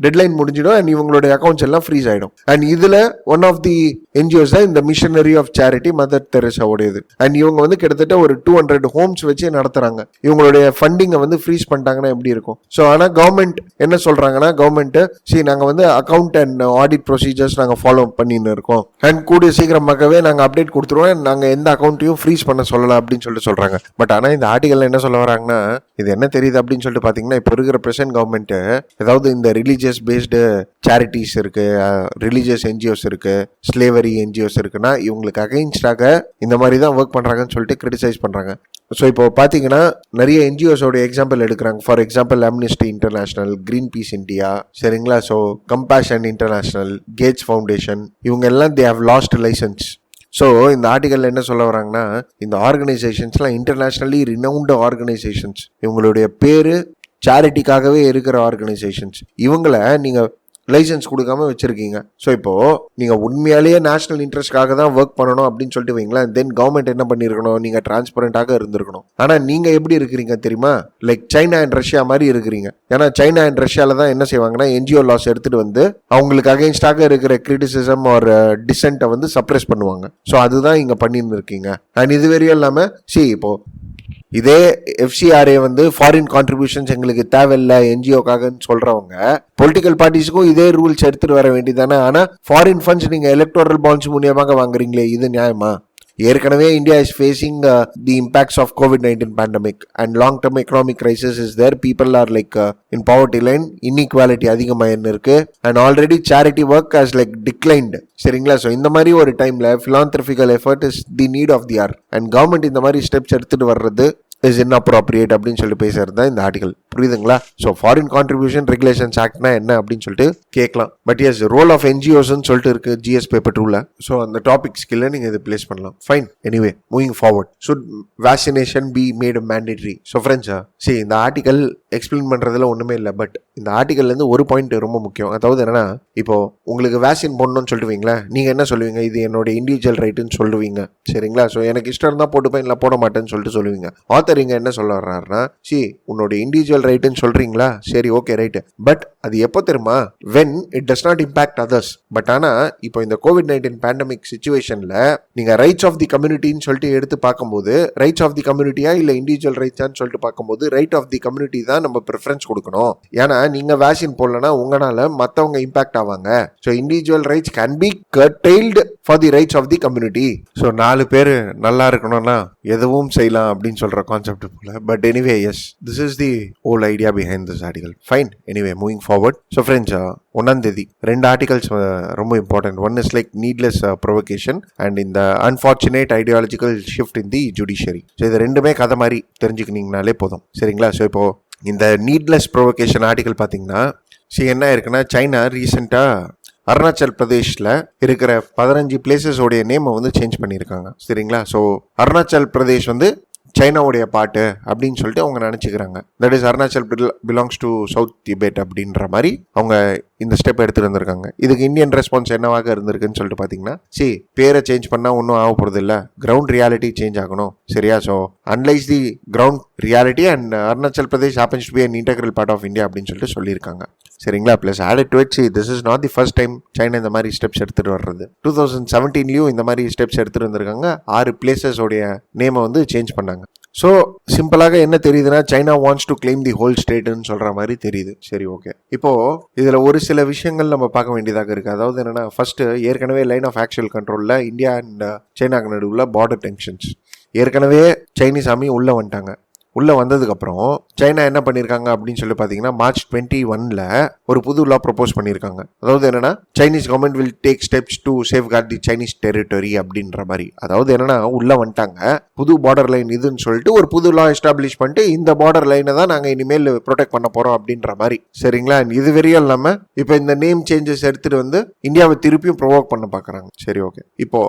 டெட்லைன் முடிஞ்சிடும் அண்ட் இவங்களுடைய அக்கௌண்ட்ஸ் எல்லாம் ஃப்ரீஸ் ஆகிடும். அண்ட் இதில் ஒன் ஆஃப் தி NGOs தான் இந்த மிஷனரி ஆஃப் சேரிட்டி மதர் தெரேசாவுடையது. அண்ட் இவங்க வந்து கிட்டத்தட்ட ஒரு 200 ஹோம்ஸ் வச்சு நடத்துகிறாங்க. இவங்களுடைய ஃபண்டிங்கை வந்து ஃப்ரீஸ் பண்ணிட்டாங்கன்னா எப்படி இருக்கும்? ஸோ ஆனால் கவர்மெண்ட் என்ன சொல்கிறாங்கன்னா, கவர்மெண்ட்டு நாங்கள் வந்து அக்கௌண்ட் அண்ட் ஆடிட் ப்ரொசீஜர்ஸ் நாங்கள் ஃபாலோ பண்ணின்னு இருக்கோம் அண்ட் கூடிய சீக்கிரமாகவே நாங்கள் அப்டேட் கொடுத்துருவோம், நாங்கள் எந்த அக்கௌண்ட்டையும் ஃப்ரீஸ் பண்ண சொல்லலாம் அப்படின்னு சொல்லிட்டு சொல்கிறாங்க. பட் ஆனால் இந்த ஆர்டிகல் என்ன சொல்ல வராங்கன்னா, இது என்ன தெரியுது அப்படின்னு சொல்லிட்டு பார்த்தீங்கன்னா, இப்போ இருக்கிற பிரசன்ட் கவர்மெண்ட்டு ஏதாவது இந்த ரிலீஜியஸ் ரிலீஜியஸ் பேஸ்டு சேரிட்டிஸ் இருக்கு, ரிலீஜியஸ் என்ஜிஓஸ் இருக்கு, ஸ்லேவரி என்ஜிஓஸ் இருக்குன்னா இவங்களுக்கு அகைன்ஸ்டாக இந்த மாதிரி தான் ஒர்க் பண்றாங்கன்னு சொல்லிட்டு கிரிட்டிசைஸ் பண்றாங்க. ஸோ இப்போ பார்த்தீங்கன்னா நிறைய என்ஜிஓஸோட எக்ஸாம்பிள் எடுக்கிறாங்க. For example Amnesty International, Greenpeace India, சரிங்களா, so Compassion International, Gates Foundation, இவங்க எல்லாம் they have lost license. So இந்த ஆர்டிகல்ல என்ன சொல்ல வராங்கன்னா, இந்த ஆர்கனைசேஷன்ஸ்லாம் இன்டர்நேஷ்னலி ரினவுண்ட் ஆர்கனைசேஷன்ஸ், இவங்களுடைய பேரு சேரிட்டிக்காகவே இருக்கிற ஆர்கனைசேஷன்ஸ், இவங்களை நீங்கள் லைசன்ஸ் கொடுக்காம வச்சிருக்கீங்க. ஸோ இப்போ நீங்க உண்மையாலேயே நேஷனல் இன்ட்ரெஸ்ட்காக தான் ஒர்க் பண்ணணும் அப்படின்னு சொல்லிட்டு வைங்களேன், தென் கவர்மெண்ட் என்ன பண்ணிருக்கணும், நீங்க டிரான்ஸ்பரண்டாக இருந்திருக்கணும். ஆனா நீங்க எப்படி இருக்கிறீங்க தெரியுமா, லைக் சைனா அண்ட் ரஷ்யா மாதிரி இருக்கிறீங்க. ஏன்னா சைனா அண்ட் ரஷ்யால தான் என்ன செய்வாங்கன்னா என்ஜிஓ லாஸ் எடுத்துட்டு வந்து அவங்களுக்கு அகைன்ஸ்டாக இருக்கிற கிரிட்டிசிசம் ஒரு டிசென்ட்டை வந்து சப்ரெஸ் பண்ணுவாங்க. ஸோ அதுதான் இங்க பண்ணியிருந்திருக்கீங்க. அண்ட் இது வரையும் இல்லாம இப்போ இதே எஃப்சிஆர்ஏ வந்து ஃபாரின் கான்ட்ரிபியூஷன்ஸ் எங்களுக்கு தேவையில்லை என்ஜிஓக்காகன்னு சொல்றவங்க பொலிட்டிக்கல் பார்ட்டிஸுக்கும் இதே ரூல்ஸ் எடுத்துட்டு வர வேண்டியதானே. ஆனா ஃபாரின் ஃபண்ட்ஸ் நீங்க எலக்டோரல் பாண்ட்ஸ் மூலியமாக வாங்குறீங்களே, இது நியாயமா? ஏற்கனவே India is facing the impacts of COVID-19 pandemic and long term economic crisis is there. People are like in poverty line, inequality அதிகமாக இருக்கு and already charity work has like declined. சரிங்களா, so இந்த மாதிரி ஒரு டைம்ல philanthropical effort is the need of the hour and government இந்த மாதிரி steps எடுத்துட்டு வர்றது இஸ் inappropriate அப்படின்னு சொல்லி பேசுறது தான் இந்த ஆர்டிகல். புரியுதுங்களா? ஸோ ஃபாரின் கான்ட்ரிபியூஷன் ரெகுலேஷன்ஸ் ஆக்ட்னா என்ன அப்படின்னு சொல்லிட்டு கேட்கலாம். பட் எஸ் ரோல் ஆஃப் என்ஜிஓஸ்ன்னு சொல்லிட்டு இருக்கு GS பேப்பர் 2ல. ஸோ அந்த டாபிக் ஸ்கில்ல நீங்க இது பிளேஸ் பண்ணலாம். Fine. Anyway moving forward, should vaccination be made mandatory? So ஃப்ரெண்ட்ஸா, சரி இந்த ஆர்டிகல் எக்ஸ்பிளைன் பண்றதுல ஒண்ணுமே இல்லை. பட் இந்த ஆர்டிகல்ல இருந்து ஒரு பாயிண்ட் ரொம்ப முக்கியம். அதாவது என்னன்னா, இப்போ உங்களுக்கு வேக்சின் போடணும்னு சொல்லிட்டு வைங்களேன், நீங்க என்ன சொல்லுவீங்க, இது என்னோட இண்டிவிஜுவல் ரைட்டுன்னு சொல்லுவீங்க. சரிங்களா, ஸோ எனக்கு இஷ்டம் இருந்தா போட்டுப்பேன், இல்லை போட மாட்டேன்னு சொல்லிட்டு சொல்லுவீங்க. ஆத்தர் இங்க என்ன சொல்ல வர்றாருன்னா, உன்னோட இண்டிவிஜுவல் ரைட்டுன்னு சொல்றீங்களா, சரி ஓகே ரைட், பட் அது எப்போ தெரியுமா, when it does not impact others. But ஆனா இப்போ இந்த COVID-19 பேண்டமிக் சிச்சுவேஷன்ல நீங்க ரைட்ஸ் ஆஃப் தி கம்யூனிட்டின்னு சொல்லிட்டு எடுத்து பார்க்கும்போது, ரைட்ஸ் ஆஃப் தி கம்யூனிட்டியா இல்ல இண்டிவிஜுவல் ரைட்ஸான்னு சொல்லிட்டு பார்க்கும்போது ரைட் ஆஃப் தி கம்யூனிட்டி தான் நம்ம ப்ரிஃபரன்ஸ் கொடுக்கணும். ஏன்னா நீங்க வேக்சின் போடலன்னா உங்களால மத்தவங்க இம்பாக்ட் ஆவாங்க. So individual rights can be curtailed for the rights of the community. So 4 பேர் நல்லா இருக்கணும்னா எதுவும் செய்யலாம் அப்படின்னு சொல்ற கான்செப்ட் போல. But anyway yes, this is the whole idea behind this article. Fine. Anyway, moving forward. So friends, 1ஆம் தேதி 2 articles ரொம்ப important. One is like needless provocation and in the unfortunate ideological shift in the judiciary. So இது ரெண்டுமே கதை மாதிரி தெரிஞ்சுக்கினீங்கனாலே போதும். சரிங்களா? So இப்போ இந்த நீட்லெஸ் ப்ரொவோகேஷன் ஆர்டிகல் பார்த்தீங்கன்னா, என்ன இருக்குன்னா, சைனா ரீசெண்டாக அருணாச்சல் பிரதேஷ்ல இருக்கிற 15 பிளேசஸோடைய நேமை வந்து சேஞ்ச் பண்ணியிருக்காங்க. சரிங்களா? ஸோ அருணாச்சல் பிரதேஷ் வந்து சைனாவுடைய பாட்டு அப்படின்னு சொல்லிட்டு அவங்க நினைச்சுக்கிறாங்க. That is Arunachal belongs to South Tibet அப்படின்ற மாதிரி அவங்க இந்த ஸ்டெப் எடுத்துட்டு வந்திருக்காங்க. இதுக்கு இந்தியன் ரெஸ்பான்ஸ் என்னவாக இருந்திருக்குன்னு சொல்லிட்டு பாத்தீங்கன்னா, பேரை சேஞ்ச் பண்ணா ஒன்றும் ஆக போறது இல்லை, கிரவுண்ட் ரியாலிட்டி சேஞ்ச் ஆகணும். சரியா? So analyse the ground reality and Arunachal Pradesh happens to be an integral part of India அப்படின்னு சொல்லிட்டு சொல்லியிருக்காங்க. சரிங்களா? Plus added to it, this is not the first time China இந்த மாதிரி ஸ்டெப்ஸ் எடுத்துட்டு வர்றது. 2017லயும் இந்த மாதிரி ஸ்டெப்ஸ் எடுத்துட்டு வந்திருக்காங்க. 6 பிளேசஸோடைய நேமை வந்து சேஞ்ச் பண்ணாங்க. ஸோ சிம்பிளாக என்ன தெரியுதுன்னா, China wants to claim the whole ஸ்டேட்னு சொல்ற மாதிரி தெரியுது. சரி ஓகே, இப்போ இதுல ஒரு சில விஷயங்கள் நம்ம பார்க்க வேண்டியதாக இருக்கு. அதாவது என்னன்னா, ஃபர்ஸ்ட் ஏற்கனவே லைன் ஆஃப் ஆக்சுவல் கண்ட்ரோல்ல இந்தியா அண்ட் சைனாக்கு நடுவில் பார்டர் டென்ஷன்ஸ், ஏற்கனவே சைனீஸ் ஆர்மி உள்ள வந்துட்டாங்க. உள்ள வந்ததுக்கப்புறம் சைனா என்ன பண்ணியிருக்காங்க அப்படின்னு சொல்லி பார்த்தீங்கன்னா, மார்ச் 21ல ஒரு புது லா ப்ரொபோஸ் பண்ணியிருக்காங்க. அதாவது என்னன்னா, Chinese government will take steps to safeguard the Chinese territory அப்படின்ற மாதிரி. அதாவது என்னன்னா, உள்ள வந்துட்டாங்க, புது பார்டர் லைன் இதுன்னு சொல்லிட்டு ஒரு புது லா எஸ்டாப்ளிஷ் பண்ணிட்டு இந்த பார்டர் லைனை தான் நாங்கள் இனிமேல் ப்ரொடெக்ட் பண்ண போறோம் அப்படின்ற மாதிரி. சரிங்களா? இது வரையும் இல்லாமல் இப்போ இந்த நேம் சேஞ்சஸ் எடுத்துட்டு வந்து இந்தியாவை திருப்பியும் ப்ரொவோக் பண்ண பார்க்குறாங்க. சரி ஓகே, இப்போ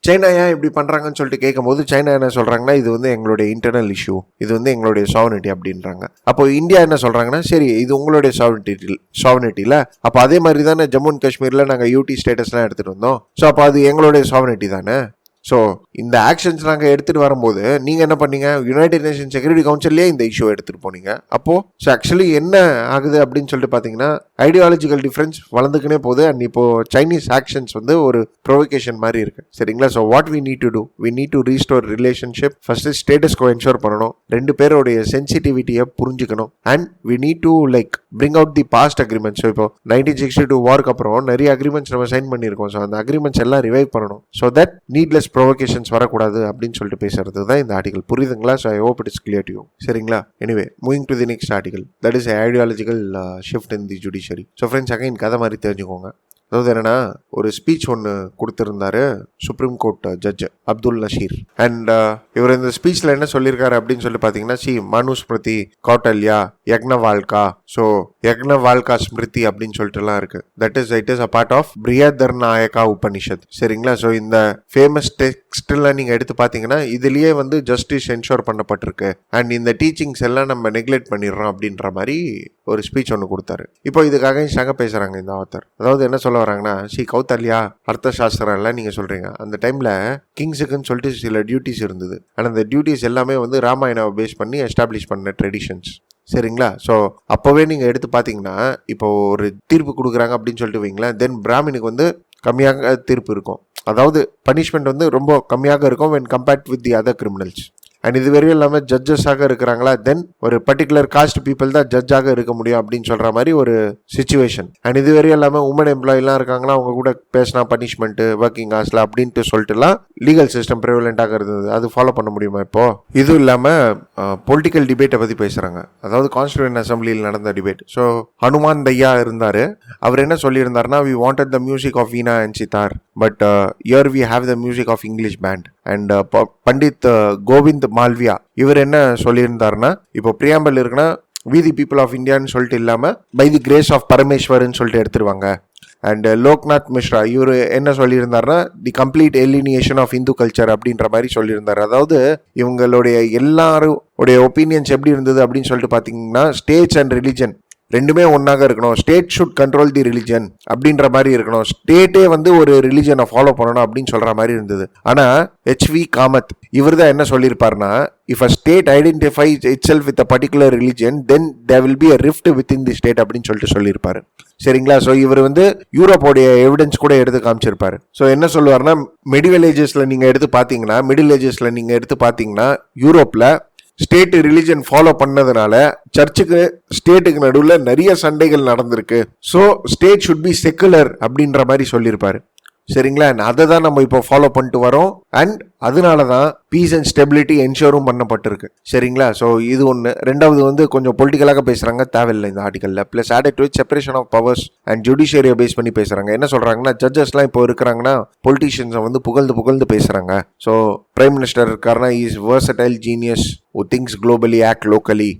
சைனா ஏன் இப்படி பண்றாங்கன்னு சொல்லிட்டு கேட்கும்போது சைனா என்ன சொல்றாங்கன்னா, இது வந்து எங்களுடைய இன்டர்னல் இஷ்யூ, இது வந்து எங்களுடைய சாவர்னிட்டி அப்படின்றாங்க. அப்போ இந்தியா என்ன சொல்றாங்கன்னா, சரி இது உங்களுடைய சாவர்னிட்டில, அப்போ அதே மாதிரி தானே ஜம்மு அண்ட் காஷ்மீர்ல நாங்கள் UT ஸ்டேட்டஸ்லாம் எடுத்துட்டு வந்தோம். ஸோ அப்போ அது எங்களுடைய சாவர்னிட்டி தானே. ஸோ இந்த ஆக்ஷன்ஸ் நாங்கள் எடுத்துகிட்டு வரும்போது நீங்கள் என்ன பண்ணீங்க, யுனைடெட் நேஷன் செக்யூரிட்டி கவுன்சிலே இந்த இஷ்யூ எடுத்துகிட்டு போனீங்க. அப்போது ஸோ ஆக்சுவலி என்ன ஆகுது அப்படின்னு சொல்லிட்டு பார்த்தீங்கன்னா, ஐடியாலஜிக்கல் டிஃப்ரென்ஸ் வளர்ந்துக்கினே போகுது. அண்ட் இப்போது சைனீஸ் ஆக்ஷன்ஸ் வந்து ஒரு ப்ரொவோகேஷன் மாதிரி இருக்குது. சரிங்களா? So what we need to do, we need to restore relationship. First status quo ensure பண்ணணும், 2 பேருடைய சென்சிட்டிவிட்டியை புரிஞ்சுக்கணும். And we need to like bring out the past agreements. So இப்போ 1962 வார்க்கு அப்புறம் நிறைய அக்ரிமெண்ட்ஸ் நம்ம சைன் பண்ணியிருக்கோம். ஸோ அந்த அக்ரிமெண்ட்ஸ் எல்லாம் ரிவைவ் பண்ணணும். So that needless sectionist provocations வரக்கூடாது அப்படின்னு சொல்லிட்டு பேசுறது தான் இந்த ஆர்டிகல். புரியுதுங்களா? So I hope it is clear to you. சரிங்களா? Anyway moving to the next article, that is ideological shift in the judiciary. So friends, again கதை மாதிரி தெரிஞ்சுக்கோங்க. அதாவது என்னன்னா, ஒரு ஸ்பீச் ஒன்று கொடுத்துருந்தாரு supreme court judge Abdul Nazeer. And இவர் இந்த ஸ்பீச்சில் என்ன சொல்லியிருக்காரு அப்படின்னு சொல்லி பார்த்தீங்கன்னா, மனுஸ்மிருதி, கௌட்டல்யா, யக்னவால்கா. ஸோ யக்னவால்கா ஸ்மிருதி அப்படின்னு சொல்லிட்டுலாம் இருக்கு. That is it is a part of Brihadaranyaka Upanishad. சரிங்களா? ஸோ இந்த ஃபேமஸ் டெக்ஸ்ட்ல நீங்க எடுத்து பார்த்தீங்கன்னா இதுலயே வந்து ஜஸ்டிஸ் என்ஷோர் பண்ணப்பட்டிருக்கு. அண்ட் இந்த டீச்சிங்ஸ் எல்லாம் நம்ம நெக்லெக்ட் பண்ணிடுறோம் அப்படின்ற மாதிரி ஒரு ஸ்பீச் ஒன்று கொடுத்தாரு. இப்போ இதுக்காக சங்க பேசுறாங்க இந்த ஆத்தர். அதாவது என்ன சொல்ல வராங்கன்னா, கௌத்தல்யா அர்த்த சாஸ்திரம் எல்லாம் நீங்க சொல்றீங்க, அந்த டைம்ல கிங்ஸுக்குன்னு சொல்லிட்டு சில டியூட்டிஸ் இருந்தது. ஆனால் அந்த டியூட்டிஸ் எல்லாமே வந்து ராமாயணாவை பேஸ் பண்ணி எஸ்டாப்ளிஷ் பண்ண ட்ரெடிஷன்ஸ். சரிங்களா? ஸோ அப்போவே நீங்கள் எடுத்து பார்த்தீங்கன்னா, இப்போ ஒரு தீர்ப்பு கொடுக்குறாங்க அப்படின்னு சொல்லிட்டு வைங்களேன், தென் பிராமினுக்கு வந்து கம்மியாக தீர்ப்பு இருக்கும். அதாவது பனிஷ்மெண்ட் வந்து ரொம்ப கம்மியாக இருக்கும் when compared with the other criminals. And இது வரையும் இல்லாமல் ஜட்ஜஸாக இருக்கிறாங்களா, தென் ஒரு பர்டிகுலர் காஸ்ட் பீப்புள் தான் ஜட்ஜாக இருக்க முடியும் அப்படின்னு சொல்கிற மாதிரி ஒரு சுச்சுவேஷன். அண்ட் இது வரையும் இல்லாமல் உமன் எம்ப்ளாயிலாம் இருக்காங்களா, அவங்க கூட பேசினா பனிஷ்மெண்ட்டு ஒர்க்கிங் ஹார்ஸில் அப்படின்ட்டு சொல்லிட்டுலாம் லீகல் சிஸ்டம் ப்ரிவலண்ட்டாக இருந்தது. அது ஃபாலோ பண்ண முடியுமா இப்போ? இதுவும் இல்லாமல் பொலிட்டிக்கல் டிபேட்டை பற்றி பேசுகிறாங்க. அதாவது கான்ஸ்டியூண்ட் அசம்பிளியில் நடந்த டிபேட். ஸோ ஹனுமான் தையா இருந்தார். அவர் என்ன சொல்லியிருந்தாருன்னா, we wanted the music of veena and sitar, but here we have the music of English band. And Pandit Govind Malviya இவர் என்ன சொல்லியிருந்தாருன்னா, இப்போ பிரியாம்பல் இருக்குன்னா வி தி பீப்புள் ஆஃப் இந்தியான்னு சொல்லிட்டு இல்லாமல் பை தி கிரேஸ் ஆஃப் பரமேஸ்வர்ன்னு சொல்லிட்டு எடுத்துருவாங்க. அண்ட் லோக்நாத் மிஸ்ரா இவர் என்ன சொல்லியிருந்தாருன்னா, the complete elimination of Hindu culture அப்படின்ற மாதிரி சொல்லியிருந்தார். அதாவது இவங்களுடைய எல்லாருடைய ஒப்பீனியன்ஸ் எப்படி இருந்தது அப்படின்னு சொல்லிட்டு பார்த்தீங்கன்னா, ஸ்டேட்ஸ் அண்ட் ரிலிஜன் ரெண்டுமே ஒன்றாக இருக்கணும். State should control the religion அப்படின்ற மாதிரி இருக்கணும். ஸ்டேட்டே வந்து ஒரு ரிலிஜனை ஃபாலோ பண்ணணும் அப்படின்னு சொல்ற மாதிரி இருந்தது. ஆனால் H.V. காமத் இவர் தான் என்ன சொல்லியிருப்பாருன்னா, if a state identifies itself with a particular religion then there will be a rift within the state அப்படின்னு சொல்லிட்டு சொல்லியிருப்பாரு. சரிங்களா? ஸோ இவர் வந்து யூரோப்போடைய எவிடன்ஸ் கூட எடுத்து காமிச்சிருப்பாரு. ஸோ என்ன சொல்லுவாருன்னா, மிடில் ஏஜஸ்ல நீங்க எடுத்து பார்த்தீங்கன்னா யூரோப்ல ஸ்டேட் ரிலிஜன் ஃபாலோ பண்ணதுனால சர்ச்சுக்கு ஸ்டேட்டுக்கு நடுவில் நிறைய சண்டைகள் நடந்திருக்கு. So state should be secular அப்படின்ற மாதிரி சொல்லியிருப்பாரு. சரிங்களா? அதை தான் நம்ம இப்போ ஃபாலோ பண்ணிட்டு வரோம். அண்ட் அதனால தான் பீஸ் அண்ட் ஸ்டெபிலிட்டி என்ஷோரும் பண்ணப்பட்டிருக்கு. சரிங்களா? ஸோ இது ஒன்று. ரெண்டாவது வந்து கொஞ்சம் பொலிட்டிக்கலாக பேசுகிறாங்க, தேவையில்லை இந்த ஆர்டிக்கலில். Plus added with separation of powers and ஜுடிஷியரியை பேஸ் பண்ணி பேசுகிறாங்க. என்ன சொல்கிறாங்கன்னா, ஜட்ஜஸ்லாம் இப்போ இருக்கிறாங்கன்னா பொலிட்டீஷியன்ஸை வந்து புகழ்ந்து பேசுகிறாங்க. ஸோ பிரைம் மினிஸ்டர் இருக்காருன்னா, is versatile genius who thinks globally, act locally.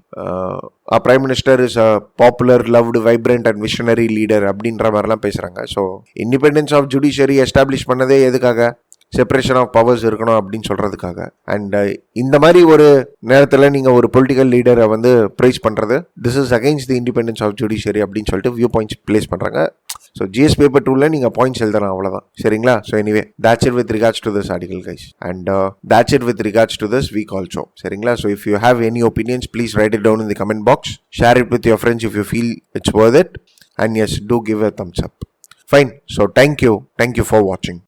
Our prime minister is a popular, loved, vibrant and visionary leader அப்படின்ற மாதிரிலாம் பேசுகிறாங்க. So independence of judiciary establish பண்ணதே எதுக்காக? செப்பரேஷன் ஆஃப் பவர்ஸ் இருக்கணும் அப்படின்னு சொல்றதுக்காக. அண்ட் இந்த மாதிரி ஒரு நேரத்தில் நீங்கள் ஒரு பொலிட்டிக்கல் லீடரை வந்து ப்ரைஸ் பண்ணுறது, this is against the independence of judiciary அப்படின்னு சொல்லிட்டு வியூ பாயிண்ட்ஸ் பிளேஸ் பண்ணுறாங்க. ஸோ GS பேப்பர் 2ல நீங்கள் பாயிண்ட்ஸ் எழுதலாம், அவ்வளோதான். சரிங்களா? So anyway that's it with regards to this article, guys. And that's it with regards to this week also. சரிங்களா? So if you have any opinions, please write it down in the comment box. Share it with your friends if you feel it's worth it. And yes, do give a thumbs up. Fine. So thank you for watching.